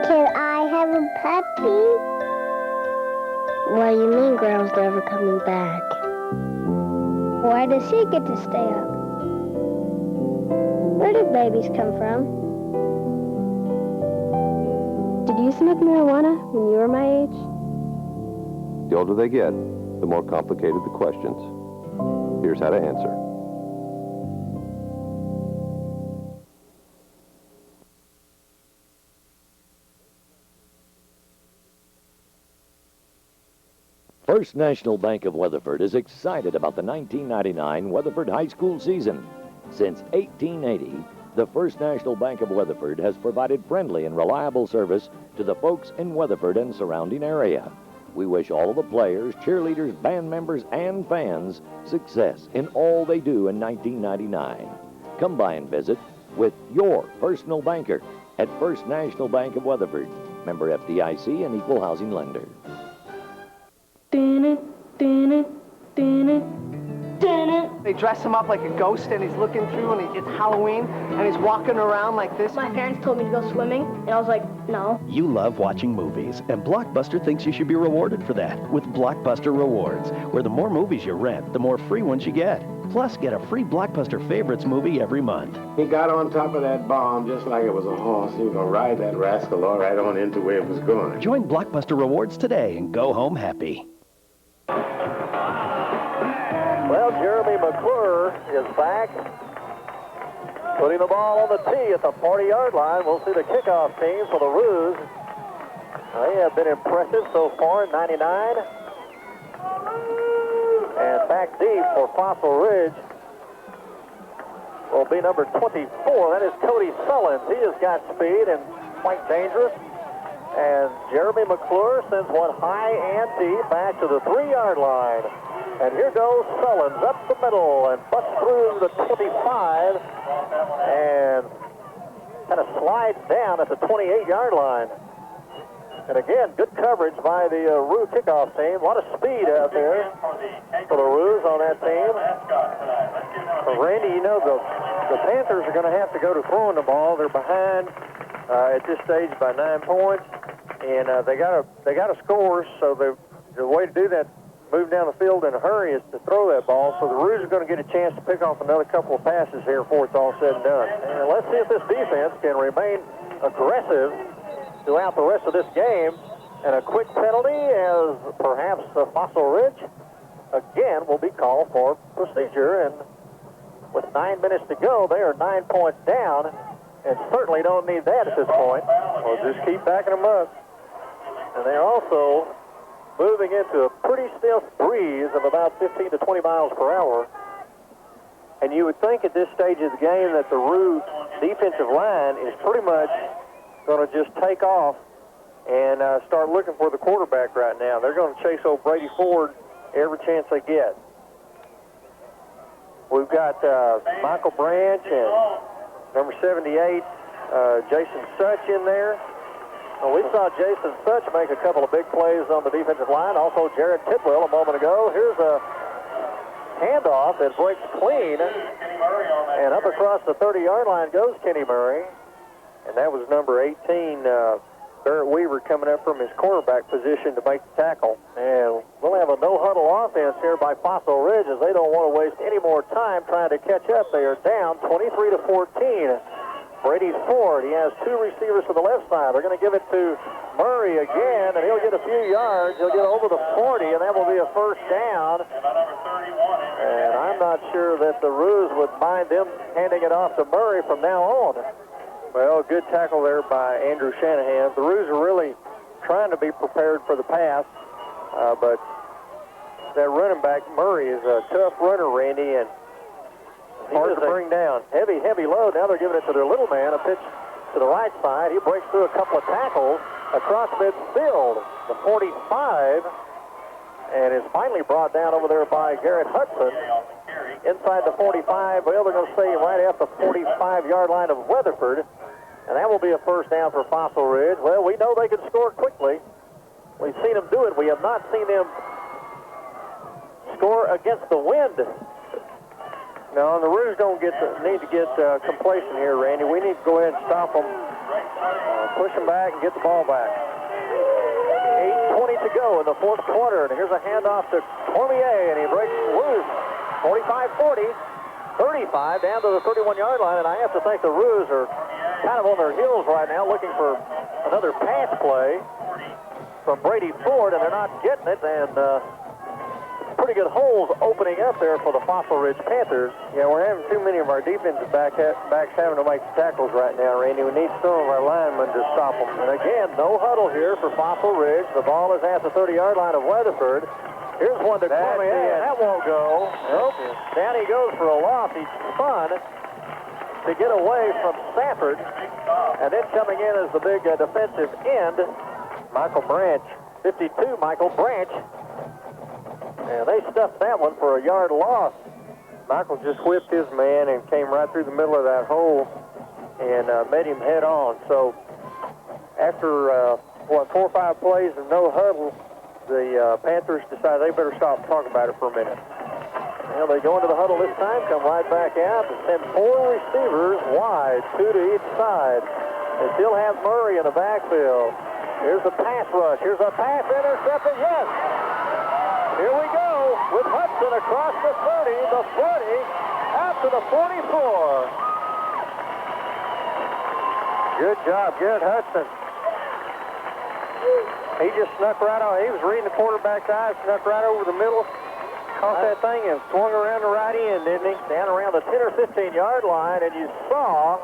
Can I have a puppy? What do you mean Ground's never coming back? Why does he get to stay up? Where do babies come from? Did you smoke marijuana when you were my age? The older they get, the more complicated the questions. Here's how to answer. First National Bank of Weatherford is excited about the 1999 Weatherford High School season. Since 1880, the First National Bank of Weatherford has provided friendly and reliable service to the folks in Weatherford and surrounding area. We wish all of the players, cheerleaders, band members, and fans success in all they do in 1999. Come by and visit with your personal banker at First National Bank of Weatherford. Member FDIC, an equal housing lender. They dress him up like a ghost, and he's looking through, and it's Halloween, and he's walking around like this. My parents told me to go swimming, and I was like, no. You love watching movies, and Blockbuster thinks you should be rewarded for that with Blockbuster Rewards, where the more movies you rent, the more free ones you get. Plus, get a free Blockbuster Favorites movie every month. He got on top of that bomb just like it was a horse. He was going to ride that rascal all right on into where it was going. Join Blockbuster Rewards today and go home happy. Well, Jeremy McClure is back, putting the ball on the tee at the 40-yard line. We'll see the kickoff team for the Roos. They have been impressive so far, 99. And back deep for Fossil Ridge will be number 24. That is Cody Sullins. He has got speed and quite dangerous. And Jeremy McClure sends one high ante back to the 3-yard line. And here goes Sullins up the middle and busts through the 25 and kind of slides down at the 28-yard line. And again, good coverage by the Roo kickoff team. A lot of speed out there for the Roos on that team. Well, Randy, you know the Panthers are going to have to go to throwing the ball. They're behind at this stage by 9 points, and they got to score. So the way to do that, move down the field in a hurry, is to throw that ball. So the Roos are going to get a chance to pick off another couple of passes here before it's all said and done. And let's see if this defense can remain aggressive throughout the rest of this game. And a quick penalty, as perhaps Fossil Ridge again will be called for procedure. And with 9 minutes to go, they are 9 points down, and certainly don't need that at this point. Well, just keep backing them up. And they're also moving into a pretty stiff breeze of about 15 to 20 miles per hour. And you would think at this stage of the game that the Roo defensive line is pretty much going to just take off and start looking for the quarterback right now. They're going to chase old Brady Ford every chance they get. We've got Michael Branch and number 78, Jason Such in there. Well, we saw Jason Such make a couple of big plays on the defensive line. Also, Jared Tidwell a moment ago. Here's a handoff that breaks clean. And up across the 30-yard line goes Kenny Murray. And that was number 18, Barrett Weaver, coming up from his quarterback position to make the tackle. And we'll have a no-huddle offense here by Fossil Ridge, as they don't want to waste any more time trying to catch up. They are down 23-14. Brady Ford, he has 2 receivers to the left side. They're going to give it to Murray again, and he'll get a few yards. He'll get over the 40, and that will be a first down. And I'm not sure that the Roos would mind them handing it off to Murray from now on. Well, good tackle there by Andrew Shanahan. The Roos are really trying to be prepared for the pass, but that running back, Murray, is a tough runner, Randy, and hard to bring down. Heavy load. Now they're giving it to their little man, a pitch to the right side. He breaks through a couple of tackles across midfield, the 45, and is finally brought down over there by Garrett Hudson. Inside the 45, well, they're going to stay right at the 45-yard line of Weatherford, and that will be a first down for Fossil Ridge. Well, we know they can score quickly. We've seen them do it. We have not seen them score against the wind. No, the Roos don't need to get complacent here, Randy. We need to go ahead and stop them, push them back, and get the ball back. 8:20 to go in the fourth quarter, and here's a handoff to Cormier, and he breaks loose. 45-40, 35 down to the 31-yard line, and I have to think the Roos are kind of on their heels right now, looking for another pass play from Brady Ford, and they're not getting it, and pretty good holes opening up there for the Fossil Ridge Panthers. Yeah, we're having too many of our defensive backs having to make tackles right now, Randy. We need some of our linemen to stop them. And again, no huddle here for Fossil Ridge. The ball is at the 30-yard line of Weatherford. Here's one to Cormier, and that won't go. Nope. Down he goes for a loss. He spun to get away from Stafford. And then coming in is the big defensive end, Michael Branch. 52, Michael Branch. And they stuffed that one for a yard loss. Michael just whipped his man and came right through the middle of that hole and met him head on. So after 4 or 5 plays and no huddle, the Panthers decide they better stop talking about it for a minute. Well, they go into the huddle this time, come right back out, and send 4 receivers wide, 2 to each side. They still have Murray in the backfield. Here's a pass rush. Here's a pass intercepted. Yes! Here we go with Hudson across the 30, the 40, out to the 44. Good job, Garrett Hudson. He just snuck right on. He was reading the quarterback's eyes, snuck right over the middle, caught that thing and swung around the right end, didn't he? Down around the 10 or 15-yard line, and you saw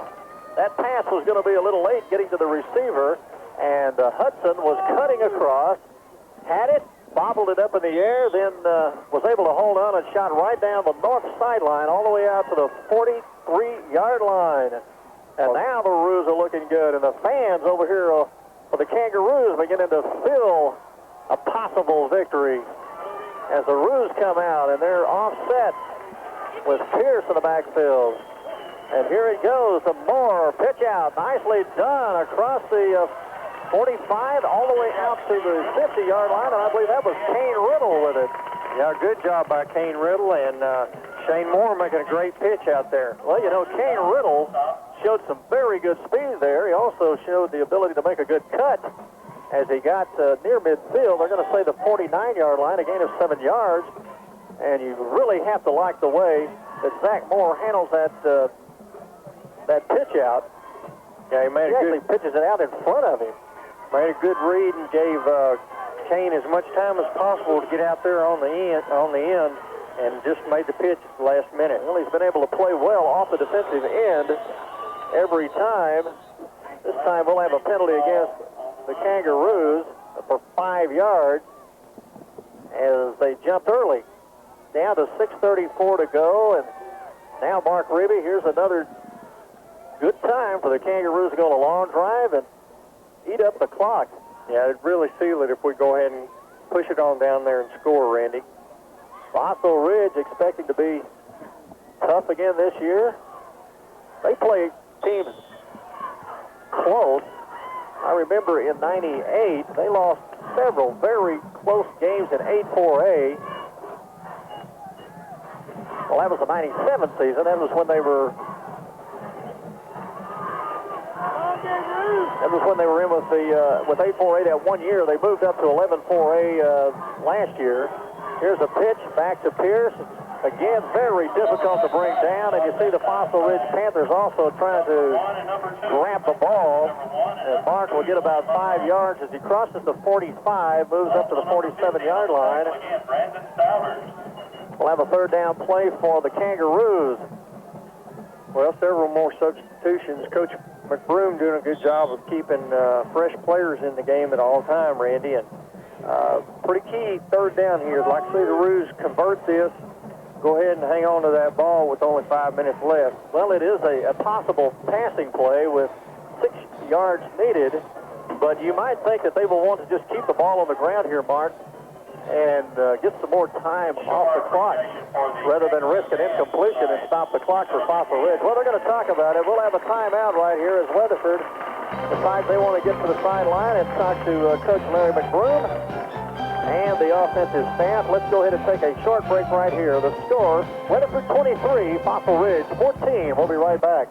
that pass was going to be a little late getting to the receiver, and Hudson was cutting across, had it, bobbled it up in the air, then was able to hold on and shot right down the north sideline all the way out to the 43-yard line. And now the Roos are looking good, and the fans over here for the Kangaroos beginning to feel a possible victory as the Roos come out, and they're offset with Pierce in the backfield. And here it goes, the Moore pitch out, nicely done across the 45 all the way out to the 50-yard line, and I believe that was Kane Riddle with it. Yeah, good job by Kane Riddle, and Shane Moore making a great pitch out there. Well, you know, Kane Riddle showed some very good speed there. He also showed the ability to make a good cut as he got near midfield. They're going to say the 49-yard line, a gain of 7 yards, and you really have to like the way that Zach Moore handles that pitch out. Yeah, he actually pitches it out in front of him. Made a good read and gave Kane as much time as possible to get out there on the end, and just made the pitch at the last minute. Well, he's been able to play well off the defensive end every time. This time we'll have a penalty against the Kangaroos for 5 yards as they jumped early. Down to 6:34 to go, and now Mark Ribby, here's another good time for the Kangaroos to go on a long drive and eat up the clock. Yeah, it'd really seal it if we go ahead and push it on down there and score, Randy. Fossil Ridge expecting to be tough again this year. They play teams close. I remember in '98, they lost several very close games in 8-4A. Well, that was the '97 season. That was when they were in with 8-4A that one year. They moved up to 11-4A last year. Here's a pitch back to Pierce. Again, very difficult to bring down, and you see the Fossil Ridge Panthers also trying to grab the ball. And Mark will get about 5 yards as he crosses the 45, moves up to the 47-yard line. We'll have a third down play for the Kangaroos. Well, several more substitutions. Coach McBroom doing a good job of keeping fresh players in the game at all time, Randy. And pretty key third down here. I'd like to see the Roos convert this. Go ahead and hang on to that ball with only 5 minutes left. Well, it is a possible passing play with 6 yards needed, but you might think that they will want to just keep the ball on the ground here, Mark, and get some more time off the clock rather than risk an incompletion and stop the clock for Fossil Ridge. Well, they're going to talk about it. We'll have a timeout right here as Weatherford decides they want to get to the sideline and talk to Coach Larry McBroom and the offensive staff. Let's go ahead and take a short break right here. The score, Weatherford 23, Fossil Ridge 14. We'll be right back.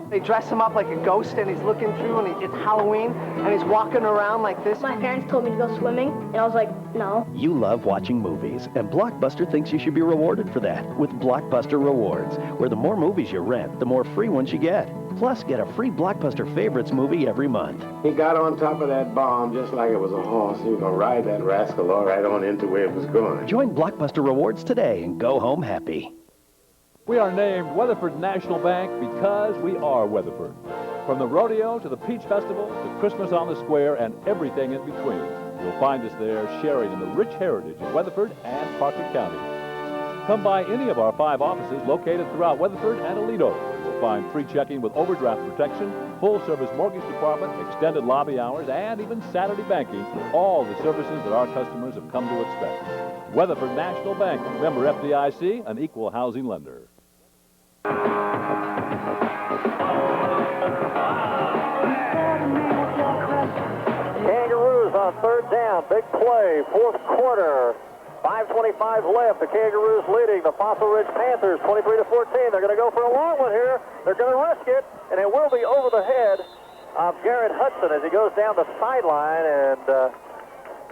They dress him up like a ghost, and he's looking through, and it's Halloween, and he's walking around like this. My parents told me to go swimming, and I was like, no. You love watching movies, and Blockbuster thinks you should be rewarded for that with Blockbuster Rewards, where the more movies you rent, the more free ones you get. Plus, get a free Blockbuster Favorites movie every month. He got on top of that bomb just like it was a horse. He was going to ride that rascal all right on into where it was going. Join Blockbuster Rewards today and go home happy. We are named Weatherford National Bank because we are Weatherford. From the rodeo to the Peach Festival to Christmas on the Square and everything in between, you'll find us there sharing in the rich heritage of Weatherford and Parker County. Come by any of our 5 offices located throughout Weatherford and Aledo. You'll find free checking with overdraft protection, full-service mortgage department, extended lobby hours, and even Saturday banking, all the services that our customers have come to expect. Weatherford National Bank, member FDIC, an equal housing lender. play, fourth quarter. 5:25 left. The Kangaroos leading the Fossil Ridge Panthers 23-14. They're going to go for a long one here. They're going to risk it, and it will be over the head of Garrett Hudson as he goes down the sideline. And,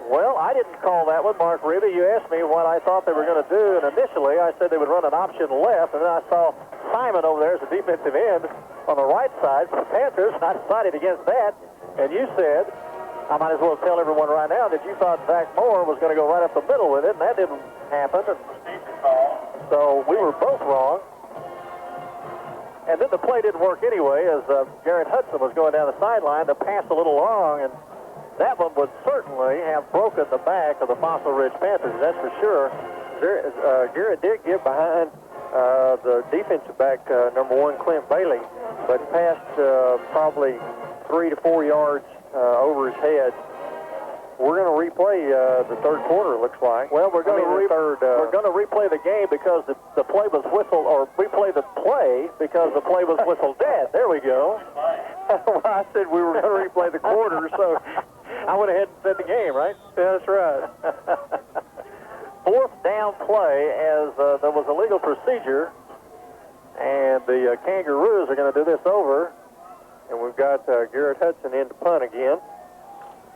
well, I didn't call that one, Mark Ribby. You asked me what I thought they were going to do, and initially I said they would run an option left, and then I saw Simon over there as a defensive end on the right side for the Panthers, and I decided against that. And you said, I might as well tell everyone right now that you thought Zach Moore was going to go right up the middle with it, and that didn't happen. And so we were both wrong. And then the play didn't work anyway as Garrett Hudson was going down the sideline to pass a little long, and that one would certainly have broken the back of the Fossil Ridge Panthers, that's for sure. Garrett did get behind the defensive back, number 1, Clint Bailey, but passed probably 3 to 4 yards over his head. We're going to replay the third quarter, it looks like. Well, we're going to replay the game because the play was whistled, or replay the play because the play was whistled dead. There we go. Well, I said we were going to replay the quarter, so I went ahead and said the game, right? Yeah, that's right. Fourth down play as there was a legal procedure, and the Kangaroos are going to do this over. And we've got Garrett Hudson in to punt again.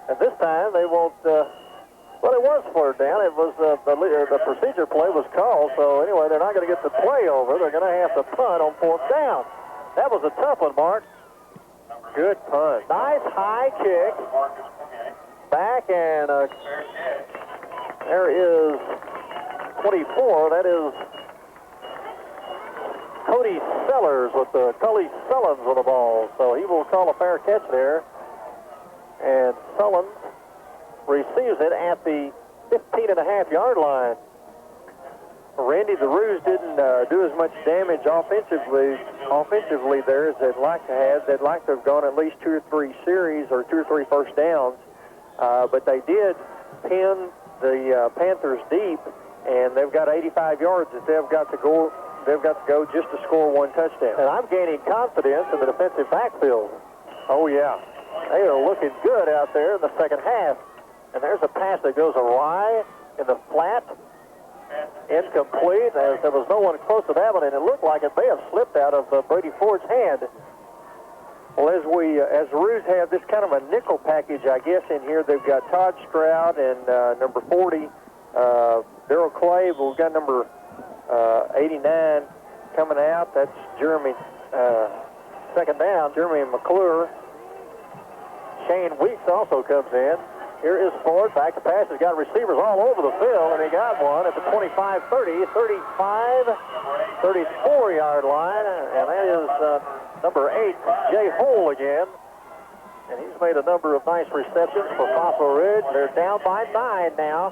And this time they won't, well, it was third down. It was the procedure play was called. So anyway, they're not going to get the play over. They're going to have to punt on fourth down. That was a tough one, Mark. Good punt. Nice high kick. Back, and there is 24. That is Cody Sellers with the Cully Sullins with the ball. So he will call a fair catch there. And Sullins receives it at the 15.5-yard line. Randy, the Roos didn't do as much damage offensively there as they'd like to have. They'd like to have gone at least 2 or 3 series or 2 or 3 first downs. But they did pin the Panthers deep, and they've got 85 yards that they've got to go just to score 1 touchdown. And I'm gaining confidence in the defensive backfield. Oh, yeah. They are looking good out there in the second half. And there's a pass that goes awry in the flat. Incomplete, as there was no one close to that one, and it looked like it may have slipped out of Brady Ford's hand. Well, as the Roos have this kind of a nickel package, I guess, in here, they've got Todd Stroud and number 40, Darrell Clay. We've got number 89 coming out. That's Jeremy, second down, Jeremy McClure. Shane Weeks also comes in. Here is Ford, back to pass. He's got receivers all over the field, and he got one at the 25, 30, 35, 34-yard line, and that is number 8, Jay Hole again. And he's made a number of nice receptions for Fossil Ridge. They're down by 9 now.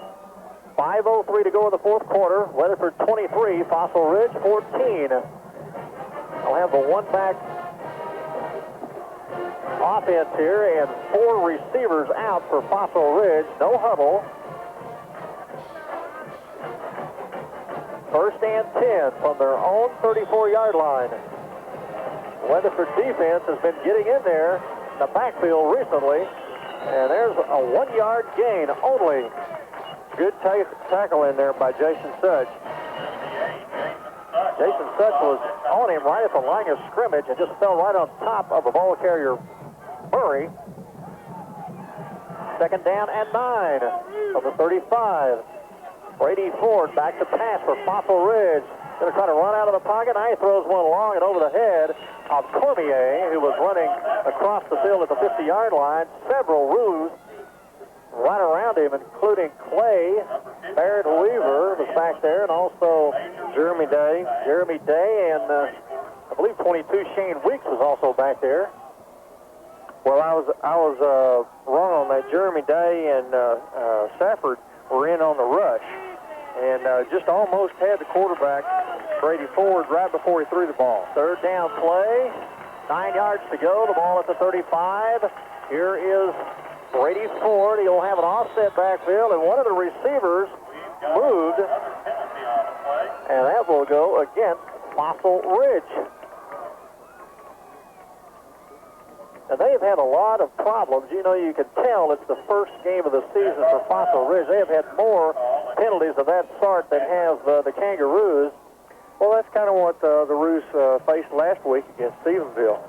5:03 to go in the fourth quarter. Weatherford 23, Fossil Ridge 14. They'll have the one-back offense here, and 4 receivers out for Fossil Ridge. No huddle. First and 10 from their own 34-yard line. Weatherford defense has been getting in there in the backfield recently, and there's a 1-yard gain only. Good tackle in there by Jason Such. Jason Such was on him right at the line of scrimmage and just fell right on top of the ball carrier Murray. Second down and 9 from the 35. Brady Ford back to pass for Fossil Ridge. Going to try to run out of the pocket. Now he throws one long and over the head of Cormier, who was running across the field at the 50-yard line. Several Roos right around him, including Clay. Barrett Weaver was back there, and also Jeremy Day, and I believe 22 Shane Weeks was also back there. Well, I was wrong on that. Jeremy Day and Safford were in on the rush, and just almost had the quarterback, Brady Ford, right before he threw the ball. Third down play, 9 yards to go. The ball at the 35. Here is Brady Ford. He'll have an offset backfield, and one of the receivers moved, and that will go against Fossil Ridge. And they've had a lot of problems. You know, you can tell it's the first game of the season for Fossil Ridge. They have had more penalties of that sort than have the Kangaroos. Well, that's kind of what the Roos faced last week against Stephenville.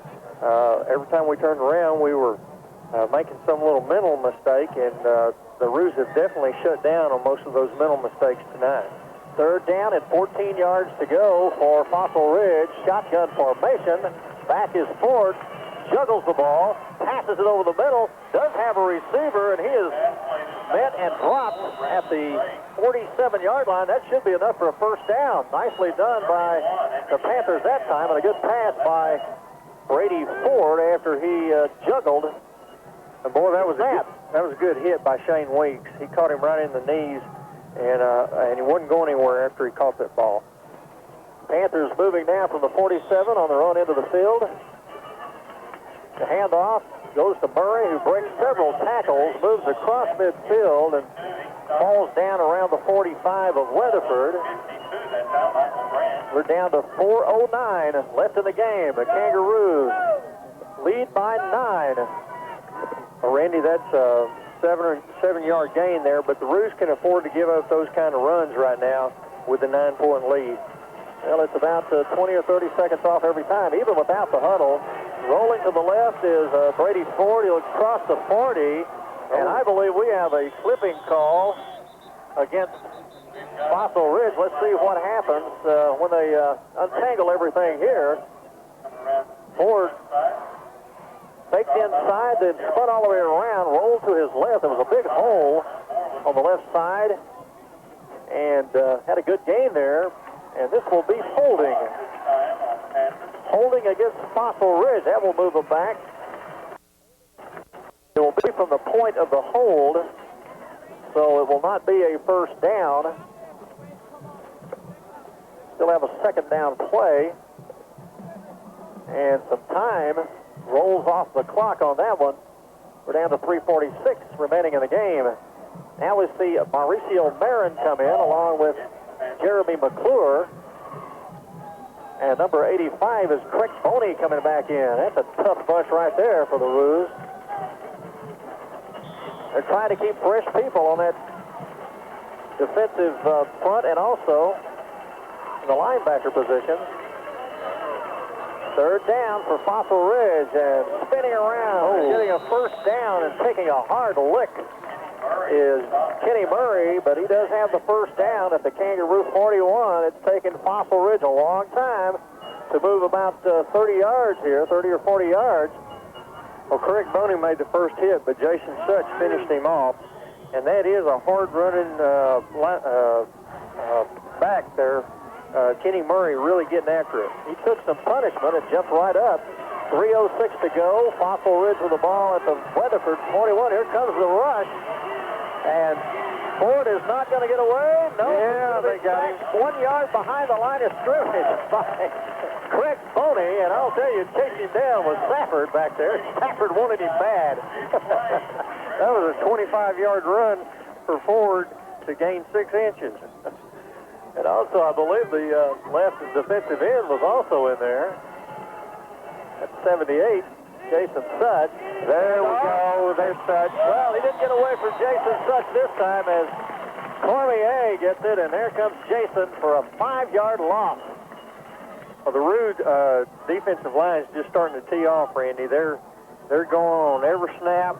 Every time we turned around, we were making some little mental mistake, and the Roos have definitely shut down on most of those mental mistakes tonight. Third down and 14 yards to go for Fossil Ridge. Shotgun formation. Back is Ford. Juggles the ball. Passes it over the middle. Does have a receiver, and he is met and dropped at the 47-yard line. That should be enough for a first down. Nicely done by the Panthers that time, and a good pass by Brady Ford after he juggled. And boy, that was a good hit by Shane Weeks. He caught him right in the knees, and he wasn't going anywhere after he caught that ball. Panthers moving now from the 47 on their own end of the field. The handoff goes to Murray, who breaks several tackles, moves across midfield, and falls down around the 45 of Weatherford. We're down to 4:09 left in the game. The Kangaroos lead by 9. Well, Randy, that's a 7-yard gain there, but the Roos can afford to give up those kind of runs right now with the 9-point lead. Well, it's about 20 or 30 seconds off every time, even without the huddle. Rolling to the left is Brady Ford. He'll cross the 40, and I believe we have a clipping call against Fossil Ridge. Let's see what happens when they untangle everything here. Ford faked inside, then spun all the way around, rolled to his left. There was a big hole on the left side, and had a good gain there. And this will be holding. Holding against Fossil Ridge. That will move them back. It will be from the point of the hold, so it will not be a first down. Still have a second down play. And some time rolls off the clock on that one. We're down to 3:46 remaining in the game. Now we see Mauricio Marin come in along with Jeremy McClure. And number 85 is Craig Boney coming back in. That's a tough bunch right there for the Roos. They're trying to keep fresh people on that defensive front and also in the linebacker position. Third down for Fossil Ridge, and spinning around, getting a first down and taking a hard lick is Kenny Murray, but he does have the first down at the Kangaroo 41. It's taken Fossil Ridge a long time to move about 30 yards here, 30 or 40 yards. Well, Craig Boney made the first hit, but Jason Such finished him off. And that is a hard-running back there. Kenny Murray really getting after it. He took some punishment and jumped right up. 3:06 to go. Fossil Ridge with the ball at the Weatherford 41. Here comes the rush. And Ford is not going to get away. No, yeah, they got him 1 yard behind the line of scrimmage by Craig Boney. And I'll tell you, chasing him down was Stafford back there. Stafford wanted him bad. That was a 25-yard run for Ford to gain 6 inches. And also, I believe the left defensive end was also in there. At 78, Jason Such. There we go. There's Such. Well, he didn't get away from Jason Such this time as Cormier gets it, and there comes Jason for a 5-yard loss. Well, the Rude defensive line is just starting to tee off, Randy. They're going on every snap,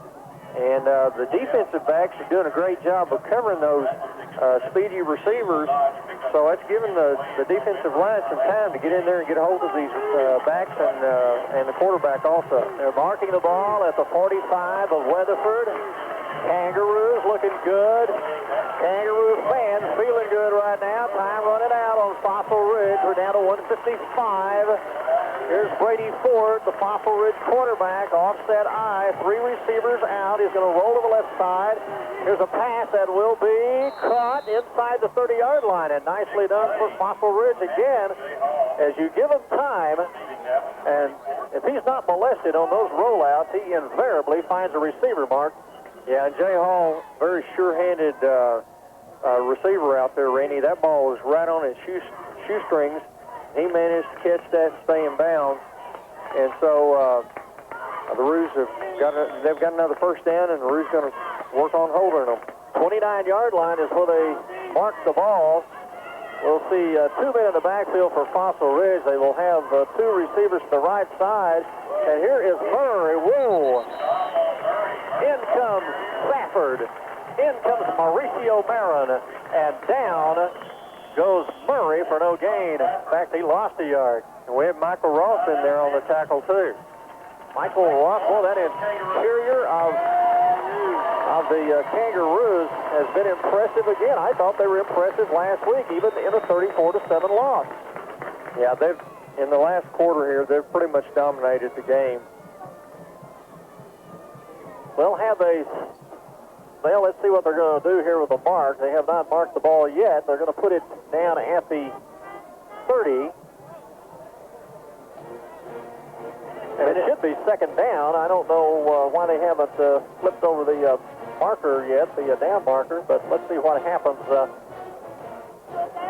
and the defensive backs are doing a great job of covering those speedy receivers. So that's giving the defensive line some time to get in there and get a hold of these backs and the quarterback also. They're marking the ball at the 45 of Weatherford. Kangaroos looking good. Kangaroo fans feeling good right now. Time running out on Fossil Ridge. We're down to 1:55. Here's Brady Ford, the Fossil Ridge quarterback. Offset eye, 3 receivers out. He's going to roll to the left side. Here's a pass that will be caught inside the 30-yard line. And nicely done for Fossil Ridge again. As you give him time, and if he's not molested on those rollouts, he invariably finds a receiver, Mark. Yeah, and Jay Hall, very sure-handed receiver out there, Randy. That ball was right on his shoestrings. He managed to catch that and stay in bounds. And so The Roos they've got another first down, and the Roos going to work on holding them. 29-yard line is where they mark the ball. We'll see 2 men in the backfield for Fossil Ridge. They will have 2 receivers to the right side. And here is Murray. Whoa! In comes Safford. In comes Mauricio Marin. And down goes Murray for no gain. In fact, he lost a yard. And we have Michael Ross in there on the tackle, too. Michael Ross, well, that interior of the Kangaroos has been impressive again. I thought they were impressive last week, even in a 34-7 loss. Yeah, they've in the last quarter here, they've pretty much dominated the game. Well, let's see what they're going to do here with the mark. They have not marked the ball yet. They're going to put it down at the 30. And it should be second down. I don't know why they haven't flipped over the marker yet, the down marker, but let's see what happens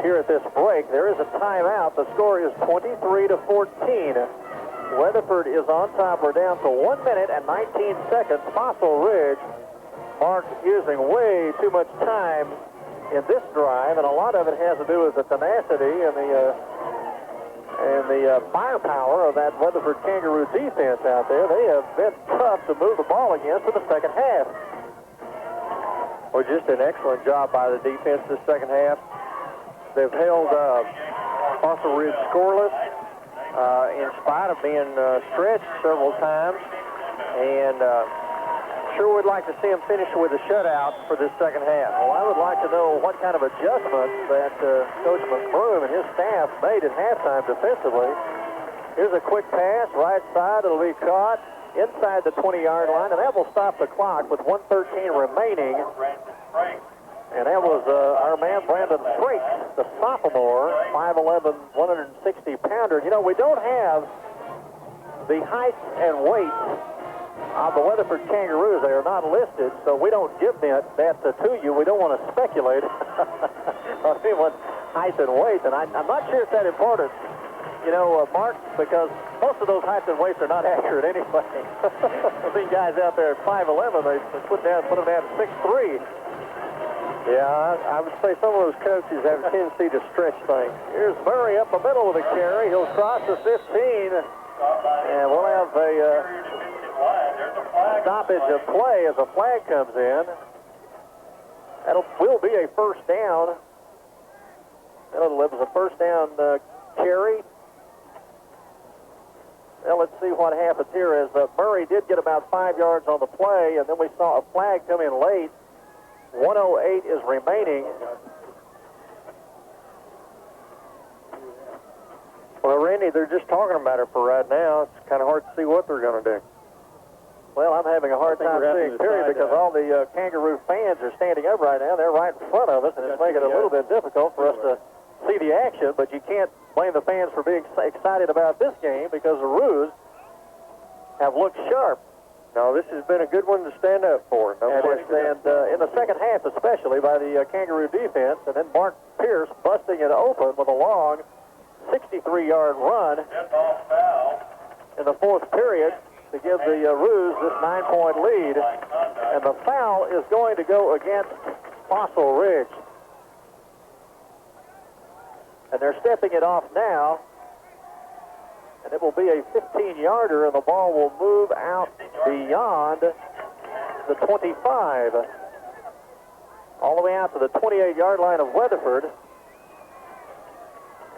here at this break. There is a timeout. The score is 23-14. Weatherford is on top. We're down to 1 minute and 19 seconds. Fossil Ridge, Mark using way too much time in this drive, and a lot of it has to do with the tenacity and the firepower of that Weatherford Kangaroo defense out there. They have been tough to move the ball against in the second half. Well, just an excellent job by the defense this second half. They've held Fossil Ridge scoreless in spite of being stretched several times. And sure would like to see them finish with a shutout for this second half. Well, I would like to know what kind of adjustments that Coach McBroom and his staff made at halftime defensively. Here's a quick pass, right side. It'll be caught inside the 20-yard line, and that will stop the clock with 1:13 remaining. And that was our man, Brandon Frakes, the sophomore, 5'11", 160-pounder. You know, we don't have the height and weight of the Weatherford Kangaroos. They are not listed, so we don't give that to you. We don't want to speculate on anyone's height and weight, and I'm not sure it's that important, you know, Mark, because most of those heights and weights are not accurate anyway. I've seen guys out there at 5'11", they put them down to 6'3". Yeah, I would say some of those coaches have a tendency to stretch things. Here's Murray up the middle with a carry. He'll cross the 15, and we'll have a stoppage of play as a flag comes in. That will be a first down. It was a first down carry. Well, let's see what happens here as Murray did get about 5 yards on the play, and then we saw a flag come in late. 1:08 is remaining. Well, Randy, they're just talking about it for right now. It's kind of hard to see what they're going to do. Well, I'm having a hard time seeing, period, because all the Kangaroo fans are standing up right now. They're right in front of us, and it's making it a little bit difficult for us to see the action, but you can't blame the fans for being excited about this game because the Roos have looked sharp. No, this has been a good one to stand up for. No question. And in the second half, especially by the Kangaroo defense, and then Mark Pierce busting it open with a long 63-yard run in the fourth period to give the Roos this 9-point lead. And the foul is going to go against Fossil Ridge. And they're stepping it off now. And it will be a 15-yarder, and the ball will move out beyond the 25. All the way out to the 28-yard line of Weatherford.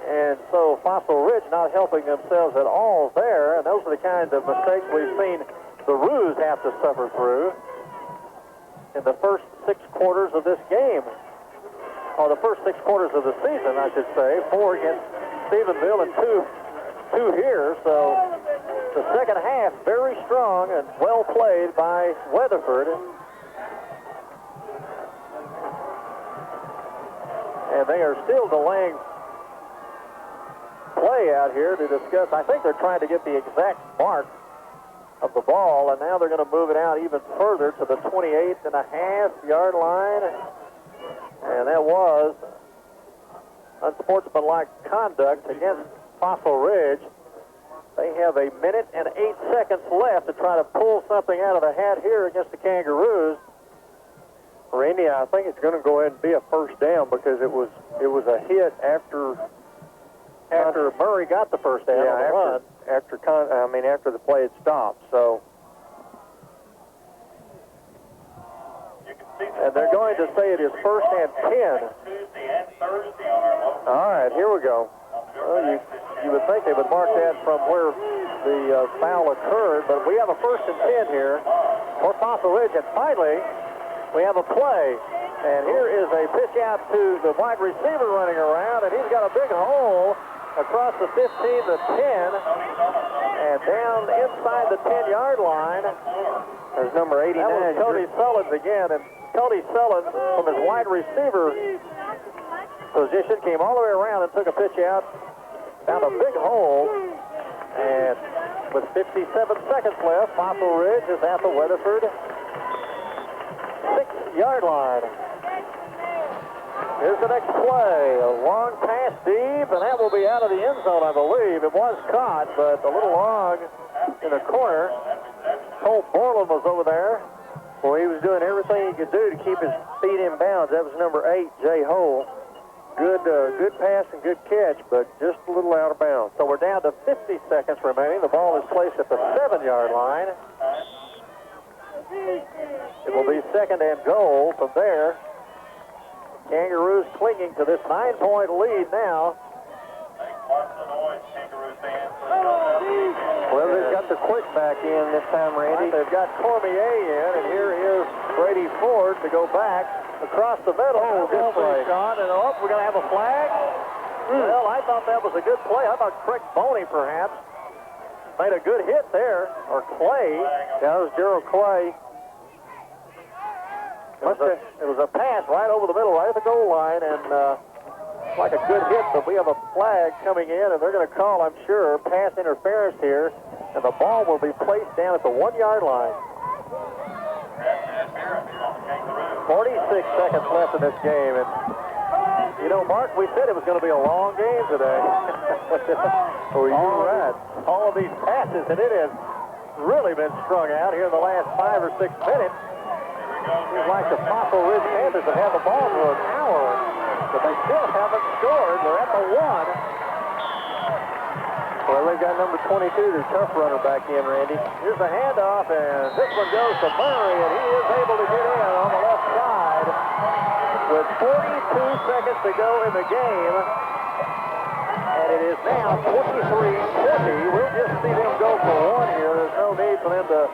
And so Fossil Ridge not helping themselves at all there, and those are the kinds of mistakes we've seen the Roos have to suffer through in the first 6 quarters of this game. Or the first 6 quarters of the season, I should say. 4 against Stephenville and 2 here. So the second half very strong and well played by Weatherford. And they are still delaying play out here to discuss. I think they're trying to get the exact mark of the ball, and now they're going to move it out even further to the 28.5-yard line. And that was unsportsmanlike conduct against Fossil Ridge. They have a minute and 8 seconds left to try to pull something out of the hat here against the Kangaroos. Randy, I think it's going to go ahead and be a first down because it was a hit after Murray got the first down on the run. After the play had stopped. So, and they're going to say it is first and 10. All right, here we go. Well, you would think they would mark that from where the foul occurred, but we have a first and 10 here for Fossil Ridge, and finally we have a play. And here is a pitch out to the wide receiver running around, and he's got a big hole across the 15 to 10, and down inside the 10-yard line. There's number 89. That was Cody Sullins again, and Cody Sullins from his wide receiver position came all the way around and took a pitch out, found a big hole, and with 57 seconds left, Fossil Ridge is at the Weatherford 6-yard line. Here's the next play, a long pass deep, and that will be out of the end zone, I believe. It was caught, but a little long in the corner. Cole Borland was over there. Well, he was doing everything he could do to keep his feet in bounds. That was number 8, Jay Hole. Good pass and good catch, but just a little out of bounds. So we're down to 50 seconds remaining. The ball is placed at the 7-yard line. It will be second and goal from there. Kangaroos clinging to this 9-point lead now. Well, they've got the quick back in this time, Randy. They've got Cormier in, and here is Brady Ford to go back across the middle. Oh, good play. Shot, and we're going to have a flag. Well, I thought that was a good play. I thought Craig Boney, perhaps, made a good hit there. Or Clay. That was Gerald Clay. It was a pass right over the middle, right at the goal line, and like a good hit, but we have a flag coming in, and they're going to call, I'm sure, pass interference here, and the ball will be placed down at the 1-yard line. 46 seconds left in this game, and you know, Mark, we said it was going to be a long game today. Oh, you're right. All of these passes, and it has really been strung out here in the last 5 or 6 minutes. Seems like the Fossil Ridge Panthers have had the ball for an hour, but they still haven't scored. They're at the 1. Well, they've got number 22, their tough runner back in, Randy. Here's the handoff, and this one goes to Murray, and he is able to get in on the left side with 42 seconds to go in the game. And it is now 23-20. We'll just see them go for 1 here. There's no need for them to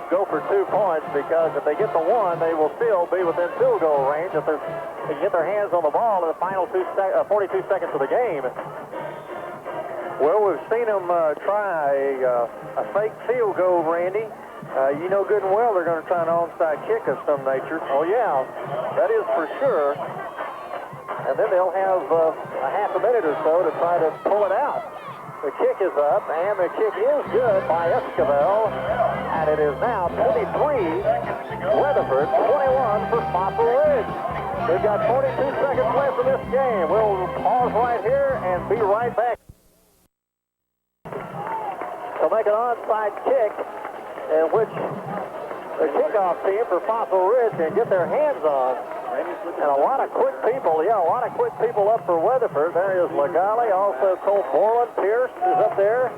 go for 2 points, because if they get the 1, they will still be within field goal range if they can get their hands on the ball in the final 42 seconds of the game. Well, we've seen them try a fake field goal, Randy. You know good and well they're going to try an onside kick of some nature. Oh, yeah, that is for sure. And then they'll have a half a minute or so to try to pull it out. The kick is up, and the kick is good by Esquivel, and it is now 23, Weatherford, 21 for Fossil Ridge. We've got 42 seconds left in this game. We'll pause right here and be right back. They'll make an onside kick, in which the kickoff team for Fossil Ridge can get their hands on. And a lot of quick people, up for Weatherford. There is Legale, also Cole Borland. Pierce is up there.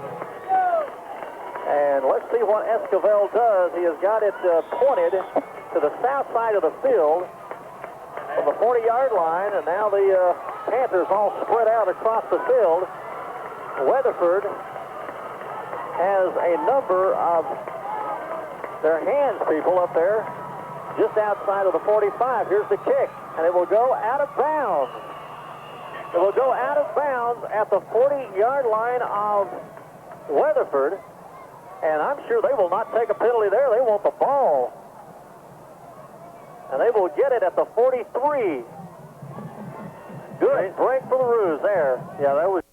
And let's see what Esquivel does. He has got it pointed to the south side of the field from the 40-yard line, and now the Panthers all spread out across the field. Weatherford has a number of their hands people up there just outside of the 45. Here's the kick, and it will go out of bounds. It will go out of bounds at the 40-yard line of Weatherford, and I'm sure they will not take a penalty there. They want the ball, and they will get it at the 43. Good break for the Roos there. Yeah, that was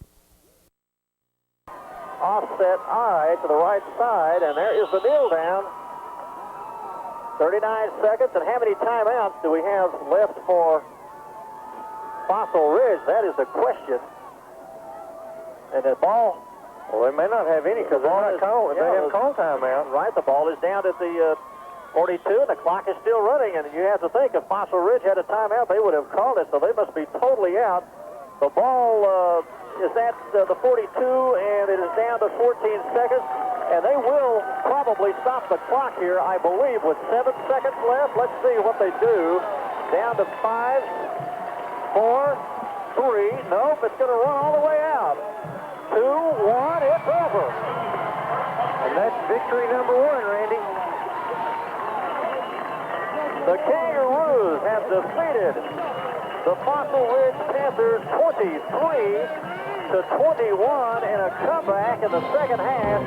offset eye to the right side, and there is the kneel down. 39 seconds, and how many timeouts do we have left for Fossil Ridge? That is the question. And the ball Well, they may not have any because they're not called. They have call timeout. Right, the ball is down at the 42, and the clock is still running. And you have to think if Fossil Ridge had a timeout, they would have called it, so they must be totally out. The ball is at the 42, and it is down to 14 seconds. And they will probably stop the clock here, I believe, with 7 seconds left. Let's see what they do. Down to 5, 4, 3. Nope, it's going to run all the way out. 2, 1, it's over. And that's victory number 1, Randy. The Kangaroos have defeated the Fossil Ridge Panthers 23-21 in a comeback in the second half.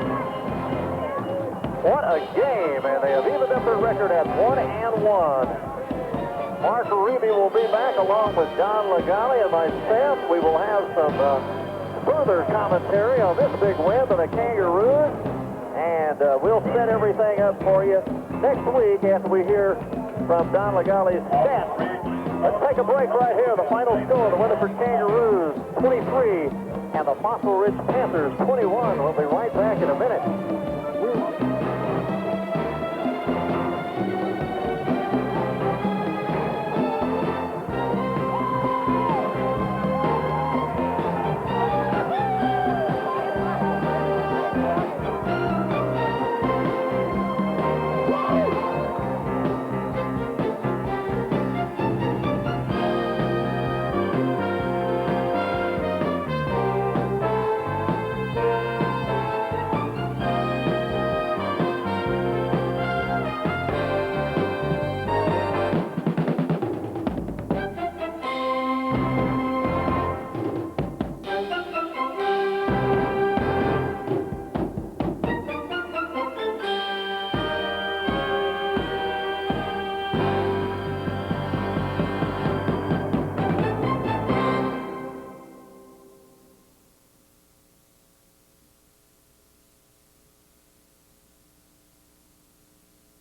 What a game, and they have evened up their record at 1-1. Mark Reeby will be back along with Don Legale and myself. We will have some further commentary on this big win by the Kangaroos, and we'll set everything up for you next week after we hear from Don Legale's stats. Let's take a break right here. The final score, the Weatherford Kangaroos 23 and the Fossil Ridge Panthers 21. We'll be right back in a minute.